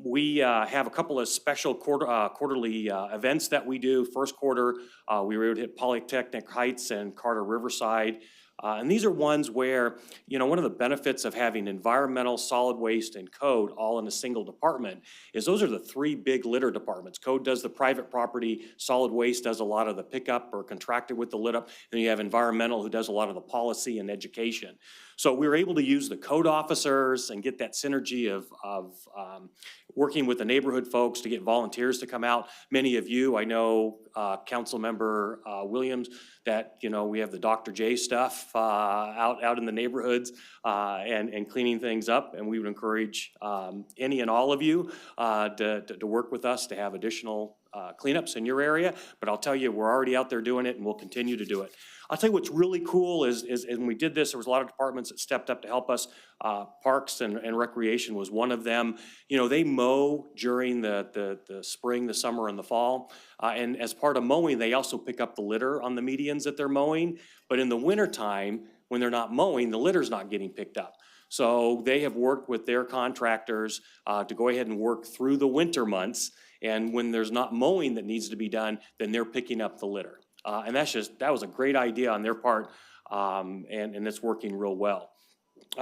We have a couple of special quarterly events that we do. First quarter, we were able to hit Polytechnic Heights and Carter Riverside. And these are ones where, you know, one of the benefits of having environmental, solid waste, and code all in a single department is those are the three big litter departments. Code does the private property, solid waste does a lot of the pickup or contracted with the lit up, and then you have environmental who does a lot of the policy and education. So we were able to use the code officers and get that synergy of working with the neighborhood folks to get volunteers to come out. Many of you, I know, Council Member Williams, that, you know, we have the Dr. J stuff out in the neighborhoods and cleaning things up. And we would encourage any and all of you to work with us to have additional cleanups in your area. But I'll tell you, we're already out there doing it and we'll continue to do it. I'll tell you what's really cool is when we did this, there was a lot of departments that stepped up to help us. Parks and Recreation was one of them. You know, they mow during the spring, the summer, and the fall. And as part of mowing, they also pick up the litter on the medians that they're mowing. But in the wintertime, when they're not mowing, the litter's not getting picked up. So they have worked with their contractors to go ahead and work through the winter months. And when there's not mowing that needs to be done, then they're picking up the litter. And that was a great idea on their part, and it's working real well.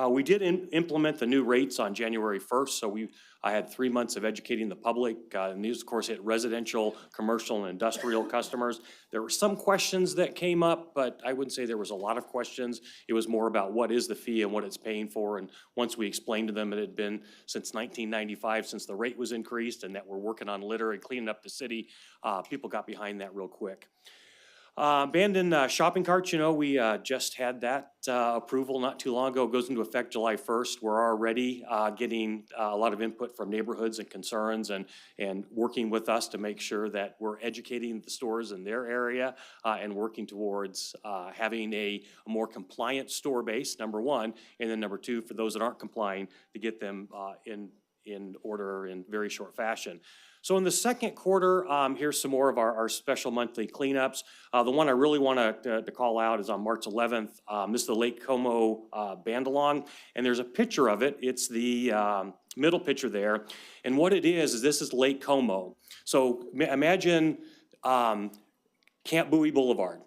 We did implement the new rates on January 1st, so I had 3 months of educating the public, and these, of course, hit residential, commercial, and industrial customers. There were some questions that came up, but I wouldn't say there was a lot of questions. It was more about what is the fee and what it's paying for, and once we explained to them it had been since 1995 since the rate was increased and that we're working on litter and cleaning up the city, people got behind that real quick. Abandoned shopping carts, you know, we just had that approval not too long ago. It goes into effect July 1st. We're already getting a lot of input from neighborhoods and concerns and working with us to make sure that we're educating the stores in their area and working towards having a more compliant store base, number one, and then number two, for those that aren't complying, to get them in order in very short fashion. So in the second quarter, here's some more of our special monthly cleanups. The one I really want to call out is on March 11th. This is the Lake Como Bandalong, and there's a picture of it. It's the middle picture there. And what it is this is Lake Como. So imagine Camp Bowie Boulevard.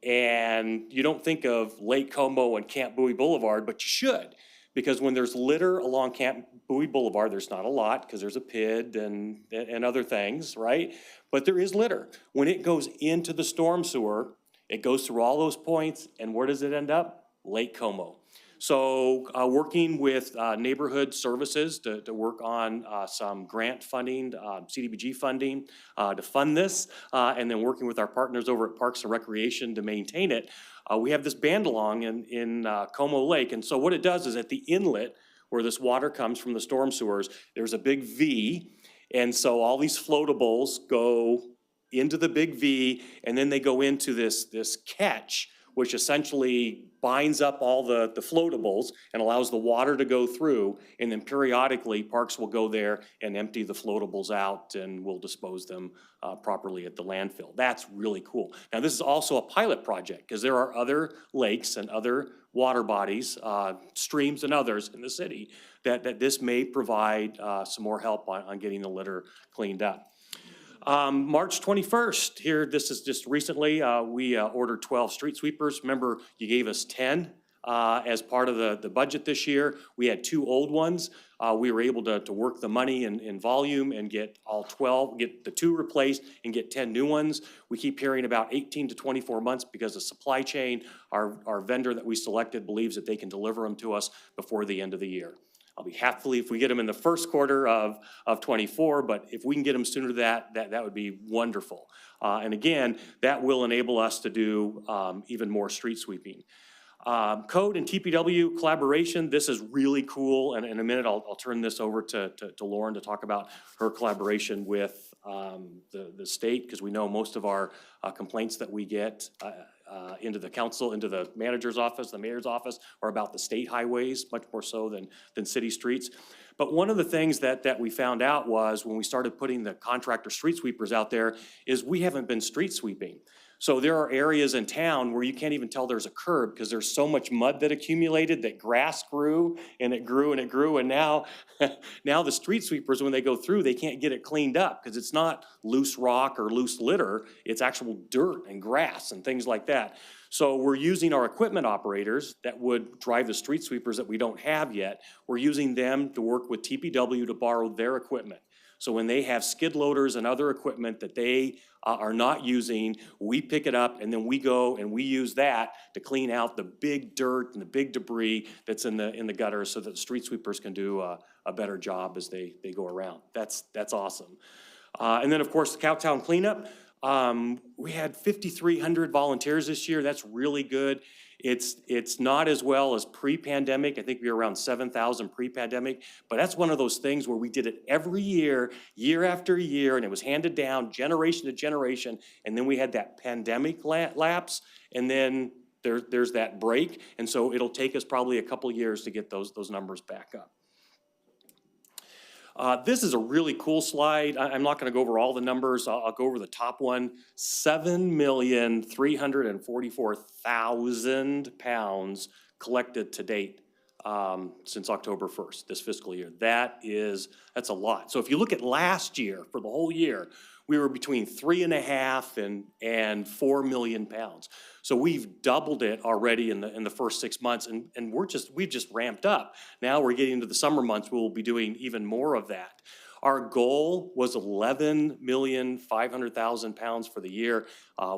And you don't think of Lake Como and Camp Bowie Boulevard, but you should. Because when there's litter along Camp Bowie Boulevard, there's not a lot because there's a PID and other things, right? But there is litter. When it goes into the storm sewer, it goes through all those points, and where does it end up? Lake Como. So working with neighborhood services to work on some grant funding, CDBG funding to fund this, and then working with our partners over at Parks and Recreation to maintain it. We have this bandalong in Como Lake, and so what it does is at the inlet where this water comes from the storm sewers, there's a big V, and so all these floatables go into the big V, and then they go into this catch, which essentially binds up all the floatables and allows the water to go through. And then periodically, Parks will go there and empty the floatables out and we'll dispose them properly at the landfill. That's really cool. Now, this is also a pilot project because there are other lakes and other water bodies, streams and others in the city that this may provide some more help on getting the litter cleaned up. March 21st, here, this is just recently, we ordered 12 street sweepers. Remember, you gave us 10 as part of the budget this year. We had 2 old ones. We were able to work the money in volume and get all 12, get the 2 replaced and get 10 new ones. We keep hearing about 18 to 24 months because of supply chain. Our vendor that we selected believes that they can deliver them to us before the end of the year. I'll be happy if we get them in the first quarter of 24, but if we can get them sooner than that would be wonderful. And again, that will enable us to do even more street sweeping. Code and TPW collaboration, this is really cool. And in a minute, I'll turn this over to Lauren to talk about her collaboration with the state, because we know most of our complaints that we get into the council, into the manager's office, the mayor's office, are about the state highways, much more so than city streets. But one of the things that we found out was when we started putting the contractor street sweepers out there is we haven't been street sweeping. So there are areas in town where you can't even tell there's a curb because there's so much mud that accumulated that grass grew and it grew and it grew. And now the street sweepers, when they go through, they can't get it cleaned up because it's not loose rock or loose litter. It's actual dirt and grass and things like that. So we're using our equipment operators that would drive the street sweepers that we don't have yet. We're using them to work with TPW to borrow their equipment. So when they have skid loaders and other equipment that they are not using, we pick it up and then we go and we use that to clean out the big dirt and the big debris that's in the gutter so that the street sweepers can do a better job as they go around. That's awesome. And then of course the Cowtown cleanup. We had 5,300 volunteers this year. That's really good. It's not as well as pre-pandemic. I think we were around 7,000 pre-pandemic, but that's one of those things where we did it every year, year after year, and it was handed down generation to generation. And then we had that pandemic lapse, and then there's that break. And so it'll take us probably a couple years to get those numbers back up. This is a really cool slide. I'm not going to go over all the numbers. I'll go over the top one. 7,344,000 pounds collected to date since October 1st, this fiscal year. That's a lot. So if you look at last year, for the whole year, we were between 3.5 and 4 million pounds. So we've doubled it already in the first 6 months, and we've just ramped up. Now we're getting into the summer months, we'll be doing even more of that. Our goal was 11,500,000 pounds for the year.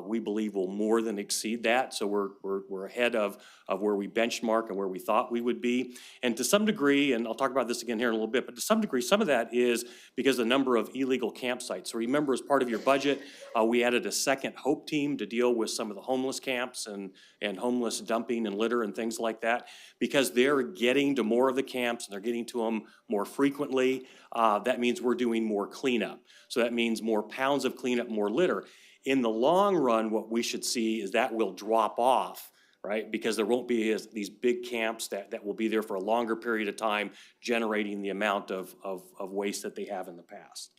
We believe we'll more than exceed that. So we're ahead of where we benchmark and where we thought we would be. And to some degree, and I'll talk about this again here in a little bit, but to some degree, some of that is because of the number of illegal campsites. So remember, as part of your budget, we added a second HOPE team to deal with some of the homeless camps and homeless dumping and litter and things like that, because they're getting to more of the camps and they're getting to them more frequently. That means we're doing more cleanup. So that means more pounds of cleanup, more litter. In the long run, what we should see is that will drop off, right? Because there won't be these big camps that will be there for a longer period of time, generating the amount of waste that they have in the past.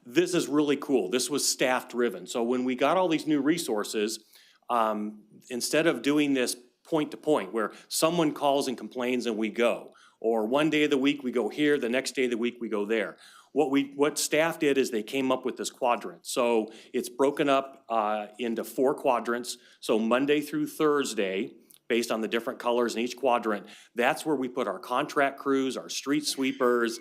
This is really cool. This was staff driven. So when we got all these new resources, instead of doing this point to point where someone calls and complains and we go, or one day of the week we go here, the next day of the week we go there. What staff did is they came up with this quadrant. So it's broken up into 4 quadrants. So Monday through Thursday, based on the different colors in each quadrant, that's where we put our contract crews, our street sweepers,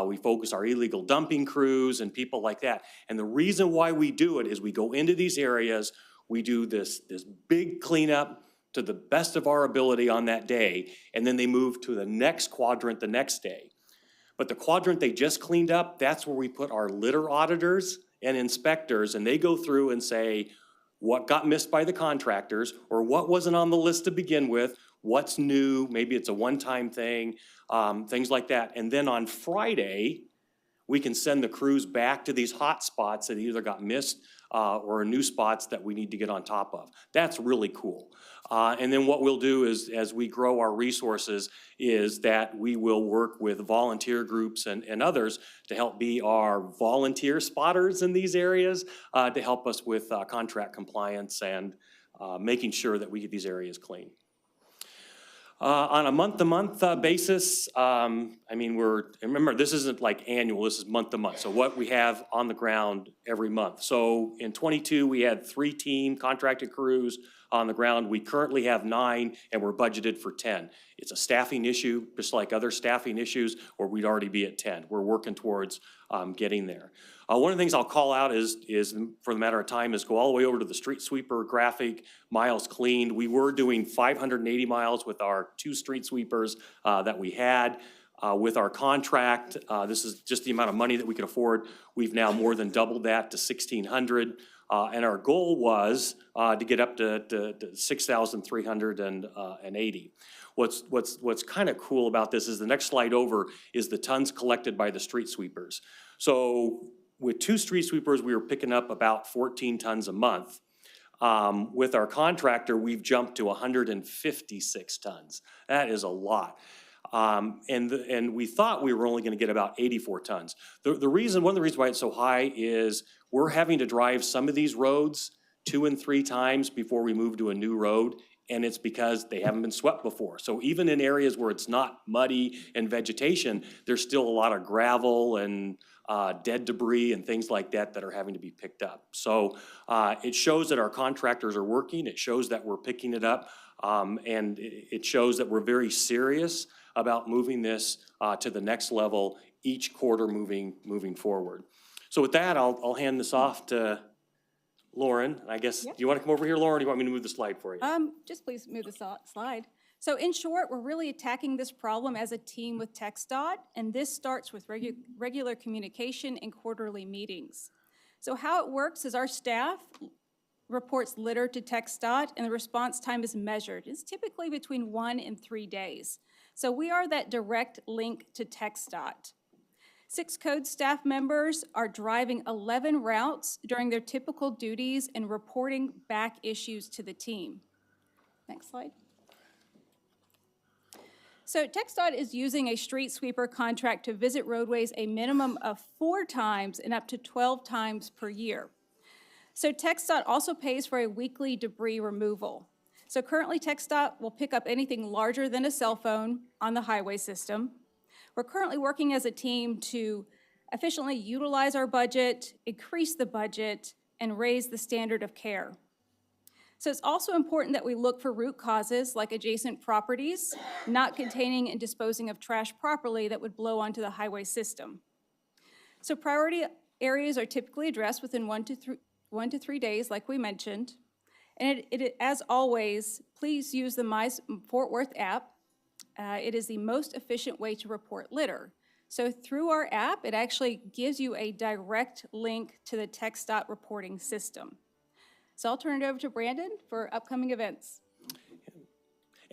we focus our illegal dumping crews and people like that. And the reason why we do it is we go into these areas, we do this big cleanup to the best of our ability on that day, and then they move to the next quadrant the next day. But the quadrant they just cleaned up, that's where we put our litter auditors and inspectors, and they go through and say what got missed by the contractors or what wasn't on the list to begin with, what's new, maybe it's a one-time thing, things like that. And then on Friday, we can send the crews back to these hot spots that either got missed or new spots that we need to get on top of. That's really cool. And then what we'll do is, as we grow our resources, is that we will work with volunteer groups and others to help be our volunteer spotters in these areas, to help us with contract compliance and making sure that we get these areas clean. On a month-to-month basis, I mean, remember, this isn't like annual, this is month-to-month. So what we have on the ground every month. So in '22, we had 3 team contracted crews on the ground. We currently have 9, and we're budgeted for 10. It's a staffing issue, just like other staffing issues, or we'd already be at 10. We're working towards getting there. One of the things I'll call out is, for the matter of time, is go all the way over to the street sweeper graphic, miles cleaned. We were doing 580 miles with our 2 street sweepers that we had. With our contract, this is just the amount of money that we could afford. We've now more than doubled that to 1,600. And our goal was to get up to 6,380. What's kind of cool about this is the next slide over is the tons collected by the street sweepers. So with 2 street sweepers, we were picking up about 14 tons a month. With our contractor, we've jumped to 156 tons. That is a lot. And we thought we were only going to get about 84 tons. One of the reasons why it's so high is we're having to drive some of these roads 2 and 3 times before we move to a new road, and it's because they haven't been swept before. So even in areas where it's not muddy and vegetation, there's still a lot of gravel and dead debris and things like that that are having to be picked up. So it shows that our contractors are working. It shows that we're picking it up, and it shows that we're very serious about moving this to the next level each quarter moving forward. So with that, I'll hand this off to Lauren. I guess, do you want to come over here, Lauren, or do you want me to move the slide for you? Just please move the slide. So in short, we're really attacking this problem as a team with TxDOT, and this starts with regular communication and quarterly meetings. So how it works is our staff reports litter to TxDOT, and the response time is measured. It's typically between 1 and 3 days. So we are that direct link to TxDOT. 6 code staff members are driving 11 routes during their typical duties and reporting back issues to the team. Next slide. So TxDOT is using a street sweeper contract to visit roadways a minimum of 4 times and up to 12 times per year. So TxDOT also pays for a weekly debris removal. So currently TxDOT will pick up anything larger than a cell phone on the highway system. We're currently working as a team to efficiently utilize our budget, increase the budget, and raise the standard of care. So it's also important that we look for root causes like adjacent properties, not containing and disposing of trash properly that would blow onto the highway system. So priority areas are typically addressed within 1 to 3 days, like we mentioned. And as always, please use the My Fort Worth app. It is the most efficient way to report litter. So through our app, it actually gives you a direct link to the TxDOT reporting system. So I'll turn it over to Brandon for upcoming events.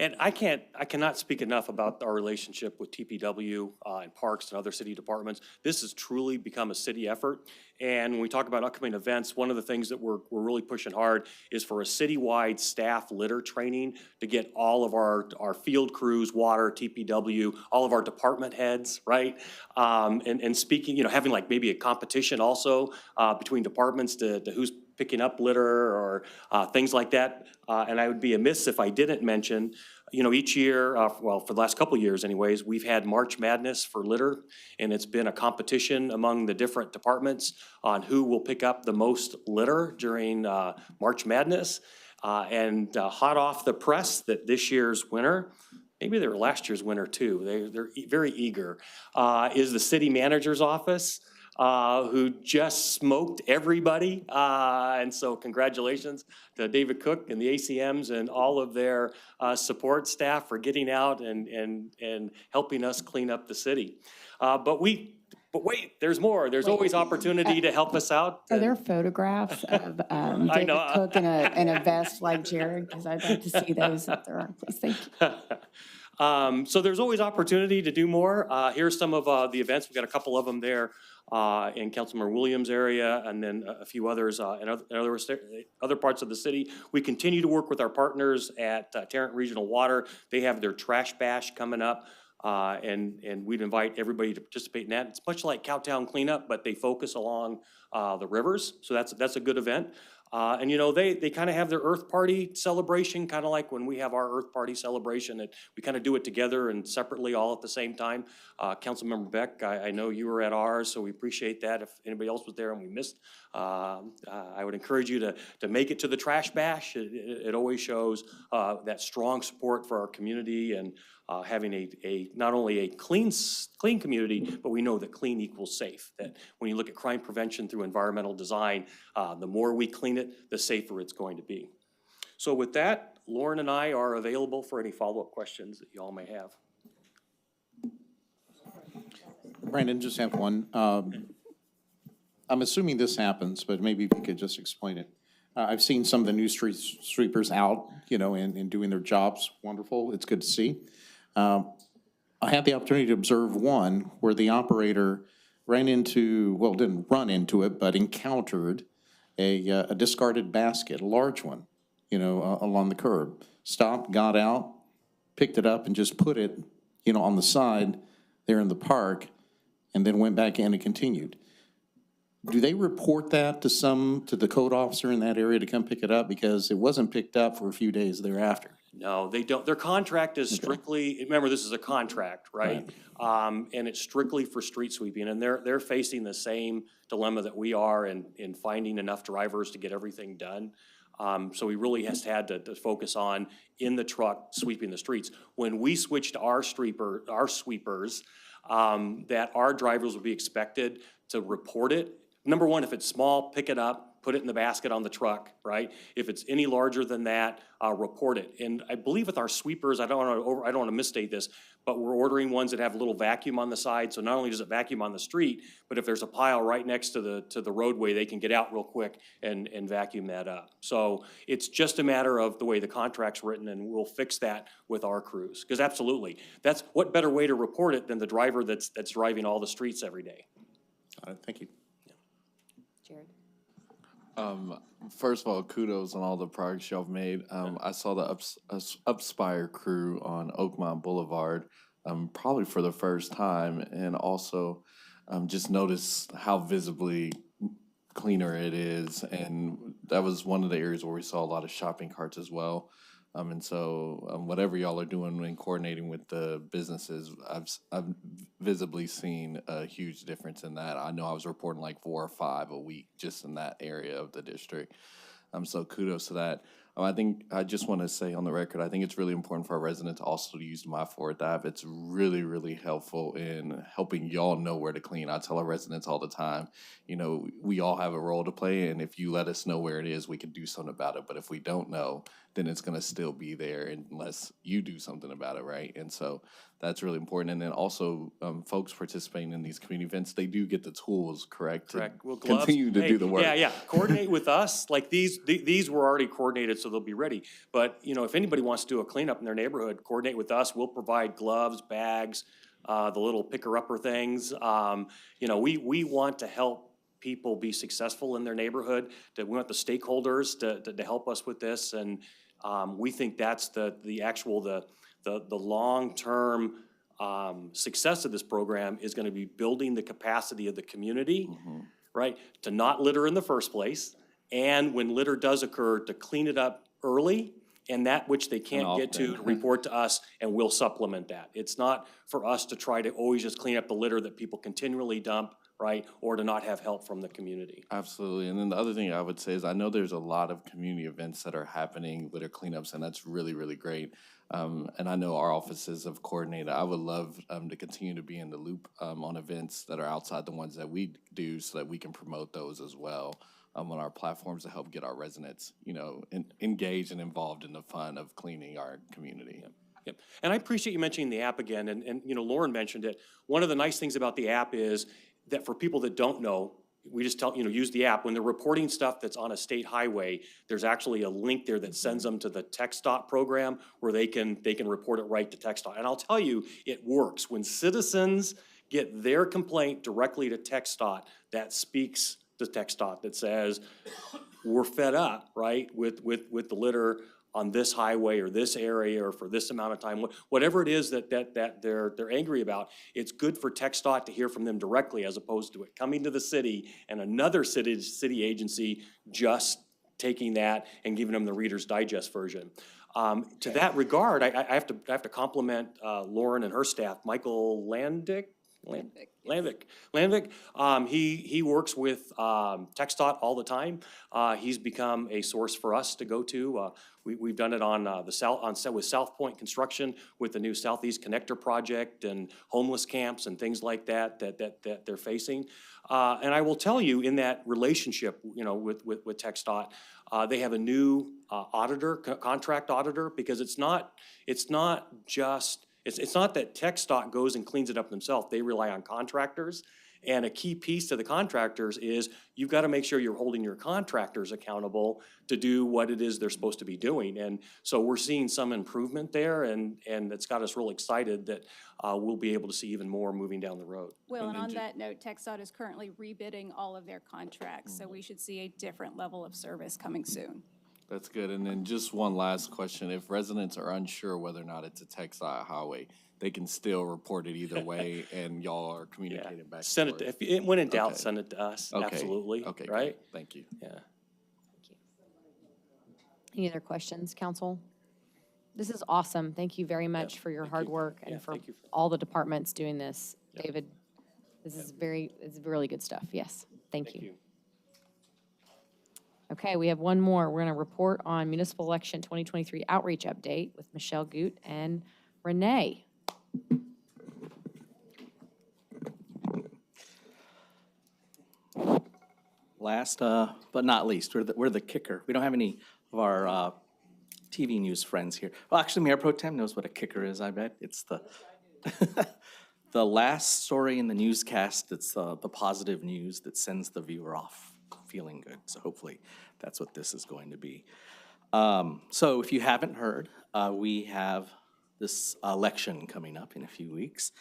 And I cannot speak enough about our relationship with TPW and Parks and other city departments. This has truly become a city effort. And when we talk about upcoming events, one of the things that we're really pushing hard is for a citywide staff litter training to get all of our field crews, water, TPW, all of our department heads, right? And speaking, having like maybe a competition also between departments to who's picking up litter or things like that. And I would be amiss if I didn't mention, each year, well, for the last couple of years anyways, we've had March Madness for litter, and it's been a competition among the different departments on who will pick up the most litter during March Madness. And hot off the press that this year's winner, maybe they were last year's winner too, they're very eager, is the city manager's office. Who just smoked everybody. And so congratulations to David Cook and the ACMs and all of their support staff for getting out and helping us clean up the city. But wait, there's more. There's always opportunity to help us out. Are there photographs of David Cook in a vest like Jared? Because I'd like to see those if there are, please. Thank you. So there's always opportunity to do more. Here's some of the events. We've got a couple of them there in Councilmember Williams' area, and then a few others in other parts of the city. We continue to work with our partners at Tarrant Regional Water. They have their Trash Bash coming up. And we'd invite everybody to participate in that. It's much like Cowtown Cleanup, but they focus along the rivers, so that's a good event. And you know, they kind of have their Earth Party celebration, kind of like when we have our Earth Party celebration. We kind of do it together and separately all at the same time. Councilmember Beck, I know you were at ours, so we appreciate that. If anybody else was there and we missed, I would encourage you to make it to the Trash Bash. It always shows that strong support for our community and having a not only a clean community, but we know that clean equals safe. That when you look at crime prevention through environmental design, the more we clean it, the safer it's going to be. So with that, Lauren and I are available for any follow-up questions that you all may have. Brandon, just have one. I'm assuming this happens, but maybe if you could just explain it. I've seen some of the new street sweepers out, you know, and doing their jobs. Wonderful. It's good to see. I had the opportunity to observe one where the operator ran into, well, didn't run into it, but encountered a discarded basket, a large one, you know, along the curb. Stopped, got out, picked it up, and just put it, you know, on the side there in the park, and then went back in and continued. Do they report that to the code officer in that area to come pick it up? Because it wasn't picked up for a few days thereafter. No, they don't. Their contract is strictly, remember, this is a contract, right? And it's strictly for street sweeping, and they're facing the same dilemma that we are in finding enough drivers to get everything done. So we really had to focus on in the truck sweeping the streets. When we switched our sweepers, that our drivers would be expected to report it. Number one, if it's small, pick it up, put it in the basket on the truck, right? If it's any larger than that, report it. And I believe with our sweepers, I don't want to misstate this, but we're ordering ones that have a little vacuum on the side. So not only does it vacuum on the street, but if there's a pile right next to the roadway, they can get out real quick and vacuum that up. So it's just a matter of the way the contract's written, and we'll fix that with our crews. Because absolutely, that's what better way to report it than the driver that's driving all the streets every day. Thank you. Jared? First of all, kudos on all the progress y'all have made. I saw the Upspire crew on Oakmont Boulevard probably for the first time, and also just noticed how visibly cleaner it is. And that was one of the areas where we saw a lot of shopping carts as well. And so whatever y'all are doing in coordinating with the businesses, I've visibly seen a huge difference in that. I know I was reporting like 4 or 5 a week just in that area of the district. So kudos to that. I think I just want to say on the record, I think it's really important for our residents also to use My Fourth app. It's really, really helpful in helping y'all know where to clean. I tell our residents all the time, you know, we all have a role to play, and if you let us know where it is, we can do something about it. But if we don't know, then it's going to still be there unless you do something about it, right? And so that's really important. And then also, folks participating in these community events, they do get the tools, correct? Correct. Well, gloves, continue to do the work. Yeah. Coordinate with us. Like these were already coordinated, so they'll be ready. But, you know, if anybody wants to do a cleanup in their neighborhood, coordinate with us. We'll provide gloves, bags, the little picker-upper things. You know, we want to help people be successful in their neighborhood. We want the stakeholders to help us with this, and we think that's the long-term success of this program is going to be building the capacity of the community, right, to not litter in the first place, and when litter does occur, to clean it up early, and that which they can't get to report to us, and we'll supplement that. It's not for us to try to always just clean up the litter that people continually dump, right, or to not have help from the community. Absolutely. And then the other thing I would say is I know there's a lot of community events that are happening, litter cleanups, and that's really, really great. And I know our offices have coordinated. I would love to continue to be in the loop on events that are outside the ones that we do so that we can promote those as well on our platforms to help get our residents, you know, engaged and involved in the fun of cleaning our community. Yep. And I appreciate you mentioning the app again. And you know, Lauren mentioned it. One of the nice things about the app is that for people that don't know, we just tell, use the app. When they're reporting stuff that's on a state highway, there's actually a link there that sends them to the TxDOT program where they can report it right to TxDOT. And I'll tell you, it works. When citizens get their complaint directly to TxDOT, that speaks to TxDOT, that says, we're fed up, right, with the litter on this highway or this area or for this amount of time, whatever it is that they're angry about. It's good for TxDOT to hear from them directly as opposed to it coming to the city and another city agency just taking that and giving them the Reader's Digest version. To that regard, I have to compliment Lauren and her staff. Michael Landvik. He works with TxDOT all the time. He's become a source for us to go to. We've done it on with South Point Construction with the new Southeast Connector project and homeless camps and things like that they're facing. And I will tell you, in that relationship, with TxDOT, they have a new contract auditor, because it's not that TxDOT goes and cleans it up themselves. They rely on contractors. And a key piece to the contractors is you've got to make sure you're holding your contractors accountable to do what it is they're supposed to be doing. And so we're seeing some improvement there, and it's got us real excited that we'll be able to see even more moving down the road. Well, and on that note, TxDOT is currently rebidding all of their contracts, so we should see a different level of service coming soon. That's good. And then just one last question. If residents are unsure whether or not it's a TxDOT highway, they can still report it either way, and y'all are communicating back and Send forth. it, when in doubt, Okay. send it to us, Okay. absolutely, Okay, good. right? Thank you. Yeah. Any other questions, council? This is awesome. Thank you very much for your hard work Yeah, and for thank you. all the departments doing this. David, this is it's really good stuff. Yes, thank you. Okay, we have one more. We're going to report on municipal election 2023 outreach update with Michelle Goot and Renee. Last but not least, we're the kicker. We don't have any of our TV news friends here. Well, actually, Mayor Pro Tem knows what a kicker is, I bet. It's the the last story in the newscast. It's the positive news that sends the viewer off feeling good. So hopefully that's what this is going to be. So if you haven't heard, we have this election coming up in a few weeks.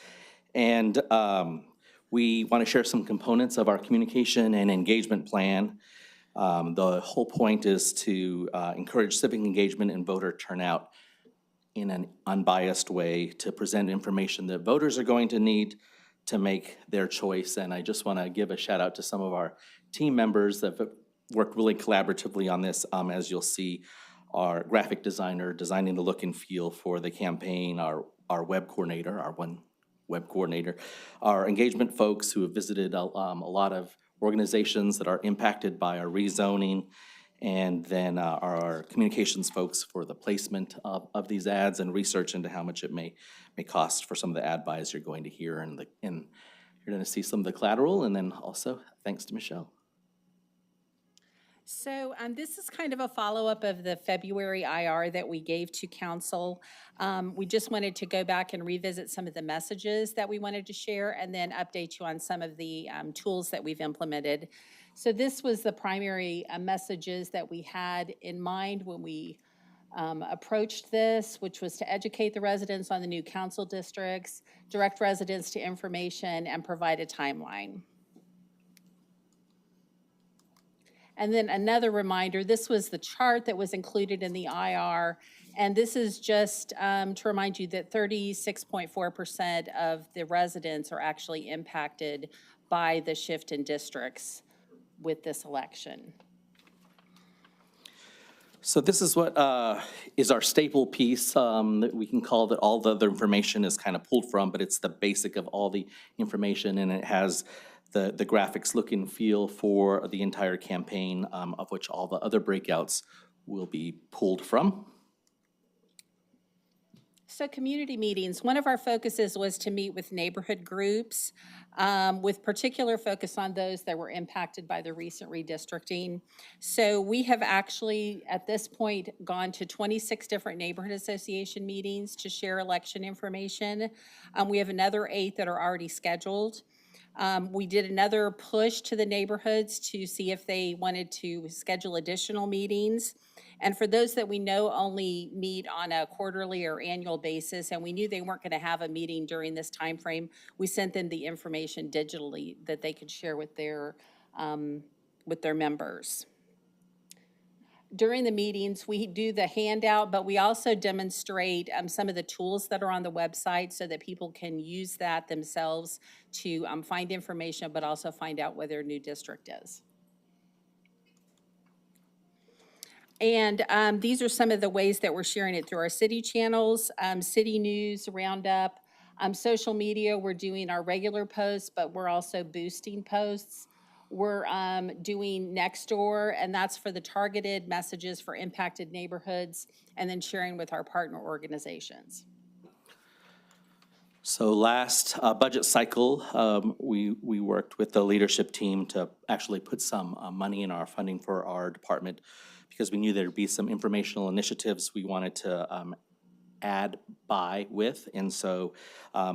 And we want to share some components of our communication and engagement plan. The whole point is to encourage civic engagement and voter turnout in an unbiased way, to present information that voters are going to need to make their choice. And I just want to give a shout out to some of our team members that have worked really collaboratively on this. As you'll see, our graphic designer designing the look and feel for the campaign, our web coordinator, our one web coordinator, our engagement folks who have visited a lot of organizations that are impacted by our rezoning, and then our communications folks for the placement of these ads and research into how much it may cost for some of the ad buys you're going to hear, and you're going to see some of the collateral, and then also thanks to Michelle. So this is kind of a follow-up of the February IR that we gave to council. We just wanted to go back and revisit some of the messages that we wanted to share, and then update you on some of the tools that we've implemented. So this was the primary messages that we had in mind when we approached this, which was to educate the residents on the new council districts, direct residents to information, and provide a timeline. And then another reminder, this was the chart that was included in the IR, and this is just to remind you that 36.4% of the residents are actually impacted by the shift in districts with this election. So this is what is our staple piece that we can call that all the other information is kind of pulled from, but it's the basic of all the information, and it has the graphics look and feel for the entire campaign, of which all the other breakouts will be pulled from. So community meetings, one of our focuses was to meet with neighborhood groups with particular focus on those that were impacted by the recent redistricting. So we have actually, at this point, gone to 26 different neighborhood association meetings to share election information. We have another 8 that are already scheduled. We did another push to the neighborhoods to see if they wanted to schedule additional meetings. And for those that we know only meet on a quarterly or annual basis, and we knew they weren't going to have a meeting during this time frame, we sent them the information digitally that they could share with their members. During the meetings, we do the handout, but we also demonstrate some of the tools that are on the website so that people can use that themselves to find information, but also find out where their new district is. And these are some of the ways that we're sharing it through our city channels, city news, roundup, social media. We're doing our regular posts, but we're also boosting posts. We're doing Nextdoor, and that's for the targeted messages for impacted neighborhoods, and then sharing with our partner organizations. So last budget cycle, we worked with the leadership team to actually put some money in our funding for our department because we knew there'd be some informational initiatives we wanted to ad buy with. And so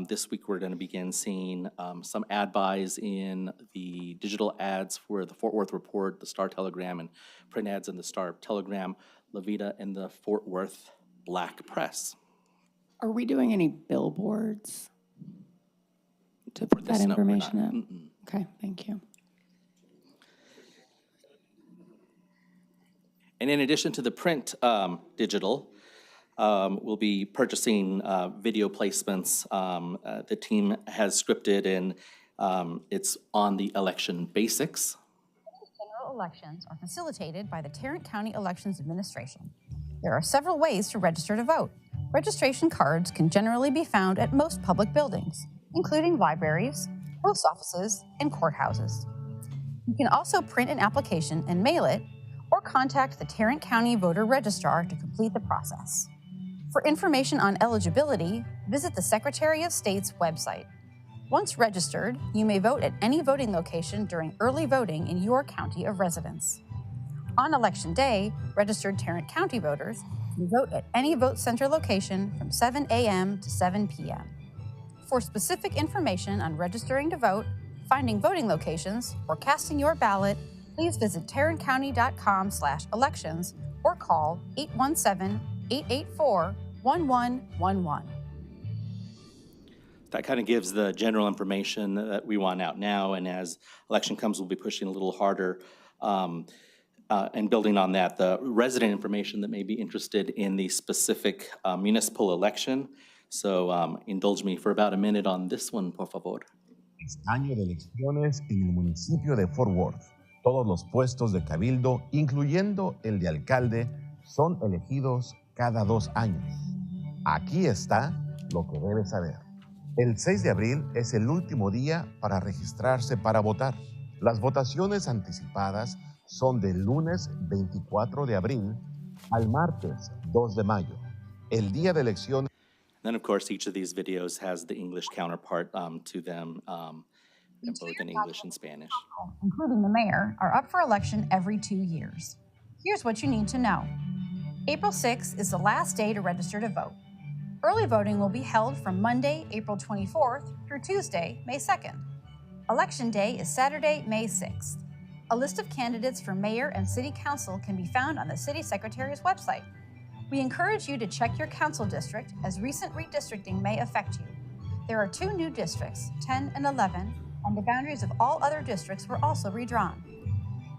this week we're going to begin seeing some ad buys in the digital ads for the Fort Worth Report, the Star Telegram, and print ads in the Star Telegram, La Vida, and the Fort Worth Black Press. Are we doing any billboards to put that No, we're not. information up? Okay, thank you. And in addition to the print digital, we'll be purchasing video placements. The team has scripted, and it's on the election basics. General elections are facilitated by the Tarrant County Elections Administration. There are several ways to register to vote. Registration cards can generally be found at most public buildings, including libraries, post offices, and courthouses. You can also print an application and mail it, or contact the Tarrant County Voter Registrar to complete the process. For information on eligibility, visit the Secretary of State's website. Once registered, you may vote at any voting location during early voting in your county of residence. On Election Day, registered Tarrant County voters can vote at any vote center location from 7 a.m. to 7 p.m. For specific information on registering to vote, finding voting locations, or casting your ballot, please visit tarrantcounty.com/elections or call 817-884-1111. That kind of gives the general information that we want out now, and as election comes, we'll be pushing a little harder. And building on that, the resident information that may be interested in the specific municipal election. So indulge me for about a minute on this one, por favor. Es año de elecciones en el municipio de Fort Worth. Todos los puestos de cabildo, incluyendo el de alcalde, son elegidos cada 2 años. Aquí está lo que debes saber. El 6 de abril es el último día para registrarse para votar. Las votaciones anticipadas son del lunes 24 de abril al martes 2 de mayo. El día de elecciones. Then, of course, each of these videos has the English counterpart to them, both in English and Spanish. Including the mayor, are up for election every 2 years. Here's what you need to know. April 6th is the last day to register to vote. Early voting will be held from Monday, April 24th through Tuesday, May 2nd. Election Day is Saturday, May 6th. A list of candidates for mayor and city council can be found on the city secretary's website. We encourage you to check your council district, as recent redistricting may affect you. There are 2 new districts, 10 and 11, and the boundaries of all other districts were also redrawn.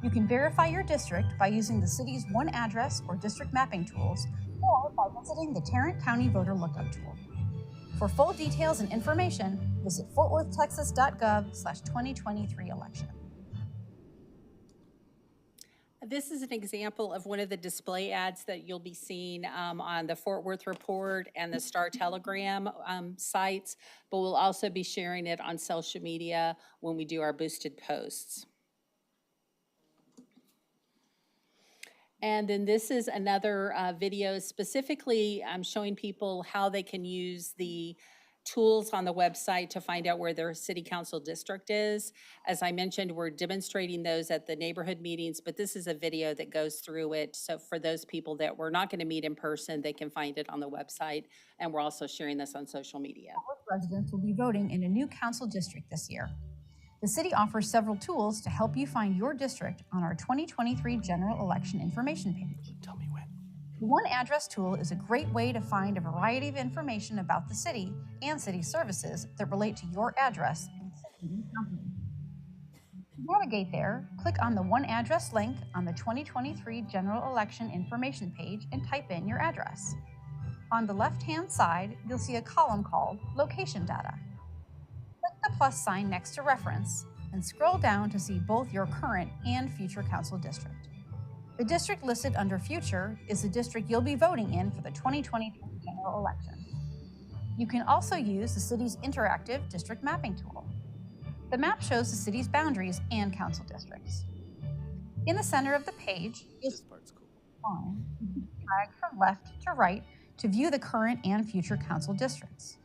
You can verify your district by using the city's One Address or district mapping tools, or by visiting the Tarrant County Voter Lookup tool. For full details and information, visit fortworthtexas.gov/2023 election. This is an example of one of the display ads that you'll be seeing on the Fort Worth Report and the Star Telegram sites, but we'll also be sharing it on social media when we do our boosted posts. And then this is another video specifically showing people how they can use the tools on the website to find out where their city council district is. As I mentioned, we're demonstrating those at the neighborhood meetings, but this is a video that goes through it. So for those people that we're not going to meet in person, they can find it on the website. And we're also sharing this on social media. Residents will be voting in a new council district this year. The city offers several tools to help you find your district on our 2023 general election information page. Tell me when. The One Address tool is a great way to find a variety of information about the city and city services that relate to your address and city and county. To navigate there, click on the One Address link on the 2023 general election information page and type in your address. On the left-hand side, you'll see a column called Location Data. Click the plus sign next to Reference and scroll down to see both your current and future council district. The district listed under Future is the district you'll be voting in for the 2023 general election. You can also use the city's interactive district mapping tool. The map shows the city's boundaries and council districts. In the center of the page is line. Drag from left to right to view the current and future council districts.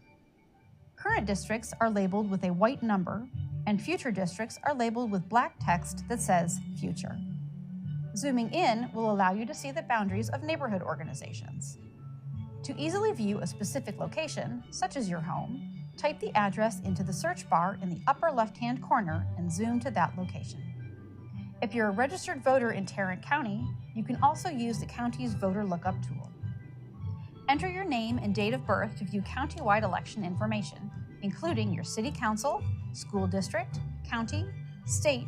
Current districts are labeled with a white number, and future districts are labeled with black text that says Future. Zooming in will allow you to see the boundaries of neighborhood organizations. To easily view a specific location, such as your home, type the address into the search bar in the upper left-hand corner and zoom to that location. If you're a registered voter in Tarrant County, you can also use the county's voter lookup tool. Enter your name and date of birth to view countywide election information, including your city council, school district, county, state,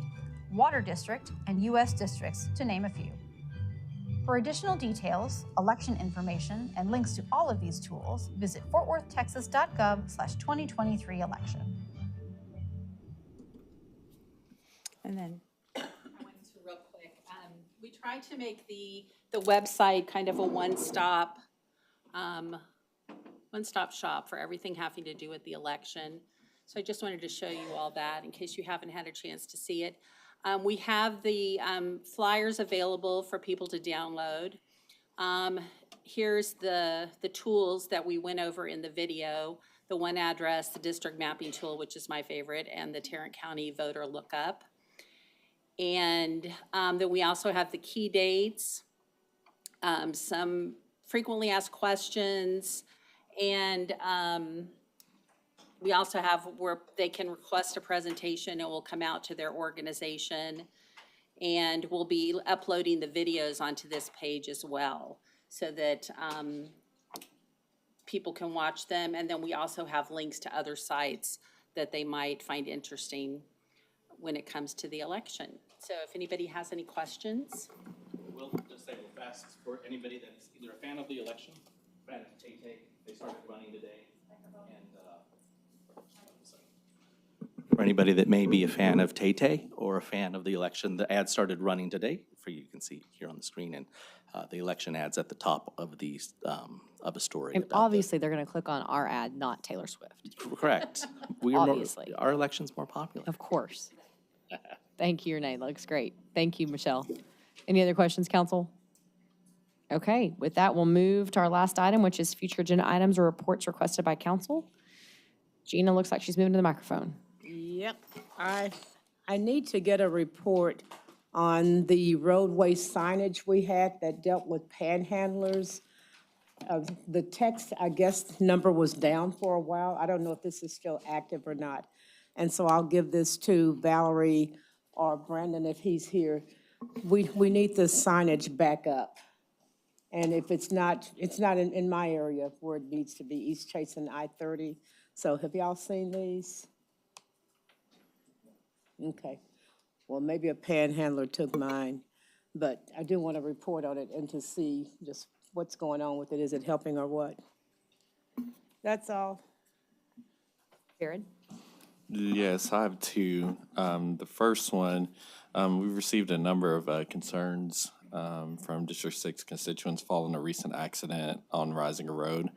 water district, and U.S. districts, to name a few. For additional details, election information, and links to all of these tools, visit fortworthtexas.gov/2023election. And then I wanted to real quick, we tried to make the website kind of a one-stop shop for everything having to do with the election. So I just wanted to show you all that in case you haven't had a chance to see it. We have the flyers available for people to download. Here's the tools that we went over in the video: the One Address, the district mapping tool, which is my favorite, and the Tarrant County voter lookup. And then we also have the key dates, some frequently asked questions, and we also have where they can request a presentation. It will come out to their organization, and we'll be uploading the videos onto this page as well so that people can watch them. And then we also have links to other sites that they might find interesting when it comes to the election. So if anybody has any questions. We'll just say real fast, for anybody that's either a fan of the election, fan of Tay-Tay, they started running today, and for anybody that may be a fan of Tay-Tay or a fan of the election, the ad started running today. You can see here on the screen, and the election ads at the top of the of a story. And obviously, they're going to click on our ad, not Taylor Swift. Correct. We are Obviously. our election's more popular. Of course. Thank you, Renee. That looks great. Thank you, Michelle. Any other questions, council? Okay, with that, we'll move to our last item, which is future agenda items or reports requested by council. Gina looks like she's moving to the microphone. Yep, I need to get a report on the roadway signage we had that dealt with panhandlers. The text, I guess, number was down for a while. I don't know if this is still active or not. And so I'll give this to Valerie or Brandon if he's here. We need the signage back up. And if it's not in my area where it needs to be, East Chase and I-30. So have y'all seen these? Okay. Well, maybe a panhandler took mine, but I do want to report on it and to see just what's going on with it. Is it helping or what? That's all. Jared? Yes, I have two. The first one, we've received a number of concerns from District 6 constituents following a recent accident on Risinger Road.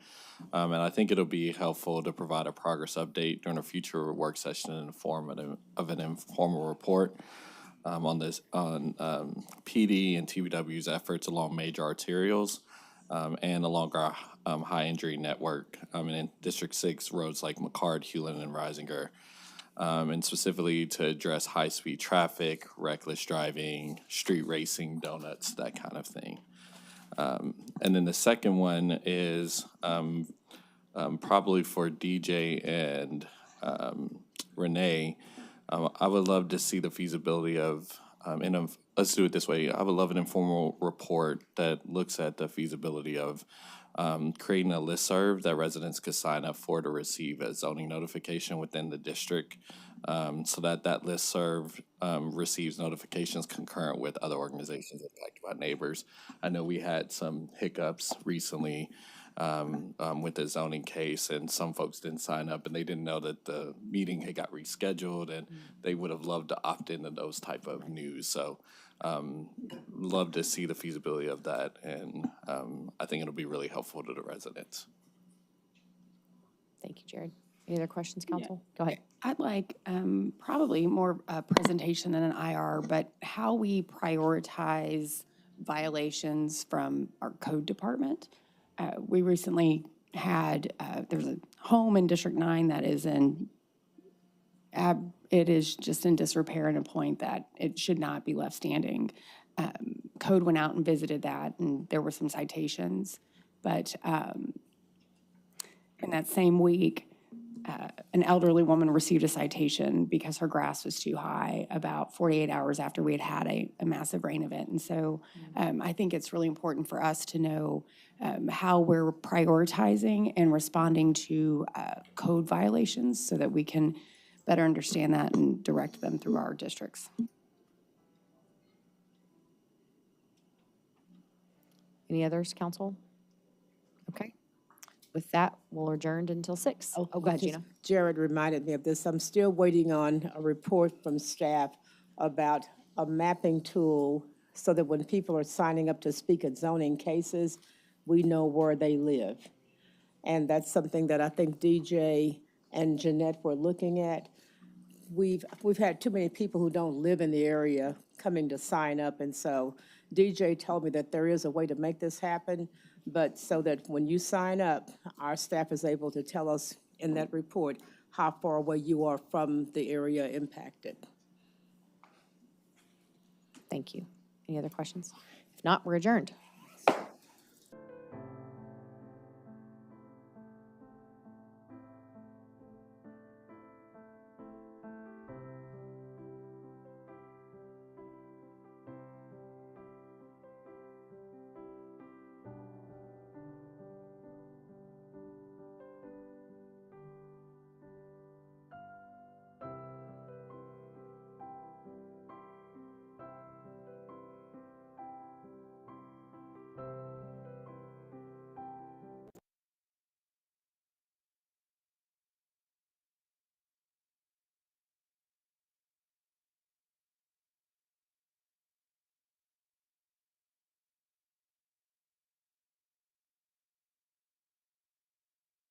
And I think it'll be helpful to provide a progress update during a future work session in the form of an informal report on PD and TBW's efforts along major arterials and along our high injury network in District 6 roads like McCard, Hewlin, and Risinger. And specifically to address high-speed traffic, reckless driving, street racing, donuts, that kind of thing. And then the second one is probably for DJ and Renee. I would love to see the feasibility of, let's do it this way. I would love an informal report that looks at the feasibility of creating a listserv that residents could sign up for to receive a zoning notification within the district, so that that listserv receives notifications concurrent with other organizations impacted by neighbors. I know we had some hiccups recently with the zoning case, and some folks didn't sign up, and they didn't know that the meeting had got rescheduled, and they would have loved to opt into those type of news. So love to see the feasibility of that, and I think it'll be really helpful to the residents. Thank you, Jared. Any other questions, council? Go ahead. I'd like probably more presentation than an IR, but how we prioritize violations from our code department. We recently had, there's a home in District 9 that is it is just in disrepair and a point that it should not be left standing. Code went out and visited that, and there were some citations. But in that same week, an elderly woman received a citation because her grass was too high about 48 hours after we had had a massive rain event. And so I think it's really important for us to know how we're prioritizing and responding to code violations so that we can better understand that and direct them through our districts. Any others, council? Okay. With that, we'll adjourn until 6. Oh, go ahead, Gina. Jared reminded me of this. I'm still waiting on a report from staff about a mapping tool so that when people are signing up to speak at zoning cases, we know where they live. And that's something that I think DJ and Jeanette were looking at. We've had too many people who don't live in the area coming to sign up, and so DJ told me that there is a way to make this happen, but so that when you sign up, our staff is able to tell us in that report how far away you are from the area impacted. Thank you. Any other questions? If not, we're adjourned.